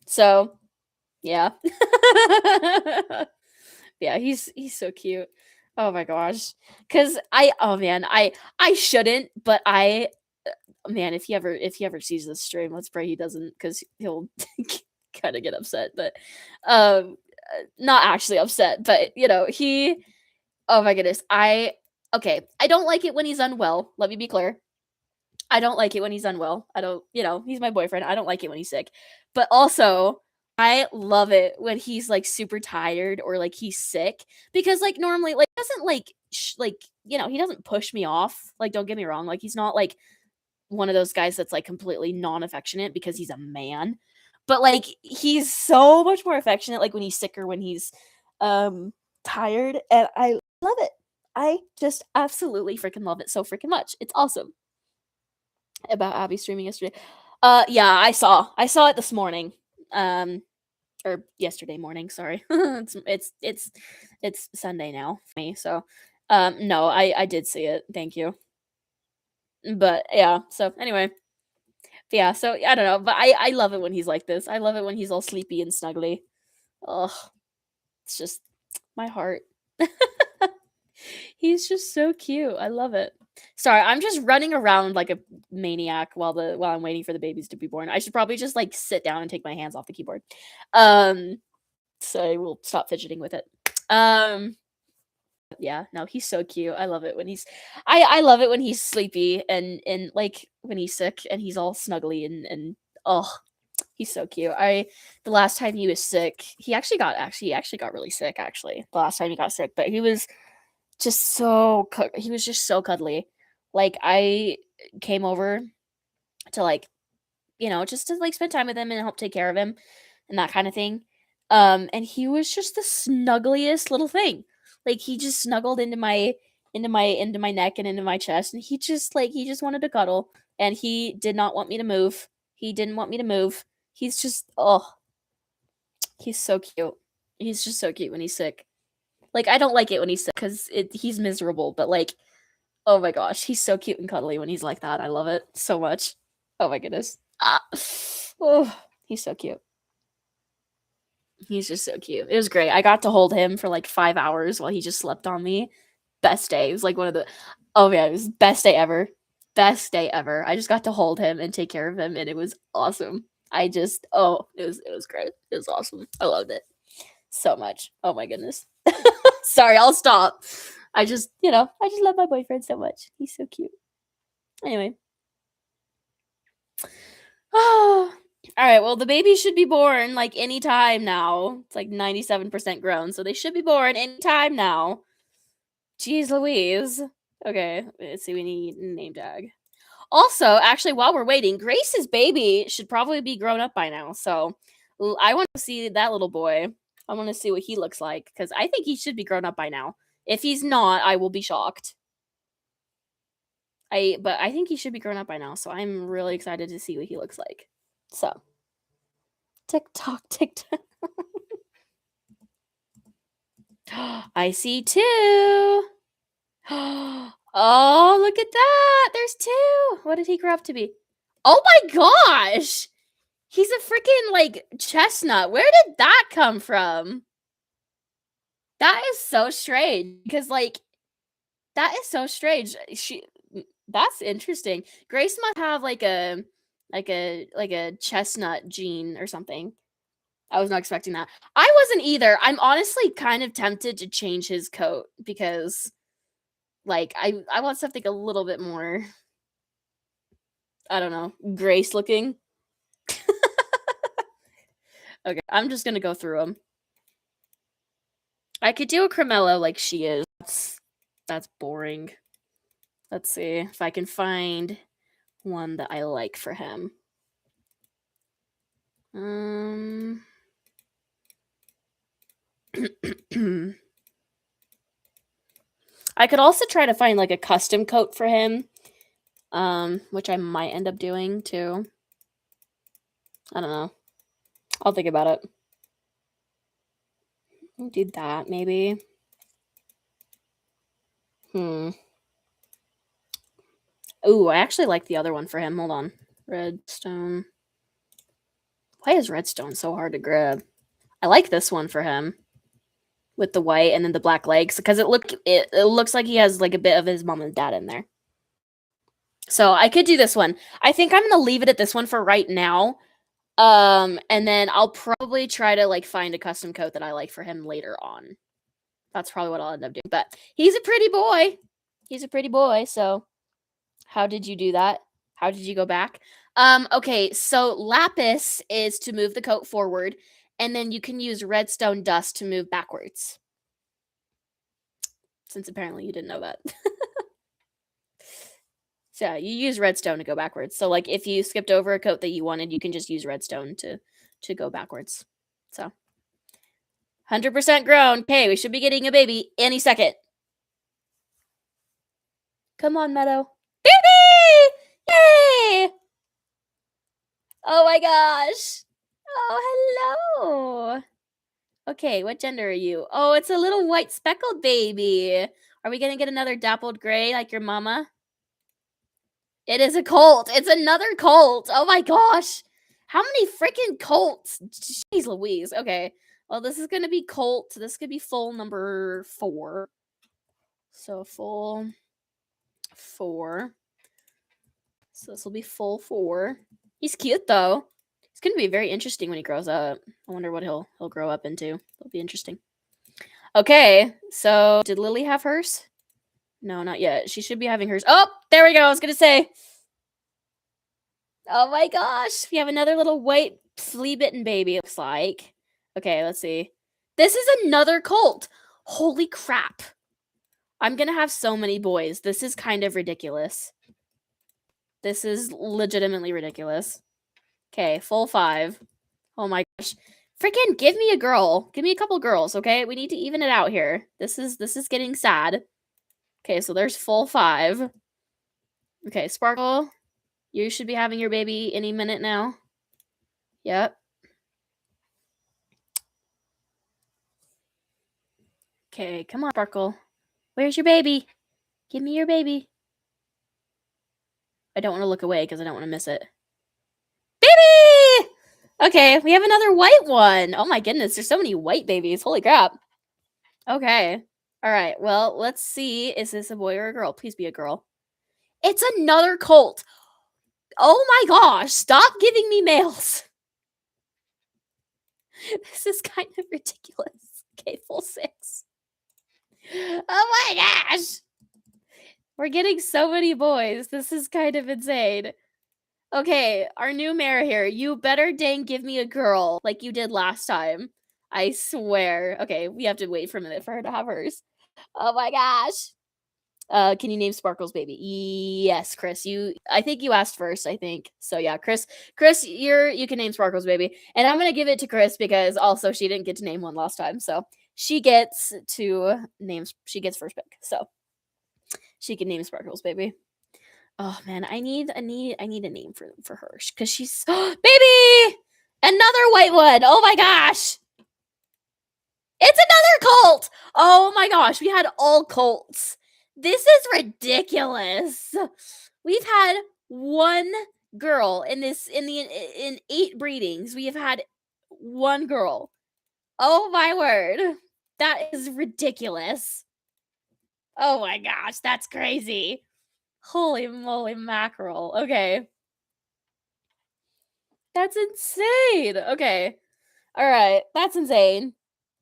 So, yeah. Yeah, he's so cute. Oh my gosh. Cuz oh man, I shouldn't, but man, if he ever sees this stream, let's pray he doesn't cuz he'll kind of get upset, but not actually upset, but he oh my goodness. Okay, I don't like it when he's unwell. Let me be clear. I don't like it when he's unwell. I don't, he's my boyfriend. I don't like it when he's sick. But also, I love it when he's like super tired or like he's sick because like normally like doesn't like he doesn't push me off. Like don't get me wrong, like he's not like one of those guys that's like completely non-affectionate because he's a man. But like he's so much more affectionate like when he's sick or when he's tired and I love it. I just absolutely freaking love it so freaking much. It's awesome. About Abby streaming yesterday. Yeah, I saw it this morning. Or yesterday morning, sorry. It's Sunday now for me. So, no, I did see it. Thank you. But yeah, so anyway. Yeah, so I don't know, but I love it when he's like this. I love it when he's all sleepy and snuggly. Ugh, it's just my heart. He's just so cute. I love it. Sorry, I'm just running around like a maniac while I'm waiting for the babies to be born. I should probably just like sit down and take my hands off the keyboard. So I will stop fidgeting with it. Yeah, no, he's so cute. I love it when I love it when he's sleepy and like when he's sick and he's all snuggly and oh, he's so cute. The last time he was sick, he actually got really sick actually. The last time he got sick, but he was just he was just so cuddly. Like I came over to like, just to like spend time with him and help take care of him and that kind of thing. And he was just the snuggliest little thing. Like he just snuggled into my neck and into my chest and he just wanted to cuddle and he did not want me to move. He didn't want me to move. He's just he's so cute. He's just so cute when he's sick. Like I don't like it when he's sick cuz he's miserable, but like oh my gosh, he's so cute and cuddly when he's like that. I love it so much. Oh my goodness. Ah. Oh, he's so cute. He's just so cute. It was great. I got to hold him for like 5 hours while he just slept on me. Best day. It was like one of the oh yeah, it was best day ever. Best day ever. I just got to hold him and take care of him and it was awesome. It was great. It was awesome. I loved it so much. Oh my goodness. Sorry, I'll stop. I just love my boyfriend so much. He's so cute. Anyway. Oh, all right. Well, the baby should be born like anytime now. It's like 97% grown, so they should be born anytime now. Jeez Louise. Okay, let's see. We need a name tag. Also, actually, while we're waiting, Grace's baby should probably be grown up by now. So I want to see that little boy. I want to see what he looks like because I think he should be grown up by now. If he's not, I will be shocked. But I think he should be grown up by now, so I'm really excited to see what he looks like. So, TikTok. I see 2. Oh, look at that. There's 2. What did he grow up to be? Oh my gosh. He's a freaking like chestnut. Where did that come from? That is so strange because like that is so strange. That's interesting. Grace must have like like a chestnut jean or something. I was not expecting that. I wasn't either. I'm honestly kind of tempted to change his coat because, like, I want something a little bit more, I don't know, grace looking. Okay, I'm just gonna go through them. I could do a Cremello like she is. That's boring. Let's see if I can find one that I like for him. I could also try to find like a custom coat for him, which I might end up doing too. I don't know. I'll think about it. I'll do that maybe. Ooh, I actually like the other one for him. Hold on. Redstone. Why is redstone so hard to grab? I like this one for him with the white and then the black legs because it looks like he has like a bit of his mom and dad in there. So I could do this one. I think I'm gonna leave it at this one for right now. And then I'll probably try to like find a custom coat that I like for him later on. That's probably what I'll end up doing. But he's a pretty boy. He's a pretty boy. So how did you do that? How did you go back? Okay, so lapis is to move the coat forward, and then you can use redstone dust to move backwards. Since apparently you didn't know that. So yeah, you use redstone to go backwards. So like if you skipped over a coat that you wanted, you can just use redstone to go backwards. So 100% grown. Okay, we should be getting a baby any second. Come on, Meadow. Baby! Yay! Oh my gosh. Oh, hello. Okay, what gender are you? Oh, it's a little white speckled baby. Are we going to get another dappled gray like your mama? It is a colt. It's another colt. Oh my gosh. How many freaking colts? Jeez Louise. Okay. Well, this is going to be colt. This could be full number 4. So full 4. So this will be full 4. He's cute though. He's going to be very interesting when he grows up. I wonder what he'll grow up into. It'll be interesting. Okay. So did Lily have hers? No, not yet. She should be having hers. Oh, there we go. I was going to say. Oh my gosh. We have another little white flea-bitten baby, it looks like. Okay, let's see. This is another colt. Holy crap. I'm going to have so many boys. This is kind of ridiculous. This is legitimately ridiculous. Okay, full 5. Oh my gosh. Freaking give me a girl. Give me a couple girls, okay? We need to even it out here. This is getting sad. Okay, so there's full 5. Okay, Sparkle. You should be having your baby any minute now. Yep. Okay, come on, Sparkle. Where's your baby? Give me your baby. I don't want to look away because I don't want to miss it. Baby! Okay, we have another white one. Oh my goodness, there's so many white babies. Holy crap. Okay. All right, well, let's see. Is this a boy or a girl? Please be a girl. It's another colt. Oh my gosh, stop giving me males. This is kind of ridiculous. Okay, full 6. Oh my gosh. We're getting so many boys. This is kind of insane. Okay, our new mayor here. You better dang give me a girl like you did last time. I swear. Okay, we have to wait for a minute for her to have hers. Oh my gosh. Can you name Sparkle's baby? Yes, Chris. I think you asked first, I think. So yeah, Chris, you can name Sparkle's baby. And I'm gonna give it to Chris because also she didn't get to name one last time. So she gets first pick. So she can name Sparkle's baby. Oh man, I need a name for her because she's baby. Another white one. Oh my gosh. It's another colt. Oh my gosh, we had all colts. This is ridiculous. We've had one girl in 8 breedings. We have had one girl. Oh my word. That is ridiculous. Oh my gosh, that's crazy. Holy moly mackerel. Okay. That's insane. Okay. All right. That's insane.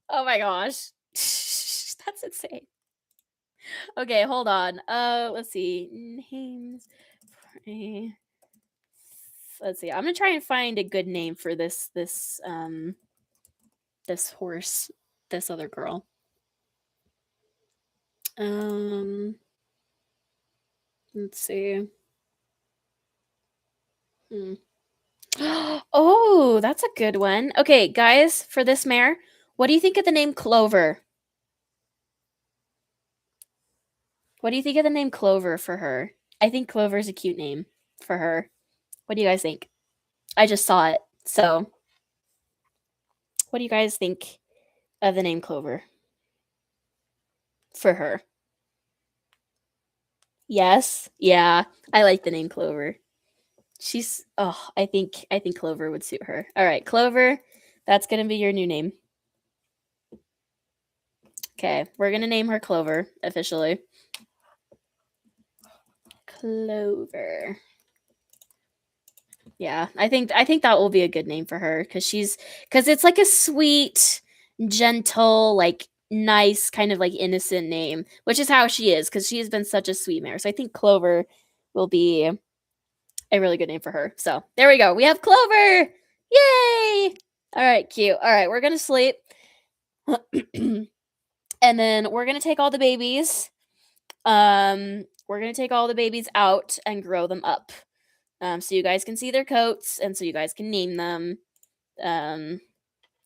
Oh my gosh. That's insane. Okay, hold on. Let's see. Names. for Let's see. I'm gonna try and find a good name for this horse, this other girl. Um, let's see. Hmm. Oh, that's a good one. Okay, guys, for this mare, what do you think of the name Clover? What do you think of the name Clover for her? I think Clover's a cute name for her. What do you guys think? I just saw it. So, what do you guys think of the name Clover for her? Yes. Yeah, I like the name Clover. She's I think Clover would suit her. All right, Clover, that's going to be your new name. Okay, we're going to name her Clover officially. Clover. Yeah, I think that will be a good name for her cuz it's like a sweet, gentle, like nice kind of like innocent name, which is how she is cuz she has been such a sweet mare. So I think Clover will be a really good name for her. So, there we go. We have Clover. Yay! All right, cute. All right, we're going to sleep. And then we're going to take all the babies. We're going to take all the babies out and grow them up. So you guys can see their coats and so you guys can name them. Um,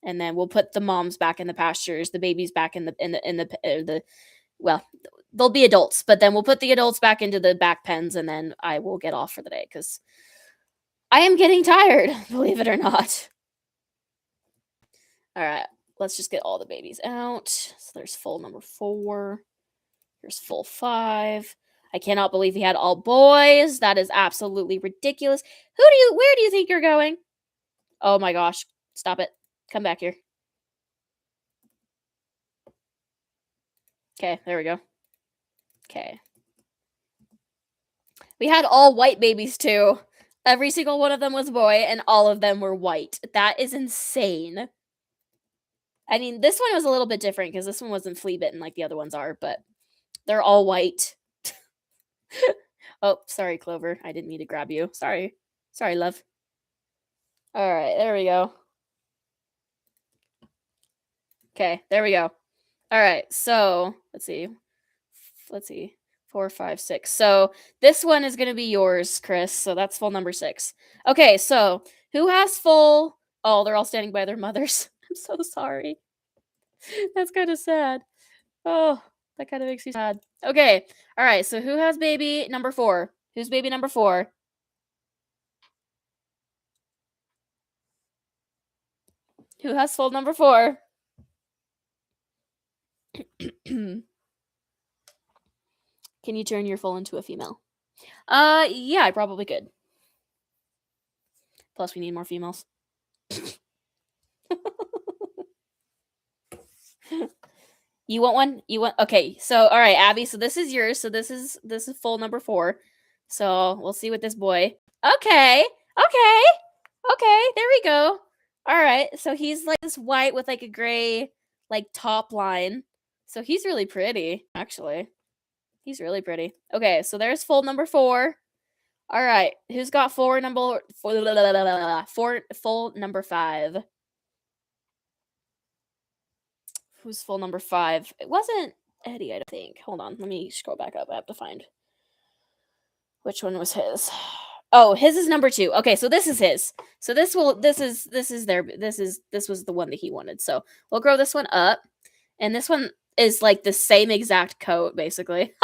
and then we'll put the moms back in the pastures, the babies back in the well, they'll be adults, but then we'll put the adults back into the back pens and then I will get off for the day cuz I am getting tired, believe it or not. All right, let's just get all the babies out. So there's foal number 4. Here's foal 5. I cannot believe he had all boys. That is absolutely ridiculous. Where do you think you're going? Oh my gosh. Stop it. Come back here. Okay, there we go. Okay. We had all white babies too. Every single one of them was boy, and all of them were white. That is insane. I mean, this one was a little bit different because this one wasn't flea bitten like the other ones are, but they're all white. Oh, sorry, Clover. I didn't mean to grab you. Sorry. Sorry, love. All right, there we go. Okay, there we go. All right, so let's see. 4, 5, 6. So this one is going to be yours, Chris. So that's full number 6. Okay, so who has full? Oh, they're all standing by their mothers. I'm so sorry. That's kind of sad. Oh, that kind of makes me sad. Okay, all right. So who has baby number 4? Who's baby number 4? Who has full number 4? Can you turn your foal into a female? Yeah, I probably could. Plus, we need more females. You want one? You want okay, so all right, Abby, so this is yours. So this is full number 4. So we'll see with this boy. Okay. Okay. Okay, there we go. All right. So he's like this white with like a gray like top line. So he's really pretty, actually. He's really pretty. Okay, so there's full number 4. All right. Who's got full number 5? Who's full number 5? It wasn't Eddie, I don't think. Hold on. Let me scroll back up. I have to find which one was his. Oh, his is number 2. Okay, so this is his. So this was the one that he wanted. So we'll grow this one up. And this one is like the same exact coat, basically.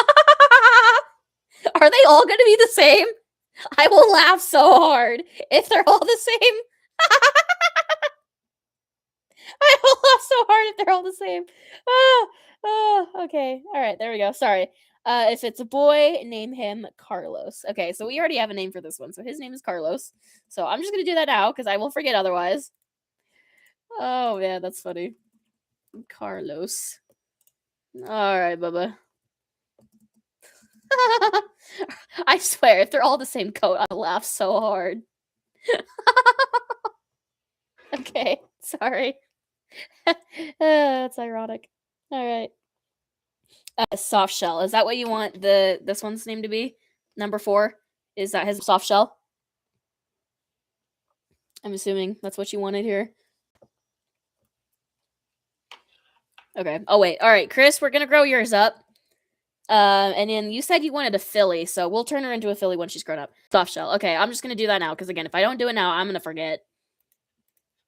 Are they all gonna be the same? I will laugh so hard if they're all the same. I will laugh so hard if they're all the same. Okay. All right, there we go. Sorry. If it's a boy, name him Carlos. Okay, so we already have a name for this one. So his name is Carlos. So I'm just gonna do that now because I will forget otherwise. Oh man, that's funny. Carlos. All right, Bubba. I swear, if they're all the same coat, I'll laugh so hard. Okay, sorry. That's ironic. All right. Soft shell. Is that what you want this one's name to be? Number 4? Is that his soft shell? I'm assuming that's what you wanted here. Okay. Oh wait. All right, Chris, we're gonna grow yours up. And then you said you wanted a filly, so we'll turn her into a filly when she's grown up. Soft shell. Okay, I'm just gonna do that now because again, if I don't do it now, I'm gonna forget,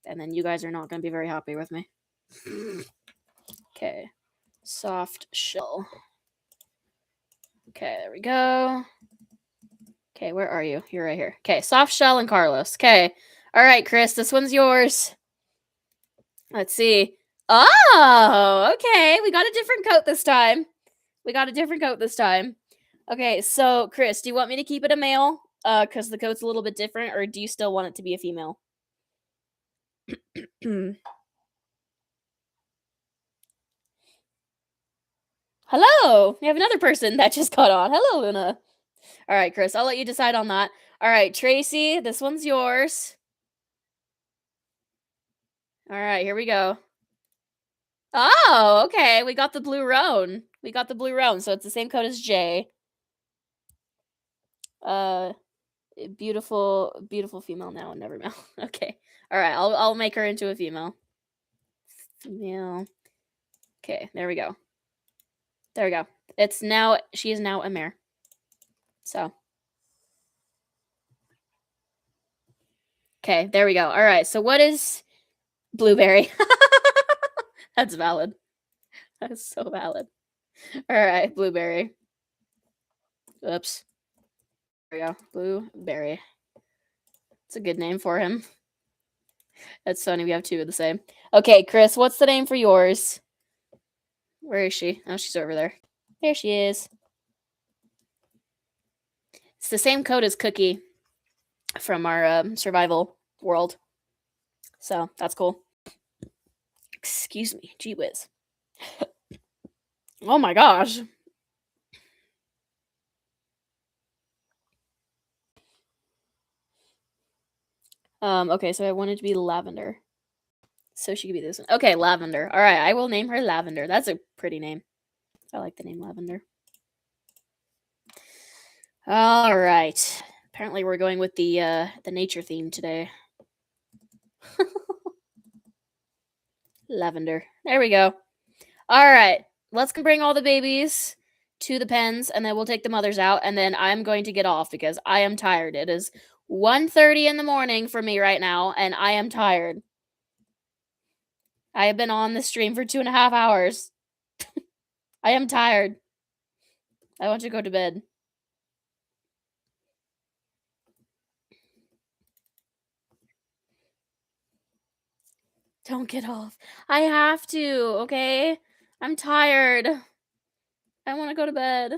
and then you guys are not gonna be very happy with me. Okay, soft shell. Okay, there we go. Okay, where are you? You're right here. Okay, soft shell and Carlos. Okay, all right, Chris, this one's yours. Let's see. Oh, okay, we got a different coat this time. Okay, so Chris, do you want me to keep it a male? Because the coat's a little bit different, or do you still want it to be a female? Hello! We have another person that just got on. Hello, Luna. All right, Chris, I'll let you decide on that. All right, Tracy, this one's yours. All right, here we go. Oh, okay. We got the blue roan. So it's the same coat as Jay. Beautiful, beautiful female now and never male. Okay. All right, I'll make her into a female. Female. Okay, there we go. She is now a mare. So. Okay, there we go. All right, so what is Blueberry? That's valid. That is so valid. All right, Blueberry. Oops. There we go. Blueberry. It's a good name for him. That's funny. We have 2 of the same. Okay, Chris, what's the name for yours? Where is she? Oh, she's over there. There she is. It's the same code as Cookie from our survival world. So that's cool. Excuse me. Gee whiz. Oh my gosh. Okay, so I wanted to be Lavender. So she could be this one. Okay, Lavender. All right, I will name her Lavender. That's a pretty name. I like the name Lavender. All right. Apparently, we're going with the nature theme today. Lavender. There we go. All right. Let's bring all the babies to the pens, and then we'll take the mothers out, and then I'm going to get off because I am tired. It is 1:30 in the morning for me right now, and I am tired. I have been on the stream for 2.5 hours. I am tired. I want to go to bed. Don't get off. I have to, okay? I'm tired. I want to go to bed.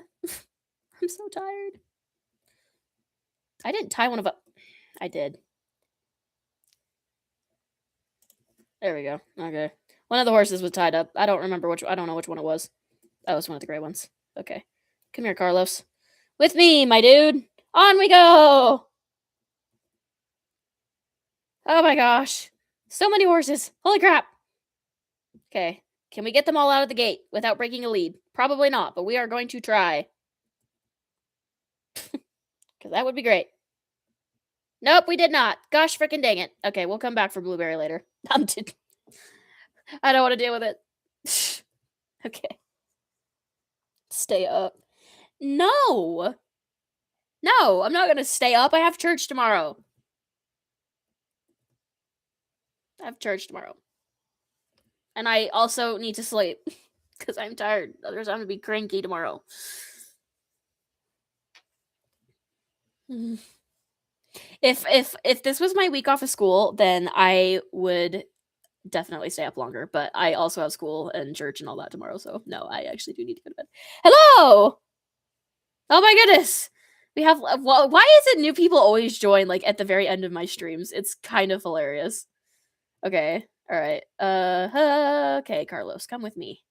I'm so tired. I didn't tie one of them. I did. There we go. Okay. One of the horses was tied up. I don't know which one it was. Oh, it's one of the gray ones. Okay. Come here, Carlos. With me, my dude. On we go. Oh my gosh. So many horses. Holy crap. Okay. Can we get them all out of the gate without breaking a lead? Probably not, but we are going to try. Because that would be great. Nope, we did not. Gosh freaking dang it. Okay, we'll come back for Blueberry later. I don't want to deal with it. Okay. Stay up. No. No, I'm not going to stay up. I have church tomorrow. And I also need to sleep because I'm tired. Otherwise, I'm going to be cranky tomorrow. If this was my week off of school, then I would definitely stay up longer. But I also have school and church and all that tomorrow, so no, I actually do need to go to bed. Hello! Oh my goodness! We have why is it new people always join like at the very end of my streams? It's kind of hilarious. Okay, all right. Okay, Carlos, come with me.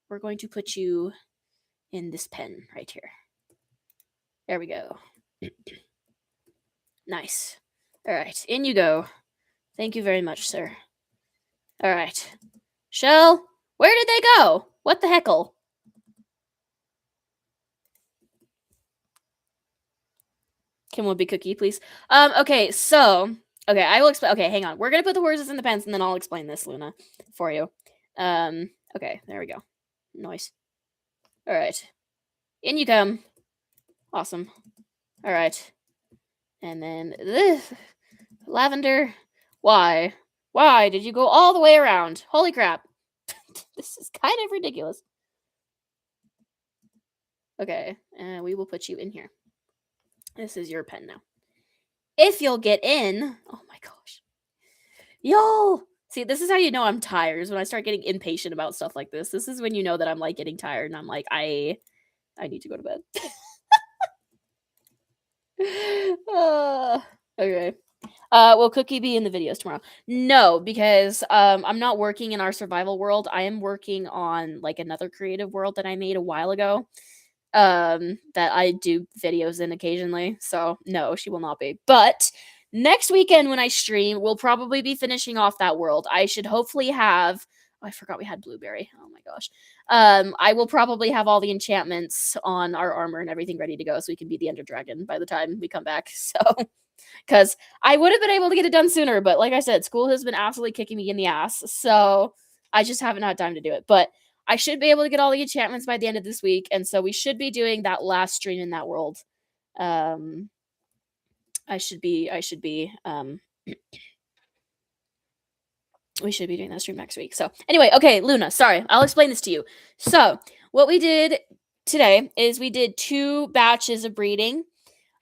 We're going to put you in this pen right here. There we go. Nice. All right, in you go. Thank you very much, sir. All right. Shell, where did they go? What the heckle? Kim will be cookie, please. Okay, so I will explain. Okay, hang on. We're gonna put the words in the pens, and then I'll explain this, Luna, for you. Okay, there we go. Nice. All right, in you come. Awesome. All right, and then this lavender. Why? Why did you go all the way around? Holy crap! This is kind of ridiculous. Okay, we will put you in here. This is your pen now. If you'll get in. Oh my gosh. Y'all. See, this is how you know I'm tired, is when I start getting impatient about stuff like this. This is when you know that I'm like getting tired and I'm like, I need to go to bed. Okay. Will Cookie be in the videos tomorrow? No, because I'm not working in our survival world. I am working on like another creative world that I made a while ago. That I do videos in occasionally. So no, she will not be. But next weekend when I stream, we'll probably be finishing off that world. I should hopefully have. Oh, I forgot we had blueberry. Oh my gosh. I will probably have all the enchantments on our armor and everything ready to go, so we can be the Ender Dragon by the time we come back. So, because I would have been able to get it done sooner, but like I said, school has been absolutely kicking me in the ass. So I just haven't had time to do it. But I should be able to get all the enchantments by the end of this week, and so we should be doing that last stream in that world. I should be we should be doing that stream next week. So anyway, okay, Luna, sorry, I'll explain this to you. So what we did today is we did 2 batches of breeding.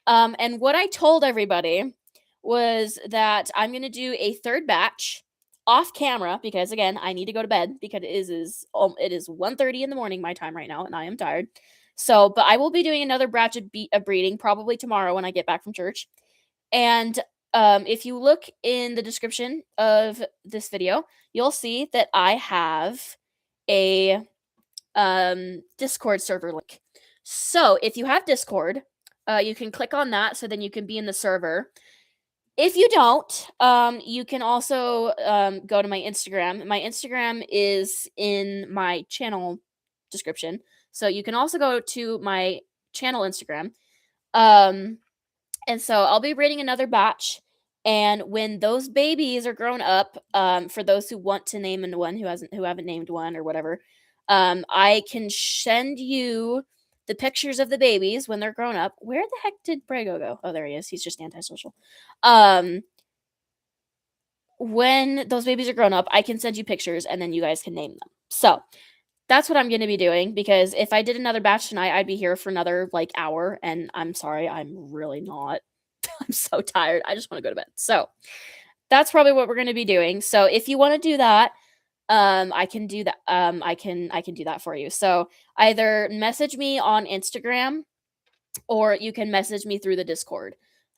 And what I told everybody was that I'm gonna do a 3rd batch off camera because again, I need to go to bed because it is 1:30 in the morning my time right now, and I am tired. So, but I will be doing another batch of breeding probably tomorrow when I get back from church. And if you look in the description of this video, you'll see that I have a Discord server link. So if you have Discord, you can click on that so then you can be in the server. If you don't, you can also go to my Instagram. My Instagram is in my channel description. So you can also go to my channel Instagram. And so I'll be breeding another batch. And when those babies are grown up, for those who want to name one who haven't named one or whatever, I can send you the pictures of the babies when they're grown up. Where the heck did Brago go? Oh, there he is. He's just antisocial. When those babies are grown up, I can send you pictures and then you guys can name them. So that's what I'm going to be doing, because if I did another batch tonight, I'd be here for another like hour, and I'm sorry, I'm really not. I'm so tired. I just want to go to bed. So that's probably what we're going to be doing. So if you want to do that, I can do that. I can do that for you. So either message me on Instagram or you can message me through the Discord,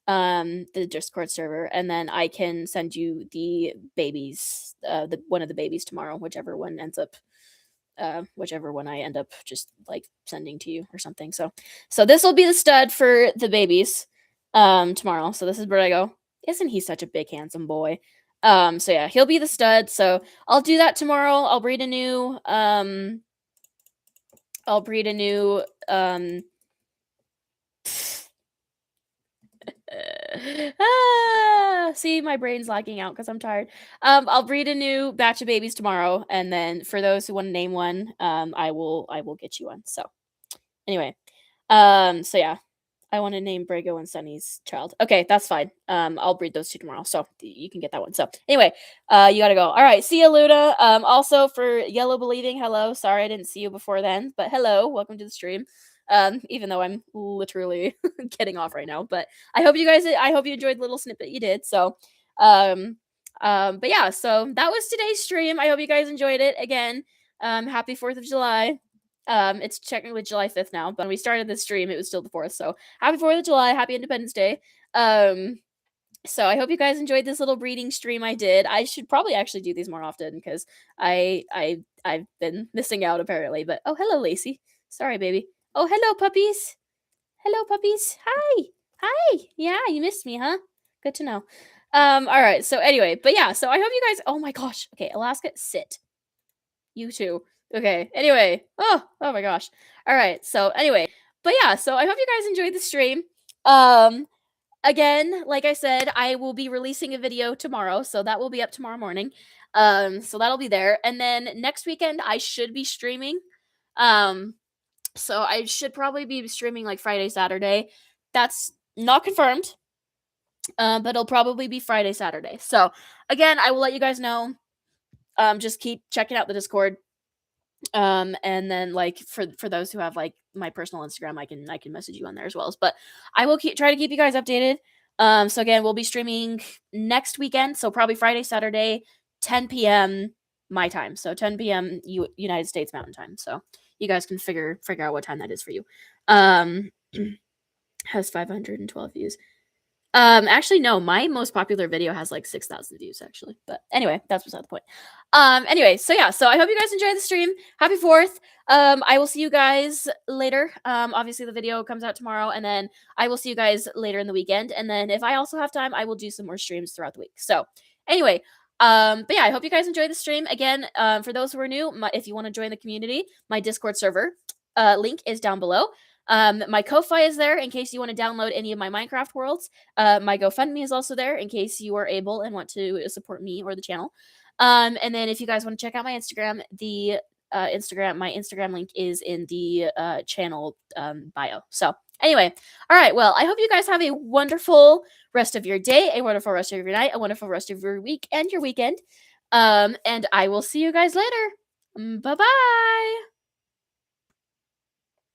the Discord server, and then I can send you the babies, one of the babies tomorrow, whichever one I end up just like sending to you or something. So this will be the stud for the babies tomorrow. So this is where I go. Isn't he such a big handsome boy? So yeah, he'll be the stud. So I'll do that tomorrow. I'll breed a new see, my brain's lagging out because I'm tired. I'll breed a new batch of babies tomorrow, and then for those who want to name one, I will get you one. So anyway, so yeah, I want to name Brago and Sunny's child. Okay, that's fine. I'll breed those 2 tomorrow, so you can get that one. So anyway, you gotta go. All right, see you, Luna. Also for Yellow Believing, hello. Sorry I didn't see you before then, but hello, welcome to the stream. Even though I'm literally getting off right now, but I hope you enjoyed the little snippet you did. So, but yeah, so that was today's stream. I hope you guys enjoyed it. Again, happy 4th of July. It's technically July 5th now, but when we started this stream, it was still the 4th. So happy 4th of July, happy Independence Day. So I hope you guys enjoyed this little breeding stream I did. I should probably actually do these more often because I've been missing out apparently. But oh, hello, Lacey. Sorry, baby. Oh, hello, puppies. Hello, puppies. Hi. Hi. Yeah, you missed me, huh? Good to know. All right. So anyway, but yeah, so I hope you guys, oh my gosh. Okay, Alaska, sit. You too. Okay. Anyway. Oh my gosh. All right. So anyway, but yeah, so I hope you guys enjoyed the stream. Um Again, like I said, I will be releasing a video tomorrow, so that will be up tomorrow morning. So that'll be there. And then next weekend I should be streaming. Um so I should probably be streaming like Friday, Saturday. That's not confirmed. But it'll probably be Friday, Saturday. So again, I will let you guys know. Just keep checking out the Discord. And then like for those who have like my personal Instagram, I can message you on there as well. But I will try to keep you guys updated. So again, we'll be streaming next weekend, so probably Friday, Saturday, 10 p.m. my time. So 10 p.m. United States Mountain Time. So you guys can figure out what time that is for you. Um has 512 views. Actually, no, my most popular video has like 6,000 views, actually. But anyway, that's beside the point. Anyway, so yeah, so I hope you guys enjoyed the stream. Happy 4th. I will see you guys later. Obviously, the video comes out tomorrow, and then I will see you guys later in the weekend. And then if I also have time, I will do some more streams throughout the week. So anyway, but yeah, I hope you guys enjoyed the stream. Again, for those who are new, if you want to join the community, my Discord server link is down below. My Ko-Fi is there in case you want to download any of my Minecraft worlds. My GoFundMe is also there in case you are able and want to support me or the channel. And then if you guys want to check out my Instagram, my Instagram link is in the channel bio. So anyway, all right. Well, I hope you guys have a wonderful rest of your day, a wonderful rest of your night, a wonderful rest of your week and your weekend. And I will see you guys later. Bye bye.